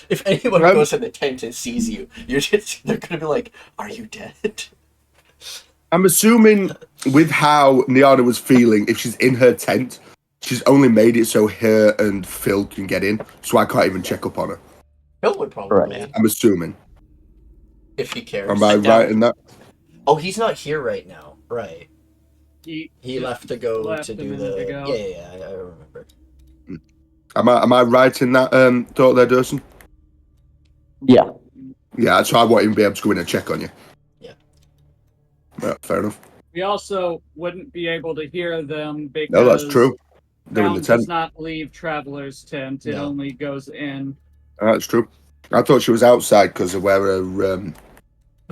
If anyone Um, goes in the tent and sees you, they're gonna be like, "Are you dead?" I'm assuming with how Nyana was feeling, if she's in her tent, she's only made it so her and Phil can get in, so I can't even check up on her. Bill would probably, Correct. I'm assuming. if he cares. Am I right in that? Oh, he's not here right now. Right. He just left to go left to a do minute the. ago. Yeah, I remember. Am I right in that thought there, Dursun? Yeah. Yeah, so I won't even be able to go in and check on you. Yeah. Yeah, fair enough. We also wouldn't be able to hear them because No, that's true. They're in the sound tent. does not leave Traveler's tent. It No. only goes in. That's true. I thought she was outside because of where her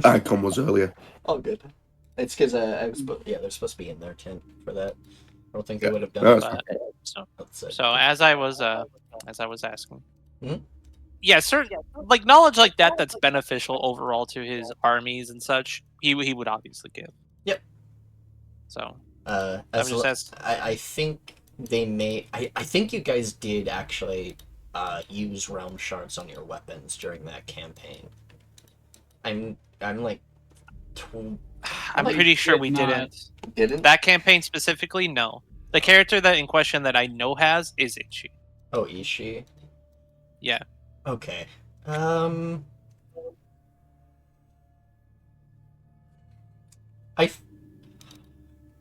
icon was earlier. All good. It's because they're supposed to be in their tent for that. I don't think they Yeah. would have done No, it. that's But, so, Outside. so as I was asking. Mhm. Yeah, certain like knowledge like that that's beneficial overall to his armies and such. He would obviously give. Yep. So As just l- asked- I think they may. I think you guys did actually use realm shards on your weapons during that campaign. I'm like. I'm Like, pretty sure we did not. didn't. Didn't? That campaign specifically, no. The character that in question that I know has is Ichi. Oh, Ishii. Yeah. Okay.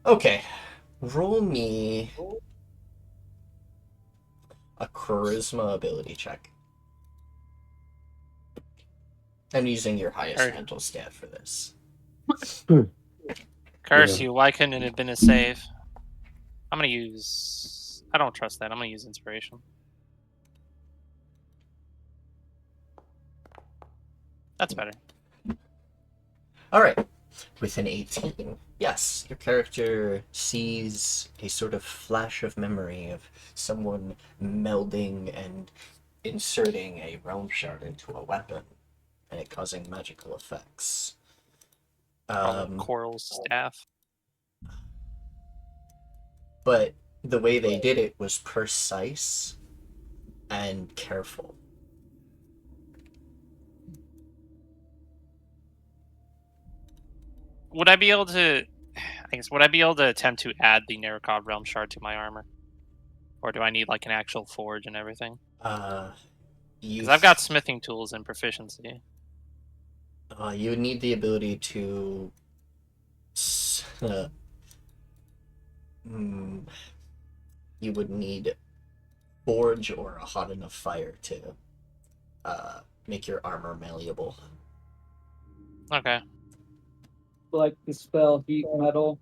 Okay. Roll me a charisma ability check. I'm using your highest Alright. mental stat for this. Curse Yeah. you, why couldn't it have been a save? I'm gonna use... I don't trust that. I'm gonna use inspiration. That's better. Alright. With an 18, yes, your character sees a sort of flash of memory of someone melding and inserting a realm shard into a weapon and it causing magical effects. Coral's staff. But the way they did it was precise and careful. Would I be able to... would I be able to attempt to add the Narrakov Realm Shard to my armor? Or do I need, like, an actual forge and everything? Because I've got smithing tools and proficiency. You would need the ability to. You would need forge or a hot enough fire to make your armor malleable. Okay. Like the spell heat metal.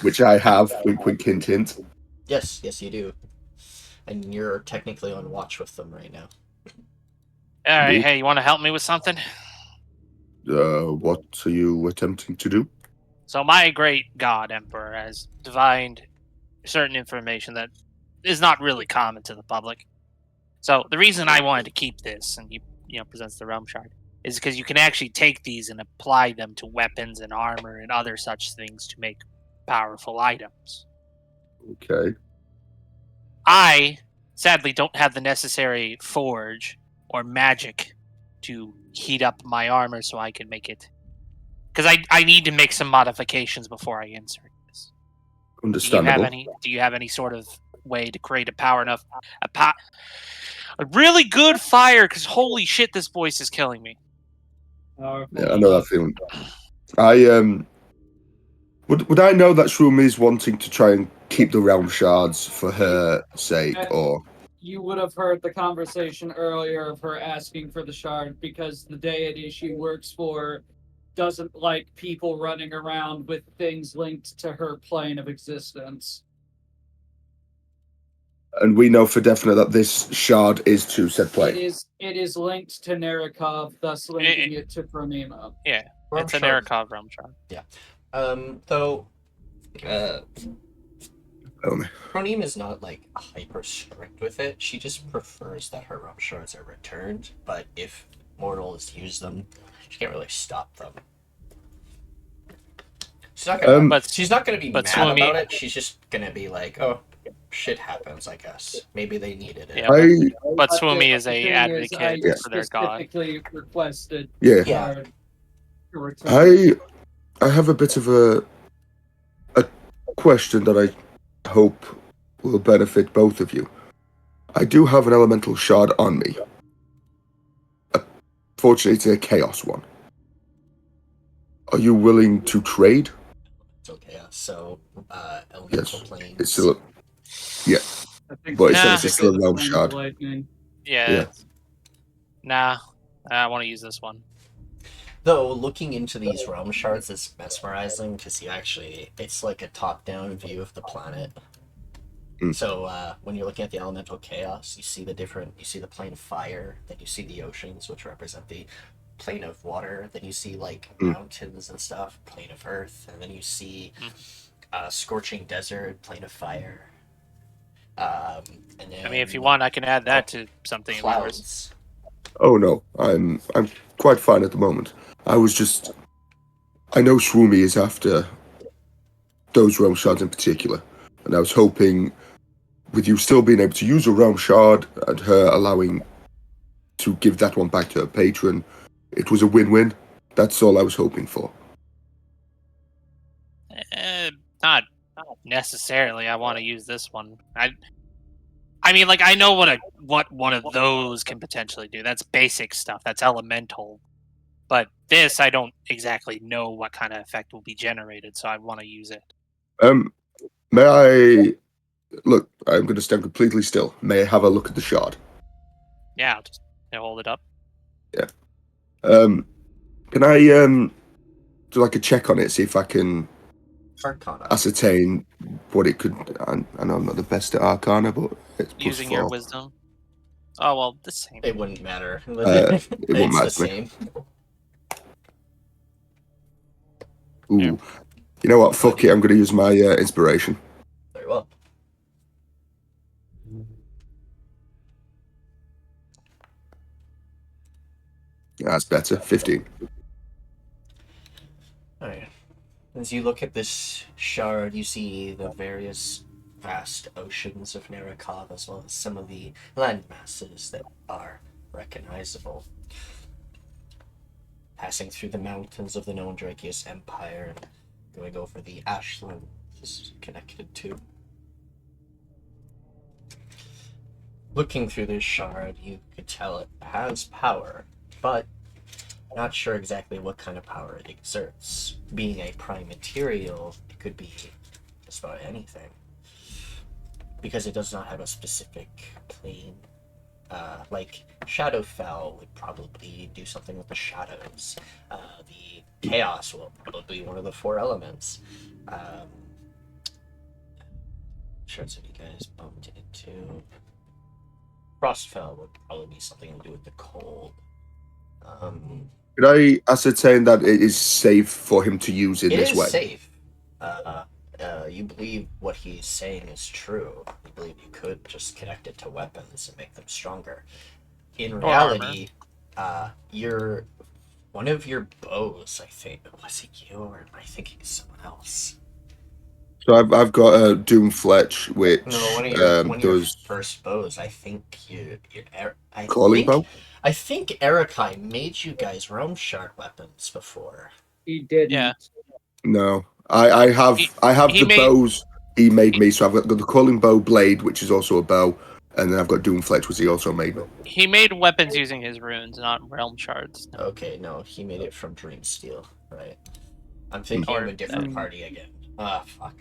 Which I have. Wink, wink, hint, hint. Yes, you do. And you're technically on watch with them right now. All right. Indeed. Hey, you want to help me with something? What are you attempting to do? So my great god emperor has divined certain information that is not really common to the public. So the reason I wanted to keep this, and he presents the realm shard, is because you can actually take these and apply them to weapons and armor and other such things to make powerful items. Okay. I sadly don't have the necessary forge or magic to heat up my armor so I can make it. Because I need to make some modifications before I insert this. Understandable. Do you have any sort of way to create a really good fire? Because holy shit, this voice is killing me. Yeah, I know that feeling. Would I know that Swumi is wanting to try and keep the realm shards for her sake, or You would have heard the conversation earlier of her asking for the shard because the deity she works for doesn't like people running around with things linked to her plane of existence. and we know for definite that this shard is to said plane. It is linked to Nerikov, thus linking it to Chronema. Yeah, Realm it's an shard. Nerikov realm shard. Though, Only. Chroneme is not like hyper strict with it. She just prefers that her realm shards are returned. But if mortals use them, she can't really stop them. She's not gonna. She's not gonna be mad Swumi, about it. She's just gonna be like, "Oh, shit happens. I guess maybe they needed it." Yeah, but Swumi is a advocate for their god. Specifically requested Yeah. shard to return. I have a bit of a question that I hope will benefit both of you. I do have an elemental shard on me. Fortunately, it's a chaos one. Are you willing to trade? It's okay. So, elemental planes. It's still but it's still a realm shard. Yeah. Nah, I want to use this one. Though, looking into these realm shards is mesmerizing because it's like a top-down view of the planet. So, when you're looking at the elemental chaos, you see the plane of fire, then you see the oceans, which represent the plane of water, then you see, like, mountains and stuff, plane of earth, and then you see scorching desert, plane of fire. And then, I mean, if you want, I can add that to something. Clouds. Oh no, I'm quite fine at the moment. I know Swumi is after those realm shards in particular, and I was hoping, with you still being able to use a realm shard and her allowing to give that one back to her patron, it was a win-win. That's all I was hoping for. Not necessarily. I want to use this one. I mean, like, I know what one of those can potentially do. That's basic stuff. That's elemental. But this, I don't exactly know what kind of effect will be generated, so I want to use it. May I... Look, I'm going to stand completely still. May I have a look at the shard? Yeah, I'll just hold it up. Yeah. Can I do like a check on it, see if I can Arcana. ascertain what it could... I know I'm not the best at Arcana, but it's Using +4. your wisdom. Oh, well, the same. It wouldn't matter. It won't matter the to me. same. Ooh. Yeah. You know what? Fuck it. I'm going to use my inspiration. Very well. That's better. 15. Alright. As you look at this shard, you see the various vast oceans of Nerikov, as well as some of the land masses that are recognizable. Passing through the mountains of the known Drakius Empire and going over the ashland is connected to. Looking through this shard, you could tell it has power, but not sure exactly what kind of power it exerts. Being a prime material, it could be just about anything. because it does not have a specific plane. Like Shadowfell would probably do something with the shadows. The Chaos will probably be one of the 4 elements. Sure, some of you guys bumped into. Frostfell would probably be something to do with the cold. Could I ascertain that it is safe for him to use in It this is way? safe. You believe what he's saying is true. You believe you could just connect it to weapons and make them stronger. In Or reality, one of your bows, I think, was it you or am I thinking someone else? So I've got a Doom Fletch, which No, one of your does first bows. I think calling bow. I think Erikai made you guys realm shard weapons before. He didn't. Yeah. No, I have he the made- bows he made me. So I've got the calling bow blade, which is also a bow, and then I've got Doom Fletch, which he also made me. He made weapons using his runes, not realm shards. Okay, no, he made it from Dream Steel, right? I'm thinking of a different party again. Fuck.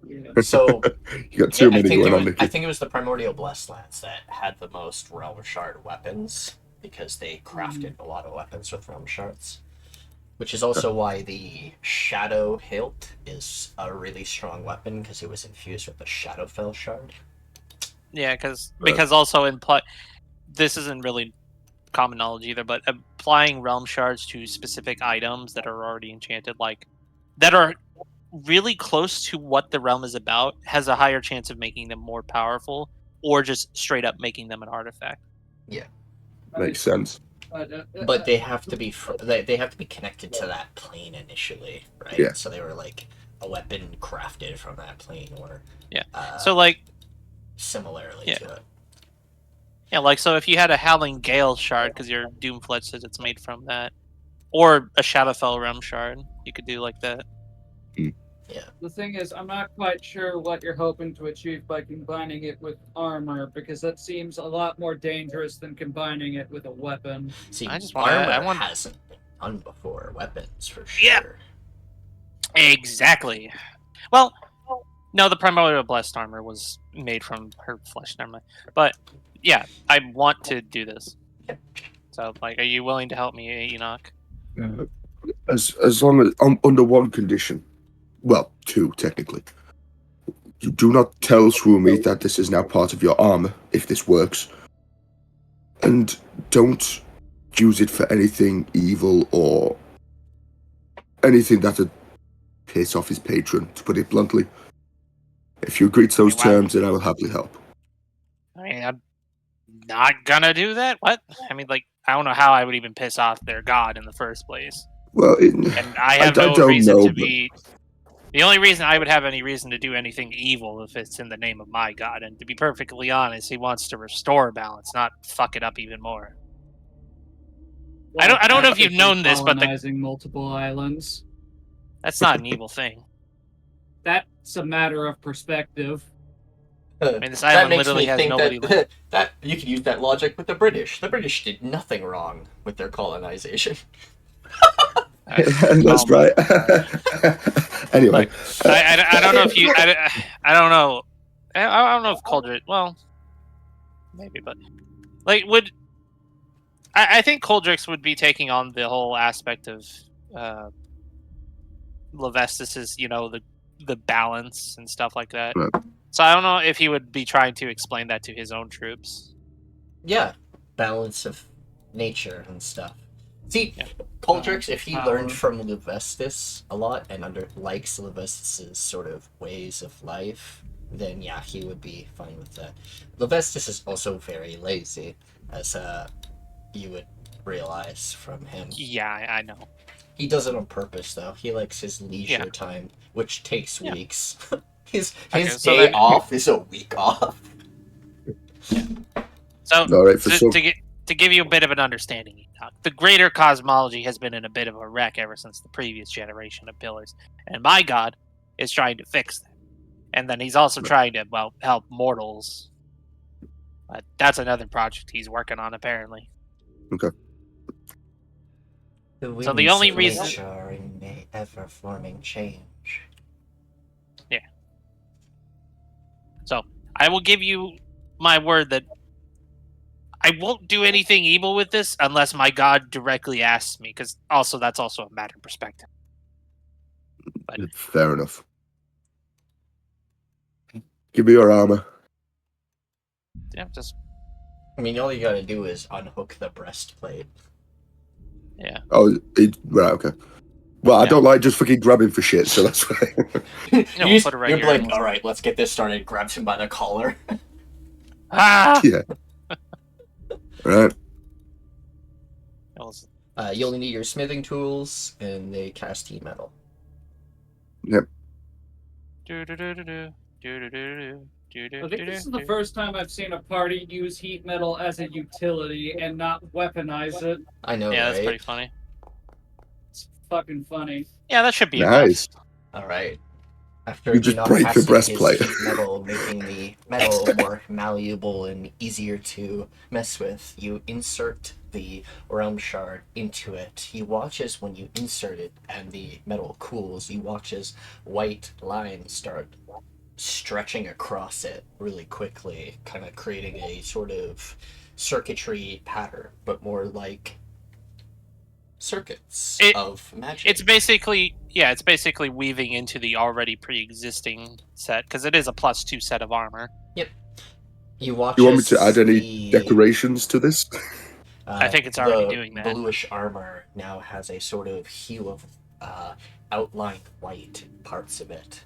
Yeah. So You got too many going on, I Nicky. think it was the Primordial Blessed Lands that had the most realm shard weapons because they crafted a lot of weapons with realm shards. Which is also why the Shadow Hilt is a really strong weapon because it was infused with the Shadowfell shard. Yeah, because also this isn't really common knowledge either, but applying realm shards to specific items that are already enchanted, like that are really close to what the realm is about, has a higher chance of making them more powerful, or just straight up making them an artifact. Yeah, Makes sense. but they have to be they have to be connected to that plane initially, right? Yeah. So they were like a weapon crafted from that plane, or So like similarly Yeah. to it. Yeah, like so if you had a Howling Gale shard, because your Doomfletch says it's made from that, or a Shadowfell realm shard, you could do like that. The thing is, I'm not quite sure what you're hoping to achieve by combining it with armor, because that seems a lot more dangerous than combining it with a weapon. See, I just armor want- hasn't been done before. Weapons for Yeah. sure. Exactly. Well, no, the Primordial Blessed armor was made from her flesh, never mind. But yeah, I want to do this. So, like, are you willing to help me, Enoch? As long as under one condition, well, 2 technically. You do not tell Swumi that this is now part of your armor if this works, and don't use it for anything evil or anything that would piss off his patron, to put it bluntly. If you agree to those Wow. terms, then I will happily help. I mean, I'm not gonna do that. What? I mean, like, I don't know how I would even piss off their god in the first place. Well, And I have no don't reason know, to be. The only reason I would have any reason to do anything evil if it's in the name of my god. And to be perfectly honest, he wants to restore balance, not fuck it up even more. I don't know if you've known this, but colonizing multiple islands. that's not an evil thing. That's a matter of perspective. I mean, this island literally has nobody. that you can use that logic with the British. The British did nothing wrong with their colonization. That's right. Anyway, I don't know if you. I don't know. I don't know if Coldrick. Well, maybe, but like would. I think Coldrix would be taking on the whole aspect of Levestis's, the balance and stuff like that. Right. So I don't know if he would be trying to explain that to his own troops. Yeah, balance of nature and stuff. See, Yeah. Coldrix, if he Power. learned from Levestis a lot and likes Levestis's sort of ways of life, then yeah, he would be fine with that. Levestis is also very lazy, as you would realize from him. Yeah, I know. He does it on purpose, though. He likes his leisure Yeah. time, which takes Yeah. weeks. his Okay, his so day then- off is a week off. So all right, for to, some, to give you a bit of an understanding, Enoch, the greater cosmology has been in a bit of a wreck ever since the previous generation of pillars, and my god is trying to fix them. And then he's also trying to, help mortals. But that's another project he's working on, apparently. So the only reason- nature are in a ever-forming change. So I will give you my word that I won't do anything evil with this unless my god directly asks me, because also that's also a matter of perspective. But Fair enough. Give me your armor. yeah, just I mean, all you gotta do is unhook the breastplate. yeah. Oh, right, okay. Well, I Yeah. don't like just fucking grabbing for shit, so that's why. No, we'll put it right you're here. like, all right, let's get this started. Grabs him by the collar. Ah! Yeah. Right. You only need your smithing tools and they cast heat metal. Yep. I think this is the first time I've seen a party use heat metal as a utility and not weaponize it. I know, Yeah, right? that's pretty funny. It's fucking funny. Yeah, that should be Nice. enough. All right. After You just Ennaq break the casted his breastplate. heat metal, making the metal more malleable and easier to mess with, you insert the realm shard into it. You watch as when you insert it and the metal cools, you watch as white lines start stretching across it really quickly, kind of creating a sort of circuitry pattern, but more like circuits of magic. It's basically weaving into the already pre-existing set, because it is a +2 set of armor. Yep. You watch. You want me to add any the, decorations to this? I think it's already the doing that. bluish armor now has a sort of hue of outlined white in parts of it.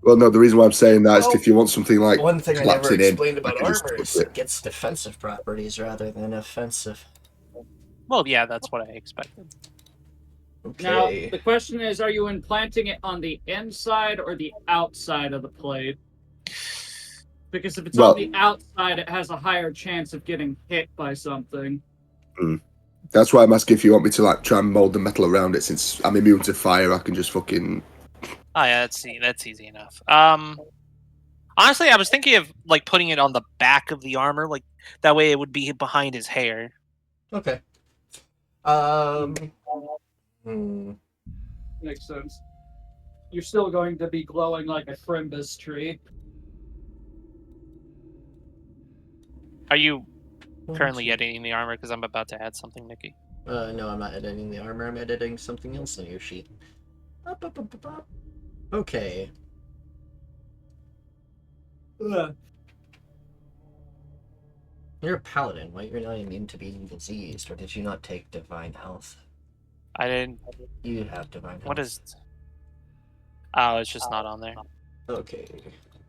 Well, no, the reason why I'm saying that is if you want something like One thing I never collapsing in, explained about you can just armor flip is it. it gets defensive properties rather than offensive. Well, yeah, that's what I expected. Okay. Now, the question is, are you implanting it on the inside or the outside of the plate? Because if it's on the outside, it has a higher chance of getting hit by something. That's why I'm asking if you want me to like try and mold the metal around it. Since I'm immune to fire, I can just fucking. Oh yeah, that's easy enough. Honestly, I was thinking of like putting it on the back of the armor, like that way it would be behind his hair. Okay. Makes sense. You're still going to be glowing like a Crimbus tree. Are you currently editing the armor? Because I'm about to add something, Nikki. No, I'm not editing the armor. I'm editing something else on your sheet. Okay. Ugh. You're a paladin. Why you're not immune to being diseased, or did you not take divine health? I didn't. You have divine health. What is? Oh, it's just not on there. Okay.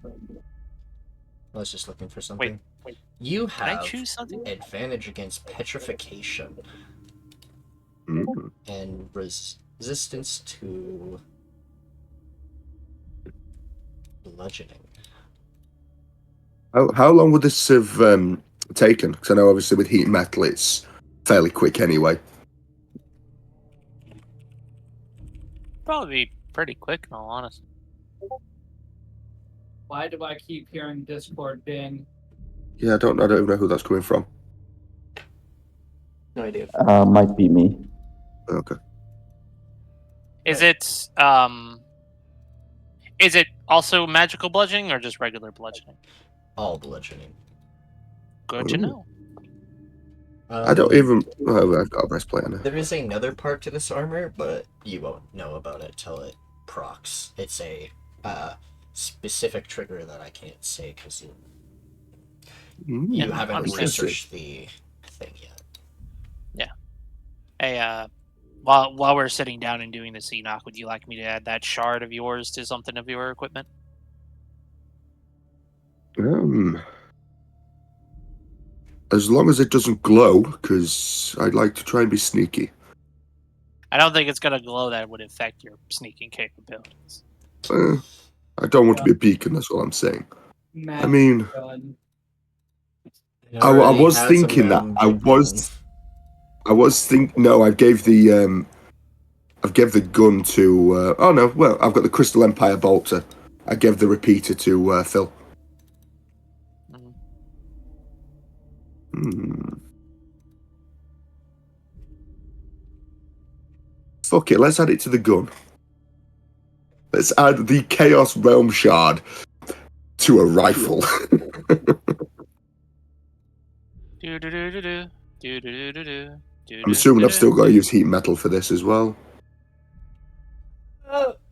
I was just looking for something. Wait. You Can I have choose something? advantage against petrification and resistance to bludgeoning. How long would this have taken? Because I know obviously with heat metal it's fairly quick anyway. Probably be pretty quick, in all honesty. Why do I keep hearing Discord ding? Yeah, I don't even know who that's coming from. No idea. Might be me. Okay. Is it also magical bludgeoning or just regular bludgeoning? All bludgeoning. Good to know. I don't even. Oh, I've got a breastplate on it. There is another part to this armor, but you won't know about it till it procs. It's a specific trigger that I can't say because you haven't researched the thing yet. Yeah. Hey, while we're sitting down and doing this, Ennaq, would you like me to add that shard of yours to something of your equipment? As long as it doesn't glow, because I'd like to try and be sneaky. I don't think it's gonna glow that would affect your sneaking capabilities. I don't want to be a beacon, that's all I'm saying. Magic I mean, gun. I was thinking that. I was thinking. No, I gave the gun to. Oh no, well, I've got the Crystal Empire bolter. I gave the repeater to Phil. Fuck it, let's add it to the gun. Let's add the Chaos Realm Shard to a rifle. I'm assuming I've still got to use heat metal for this as well.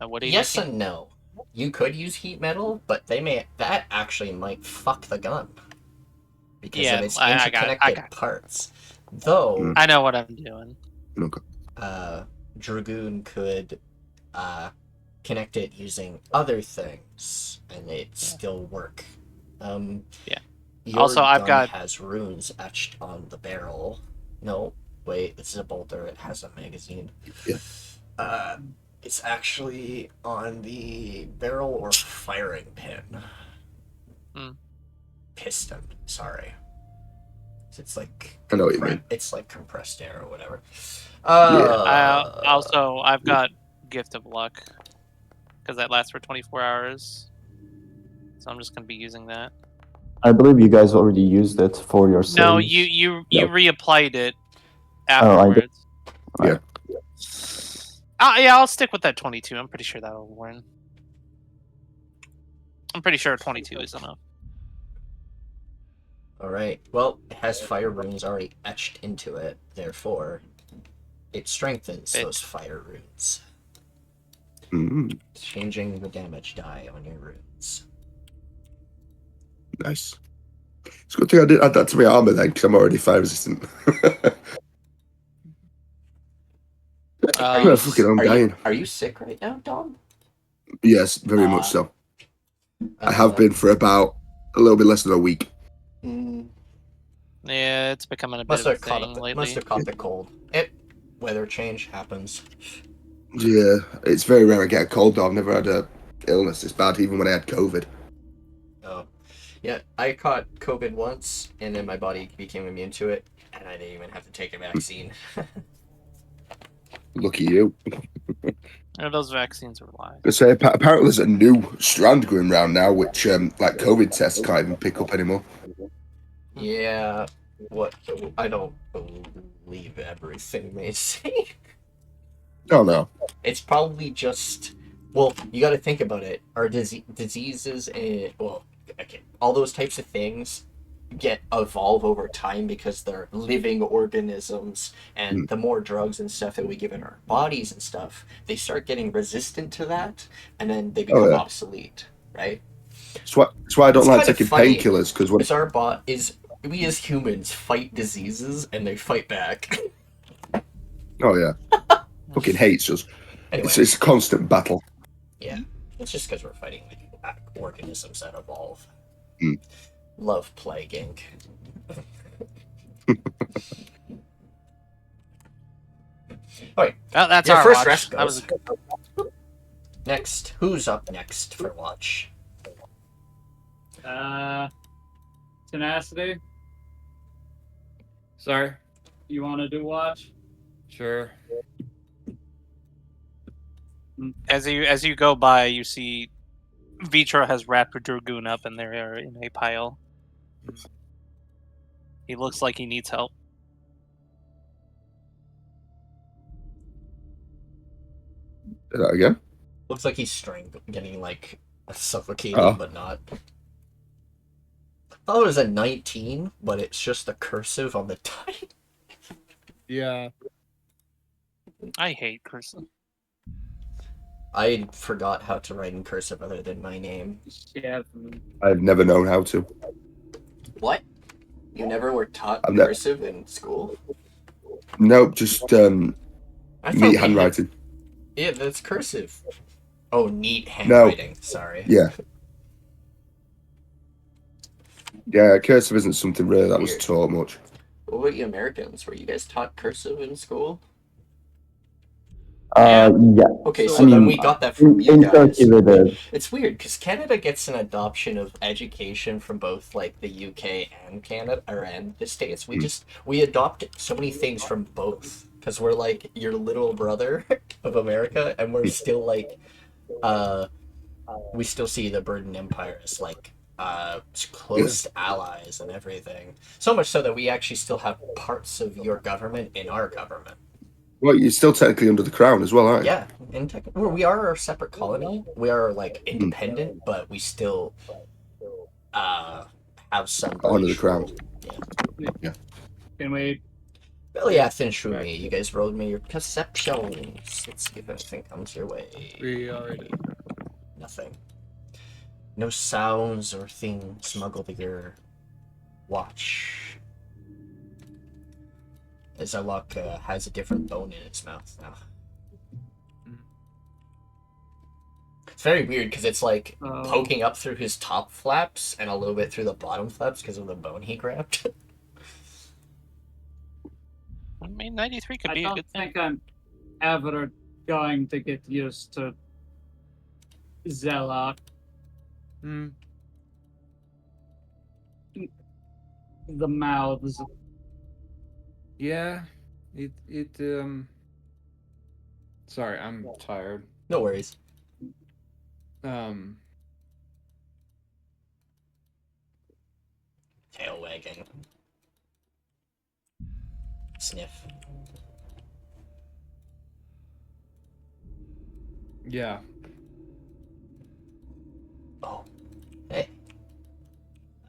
What are you Yes making? and no. You could use heat metal, but that actually might fuck the gun because Yeah, of its I got it, interconnected parts. Though, I know what I'm doing. Okay. Dragoon could connect it using other things, and it still work. Yeah. Your Also, I've gun got- has runes etched on the barrel. No, wait, this is a bolter. It has a magazine. Yeah. It's actually on the barrel or firing pin. Piston. Sorry. It's like I know what you mean. It's like compressed air or whatever. I've got Gift of Luck because that lasts for 24 hours. So I'm just gonna be using that. I believe you guys already used it for your saves. No, you No. reapplied it Oh, I did. afterwards. Yeah. Yeah, I'll stick with that 22. I'm pretty sure that'll win. I'm pretty sure 22 is enough. Alright, well, it has fire runes already etched into it, therefore, it strengthens those fire runes, Mm, changing the damage die on your runes. nice. It's a good thing I didn't add that to my armor then, because I'm already fire resistant. I'm dying. Are you sick right now, Dom? Yes, very much so. I have Uh, been for about a little bit less than a week. Yeah, it's becoming a bit Must of a have caught thing lately. must have caught the cold. Weather change happens. Yeah, it's very rare I get a cold though. I've never had a illness this bad, even when I had COVID. Oh, yeah, I caught COVID once, and then my body became immune to it, and I didn't even have to take a vaccine. Lucky you. Those vaccines are lies. I say apparently there's a new strand going around now, which like COVID tests can't even pick up anymore. Yeah, what? I don't believe everything they say. Oh no. It's probably just, well, you got to think about it. Our diseases and, well, okay, all those types of things evolve over time because they're living organisms, and the more drugs and stuff that we give in our bodies and stuff, they start getting resistant to that, and then they become obsolete, right? That's why I don't It's like kind of taking funny. painkillers, because when It's our we as humans fight diseases and they fight back. oh yeah, fucking hates us. Anyway, It's a constant battle. yeah, it's just because we're fighting like organisms that evolve. Mm. Love plaguing. Alright, Well, that's your our first watch. rest That was goes. Next, who's up next for watch? Tenacity. Sorry. You want to do watch? Sure. as you go by, you see Vitra has wrapped a Dragoon up, and they're in a pile. He looks like he needs help. Say that again? Looks like he's getting like suffocated, but not. I thought it was a 19, but it's just a cursive on the die. Yeah. I hate cursive. I forgot how to write in cursive other than my name. Yeah. I've never known how to. What? You never were taught I've never- cursive in school? Nope, just I thought neat handwriting. Yeah, that's cursive. Oh, neat handwriting. Sorry. Yeah. Yeah, cursive isn't something really that was Weird. taught much. What about you Americans? Were you guys taught cursive in school? Yeah. Okay, So, so then we got that from you In guys. Turkey, it is. It's weird because Canada gets an adoption of education from both like the UK and Canada and the States. We adopt so many things from both because we're like your little brother of America, and we're still like, we still see the Burden Empire as like close allies and everything. So much so that we actually still have parts of your government in our government. Well, you're still technically under the crown as well, aren't you? Yeah, well, we are a separate colony. We are like independent, but we still have some Under the glacial. crown. Yeah. Can we? Belliath and Swumi, you guys rolled me your perceptions. Let's see if anything comes your way. We already. Nothing. No sounds or things smuggled to your watch. As Ennaq has a different bone in its mouth now. It's very weird because it's like poking up through his top flaps and a little bit through the bottom flaps because of the bone he grabbed. I mean, 93 could I be a don't good thing. think I'm ever going to get used to Zelok. The mouths. Yeah. Sorry, I'm tired. No worries. Tail wagging. Sniff. Yeah. Oh. Hey.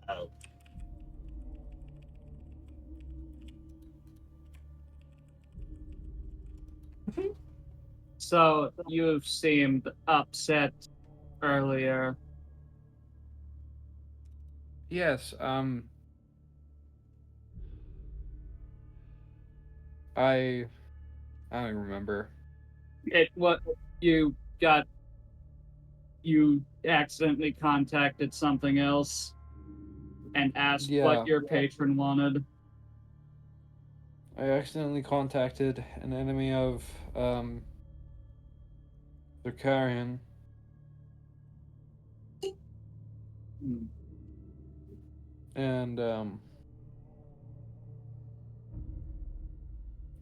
Oh. So you've seemed upset earlier. Yes, I don't remember. You accidentally contacted something else and asked Yeah. what your patron wanted. I accidentally contacted an enemy of the Carrion. And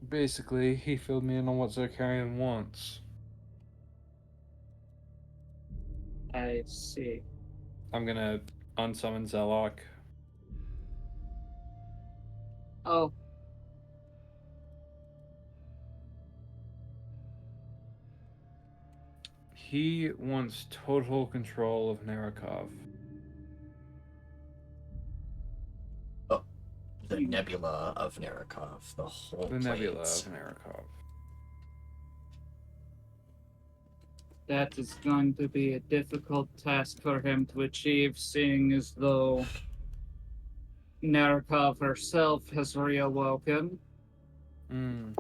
basically he filled me in on what Zarkarian wants. I see. I'm gonna unsummon Zelok. Oh. He wants total control of Narakov. Oh. The Nebula of Narakov. The whole The Nebula plains. of Narakov. That is going to be a difficult task for him to achieve, seeing as though Narakov herself has reawoken. The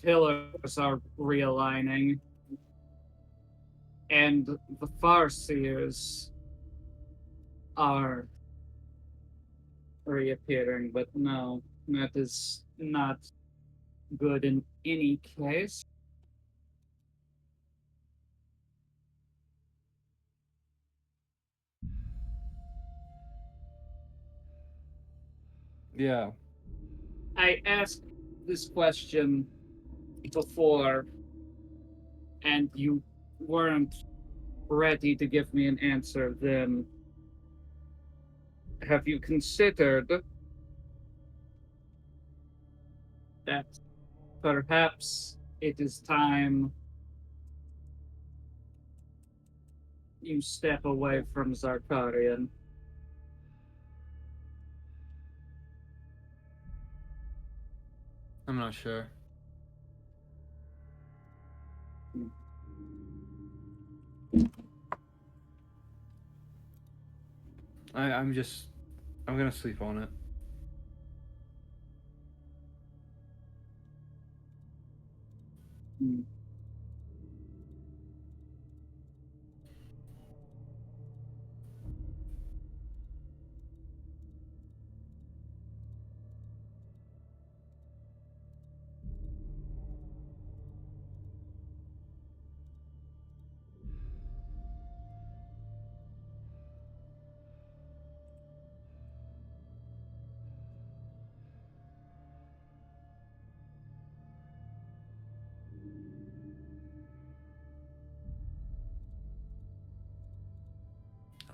pillars are realigning. And the Farseers are reappearing, but no, that is not good in any case. Yeah. I asked this question before, and you weren't ready to give me an answer then. Have you considered that perhaps it is time you step away from Zarkarian? I'm not sure. I'm gonna sleep on it.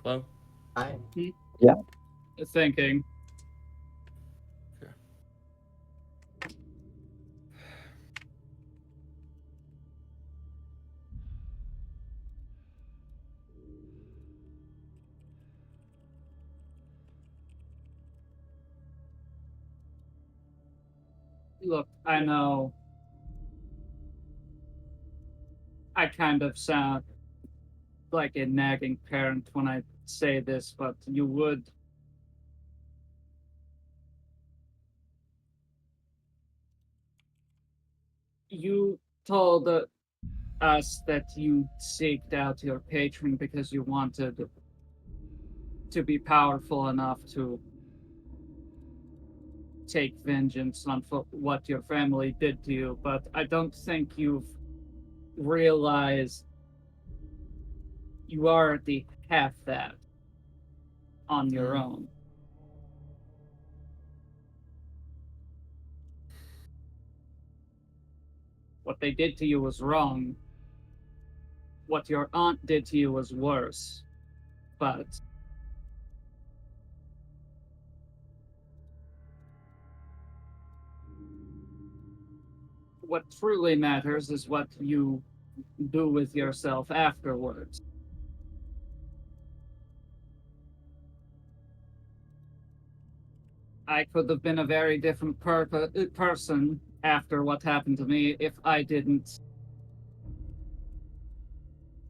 Hello? Hi. Yeah. Thinking. Look, I know I kind of sound like a nagging parent when I say this, but you told us that you seeked out your patron because you wanted to be powerful enough to take vengeance on what your family did to you, but I don't think you've realized you already have that on your own. What they did to you was wrong. What your aunt did to you was worse. But what truly matters is what you do with yourself afterwards. I could have been a very different person after what happened to me if I didn't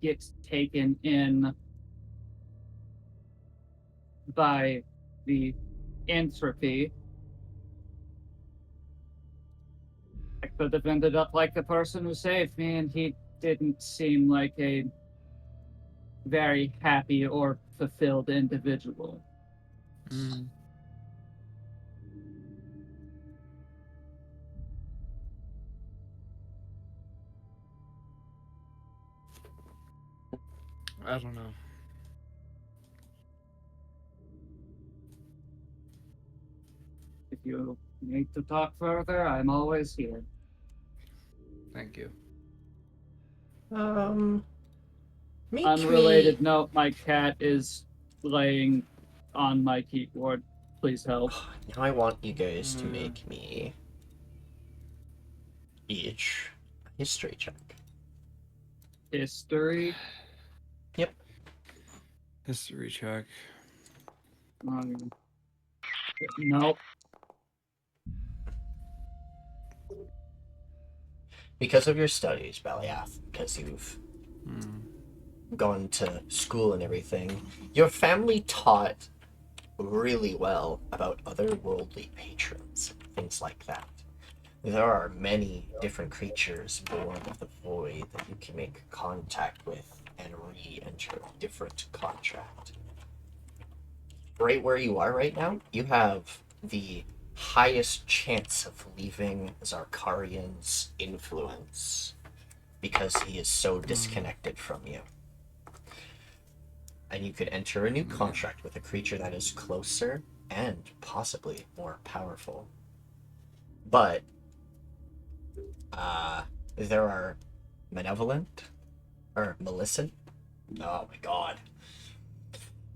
get taken in by the entropy. I could have ended up like the person who saved me, and he didn't seem like a very happy or fulfilled individual. I don't know. If you need to talk further, I'm always here. Thank you. Unrelated note, my cat is laying on my keyboard. Please help. Now I want you guys to make me each a history check. History? Yep. History check. Nope. Because of your studies, Belliath, because you've gone to school and everything, your family taught really well about otherworldly patrons, things like that. There are many different creatures born of the void that you can make contact with and re-enter a different contract. Right where you are right now, you have the highest chance of leaving Zarkarian's influence because he is so disconnected from you. And you could enter a new contract with a creature that is closer and possibly more powerful. But there are malevolent or Millicent. Oh my god.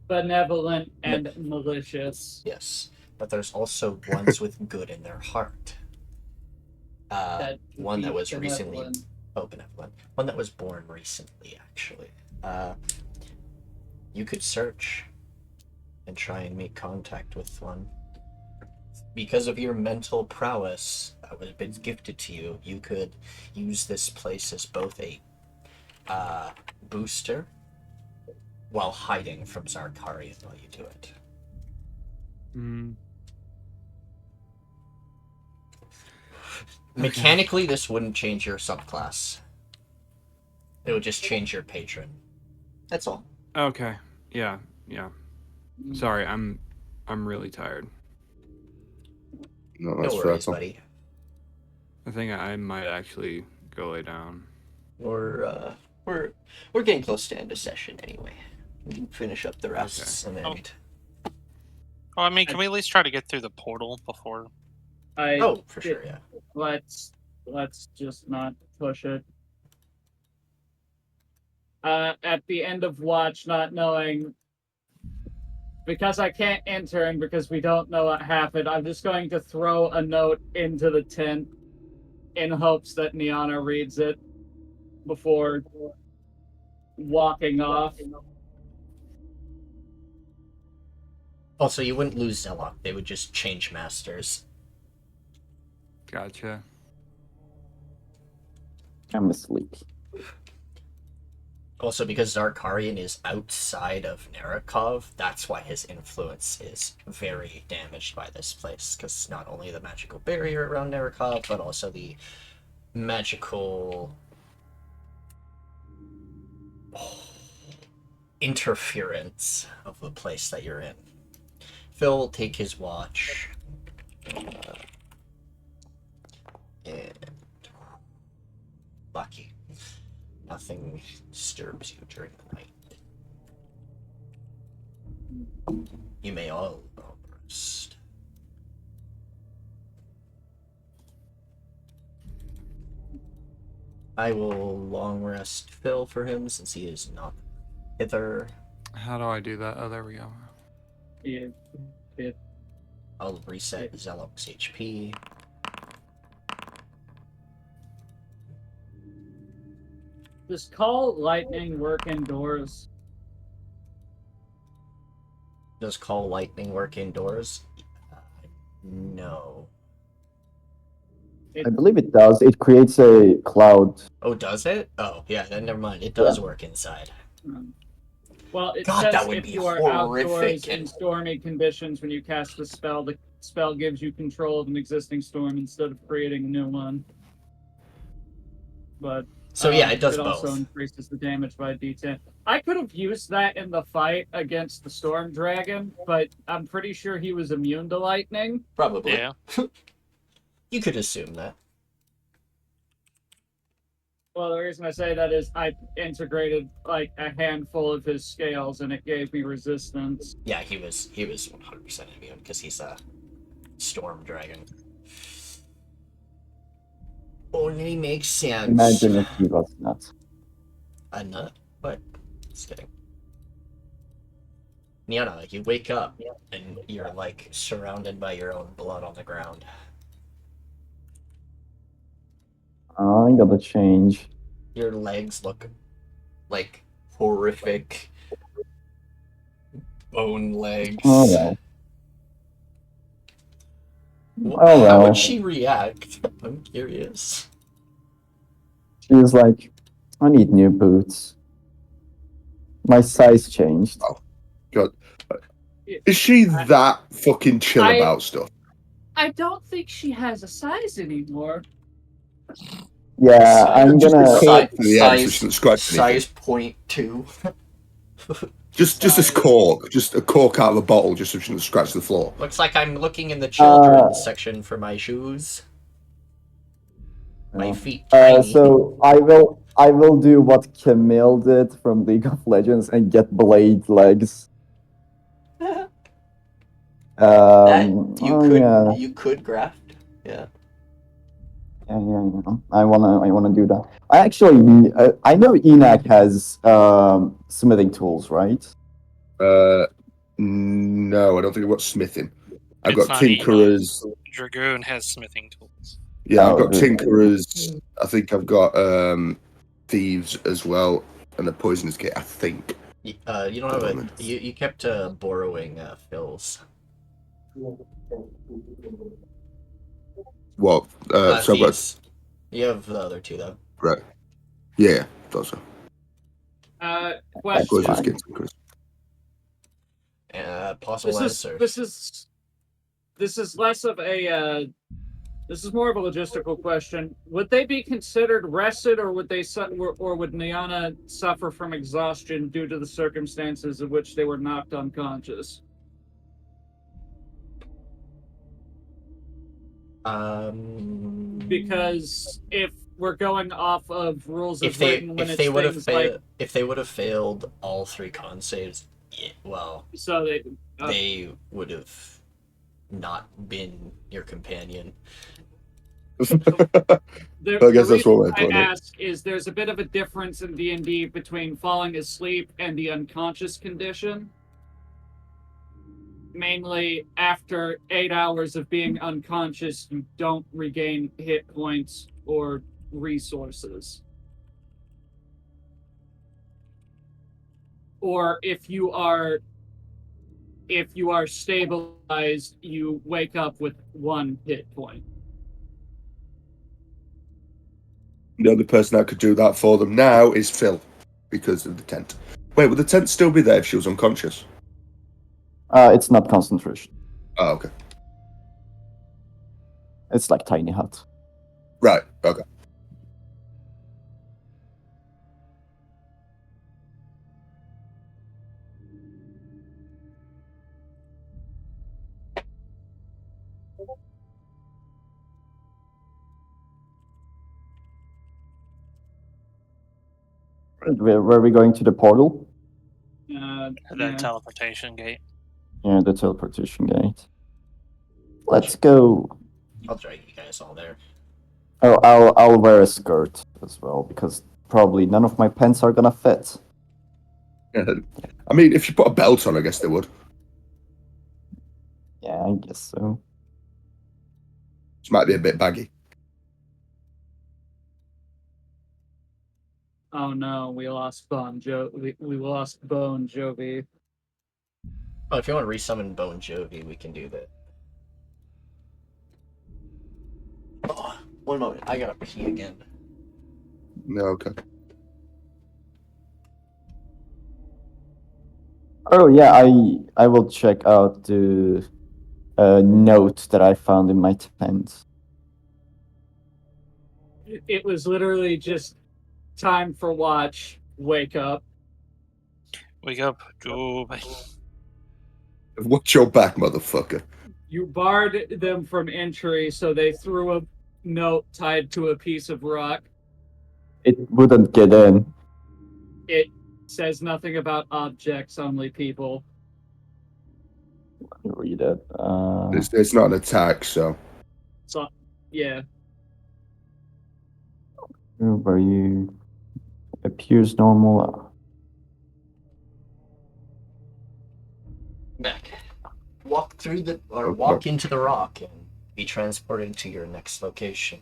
Benevolent and malicious. Yes, but there's also ones with good in their heart. One that was recently benevolent. One that was born recently, actually. You could search and try and make contact with one. Because of your mental prowess that was been gifted to you, you could use this place as both a booster while hiding from Zarkarian while you do it. Mechanically, this wouldn't change your subclass. It would just change your patron. That's all. Okay. Yeah. Sorry, I'm really tired. No, No that's worries, fair. buddy. I think I might actually go lay down. We're getting close to end of session anyway. We can finish up the rests and then. Oh, I mean, can we at least try to get through the portal before? For sure, yeah. Let's just not push it. At the end of watch, not knowing, because I can't enter and because we don't know what happened, I'm just going to throw a note into the tent in hopes that Nyana reads it before walking off. Also, you wouldn't lose Zelok. They would just change masters. Gotcha. I'm asleep. Also, because Zarkarian is outside of Narikov, that's why his influence is very damaged by this place. Because not only the magical barrier around Narikov, but also the magical interference of the place that you're in. Phil will take his watch. And lucky. Nothing disturbs you during the night. You may all rest. I will long rest Phil for him since he is not hither. How do I do that? Oh, there we go. Yeah. I'll reset Zelok's HP. Does call lightning work indoors? Does call lightning work indoors? No. I believe it does. It creates a cloud. Oh, does it? Oh, yeah, then never mind. It does work inside. Well, it God, says that would if be you are horrific outdoors and- in stormy conditions when you cast the spell gives you control of an existing storm instead of creating a new one. But So yeah, it does it also both. increases the damage by D10. I could have used that in the fight against the Storm Dragon, but I'm pretty sure he was immune to lightning. Probably. Yeah. You could assume that. Well, the reason I say that is I integrated like a handful of his scales, and it gave me resistance. Yeah, he was 100% immune because he's a storm dragon. Only makes sense. Imagine if he was not. A nut? What? Just kidding. Nyana, you wake up and you're like surrounded by your own blood on the ground. I gotta change. Your legs look like horrific bone legs. Oh well. How well. would she react? I'm curious. She's like, I need new boots. My size changed. God. Is she that fucking chill I- about stuff? I don't think she has a size anymore. Yeah, I'm Just gonna. a size for the end, so she doesn't scratch anything. Size 0.2. Just a cork, just a cork out of a bottle, just so she doesn't scratch the floor. Looks like I'm looking in the children's section for my shoes. My feet tiny. So I will do what Camille did from League of Legends and get blade legs. You could graft. Yeah. Yeah. I wanna do that. I know Ennaq has smithing tools, right? No, I don't think I've got smithing. I've It's got not tinkerers. Dragoon has smithing tools. Yeah, I've Oh, got good. tinkerers. I think I've got thieves as well, and a poisonous kit. I think. You don't have a. You kept borrowing Phil's. What? So I've got Thieves. You have the other two though. right. Yeah, thought so. Question. Poisonous kit, tinkerers. Possible answer. This is less of a. This is more of a logistical question. Would they be considered rested, or would would Nyana suffer from exhaustion due to the circumstances of which they were knocked unconscious? Because if we're going off of rules if of they written, when if they would have it's things like, if they would have failed all three con saves, well, so they would have not been your companion. I guess that's what we're I doing. ask is there's a bit of a difference in D&D between falling asleep and the unconscious condition. Mainly after 8 hours of being unconscious, you don't regain hit points or resources. Or if you are stabilized, you wake up with 1 hit point. The only person that could do that for them now is Phil, because of the tent. Wait, would the tent still be there if she was unconscious? It's not concentration. Oh, okay. It's like tiny hut. Right, okay. Were we going to the portal? The Yeah. teleportation gate. Yeah, the teleportation gate. Let's go. I'll drag you guys all there. Oh, I'll wear a skirt as well because probably none of my pants are gonna fit. I mean, if you put a belt on, I guess they would. Yeah, I guess so. This might be a bit baggy. Oh no, we lost Bon we lost Bon Jovi. Well, if you want to resummon Bon Jovi, we can do that. Oh, one moment. I gotta pee again. No, okay. Oh yeah, I will check out the note that I found in my tent. It was literally just time for watch. Wake up. Wake up, Joe. Watch your back, motherfucker. You barred them from entry, so they threw a note tied to a piece of rock. It wouldn't get in. It says nothing about objects, only people. Let me read it. It's not an attack, so. So, yeah. Where you appears normal. Back. Walk through the, or walk into the rock and be transported to your next location.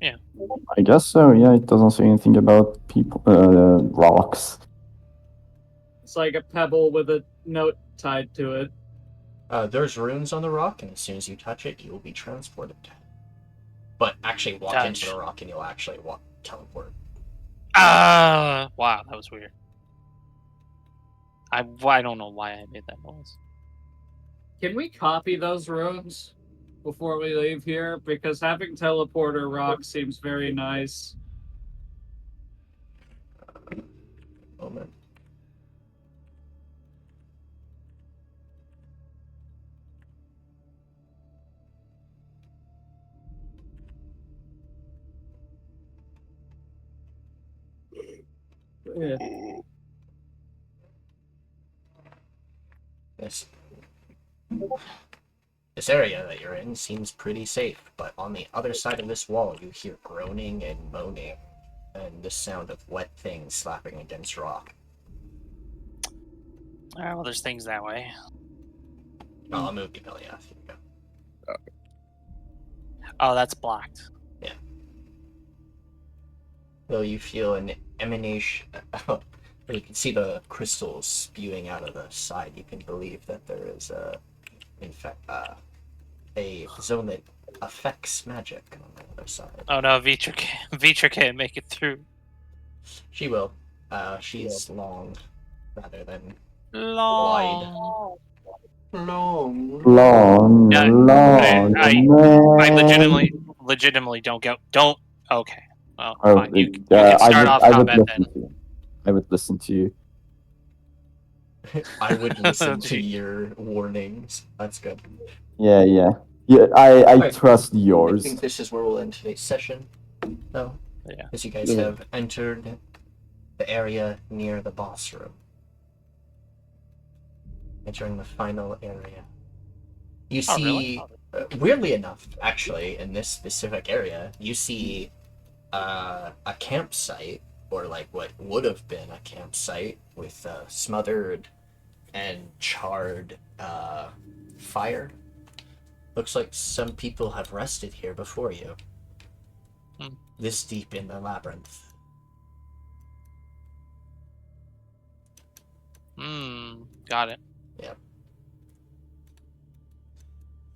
I guess so. Yeah, it doesn't say anything about people, rocks. It's like a pebble with a note tied to it. There's runes on the rock, and as soon as you touch it, you will be transported. But actually walk into the rock and you'll actually teleport. Wow, that was weird. I don't know why I made that noise. Can we copy those runes before we leave here? Because having teleporter rock seems very nice. Moment. Yeah. This area that you're in seems pretty safe, but on the other side of this wall you hear groaning and moaning, and the sound of wet things slapping against rock. Alright, well, there's things that way. Oh, I'll move you, Belliath. Here you go. Oh, that's blocked. Yeah. Though you feel an emanation, where you can see the crystals spewing out of the side, you can believe that there is in fact, a zone that affects magic on the other side. Oh no, Vitra can't make it through. She will. She's long, rather than Long. long. Long, Yeah, long. I legitimately don't get. Don't. Okay. Well, fine. You can start off combat then. I would listen to you. I would listen to your warnings. That's good. Yeah. I Alright. trust I yours. think this is where we'll end today's session. No, Yeah. as you guys have entered the area near the boss room. Entering the final area. You Oh, see, really? weirdly enough, actually, in this specific area, you see a campsite, or like what would have been a campsite, with smothered and charred fire. Looks like some people have rested here before you. This deep in the labyrinth. Got it. Yep.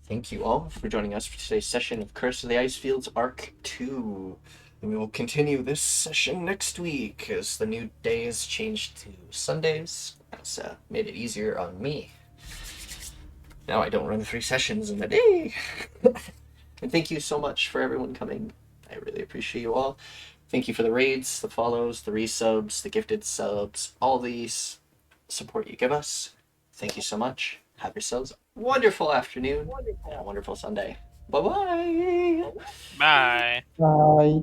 thank you all for joining us for today's session of Curse of the Icefields Arc 2. And we will continue this session next week as the new days changed to Sundays. That's made it easier on me. Now I don't run 3 sessions in a day. And thank you so much for everyone coming. I really appreciate you all. Thank you for the raids, the follows, the resubs, the gifted subs, all these support you give us. Thank you so much. Have yourselves a wonderful afternoon and a wonderful Sunday. Bye-bye. Bye. Bye.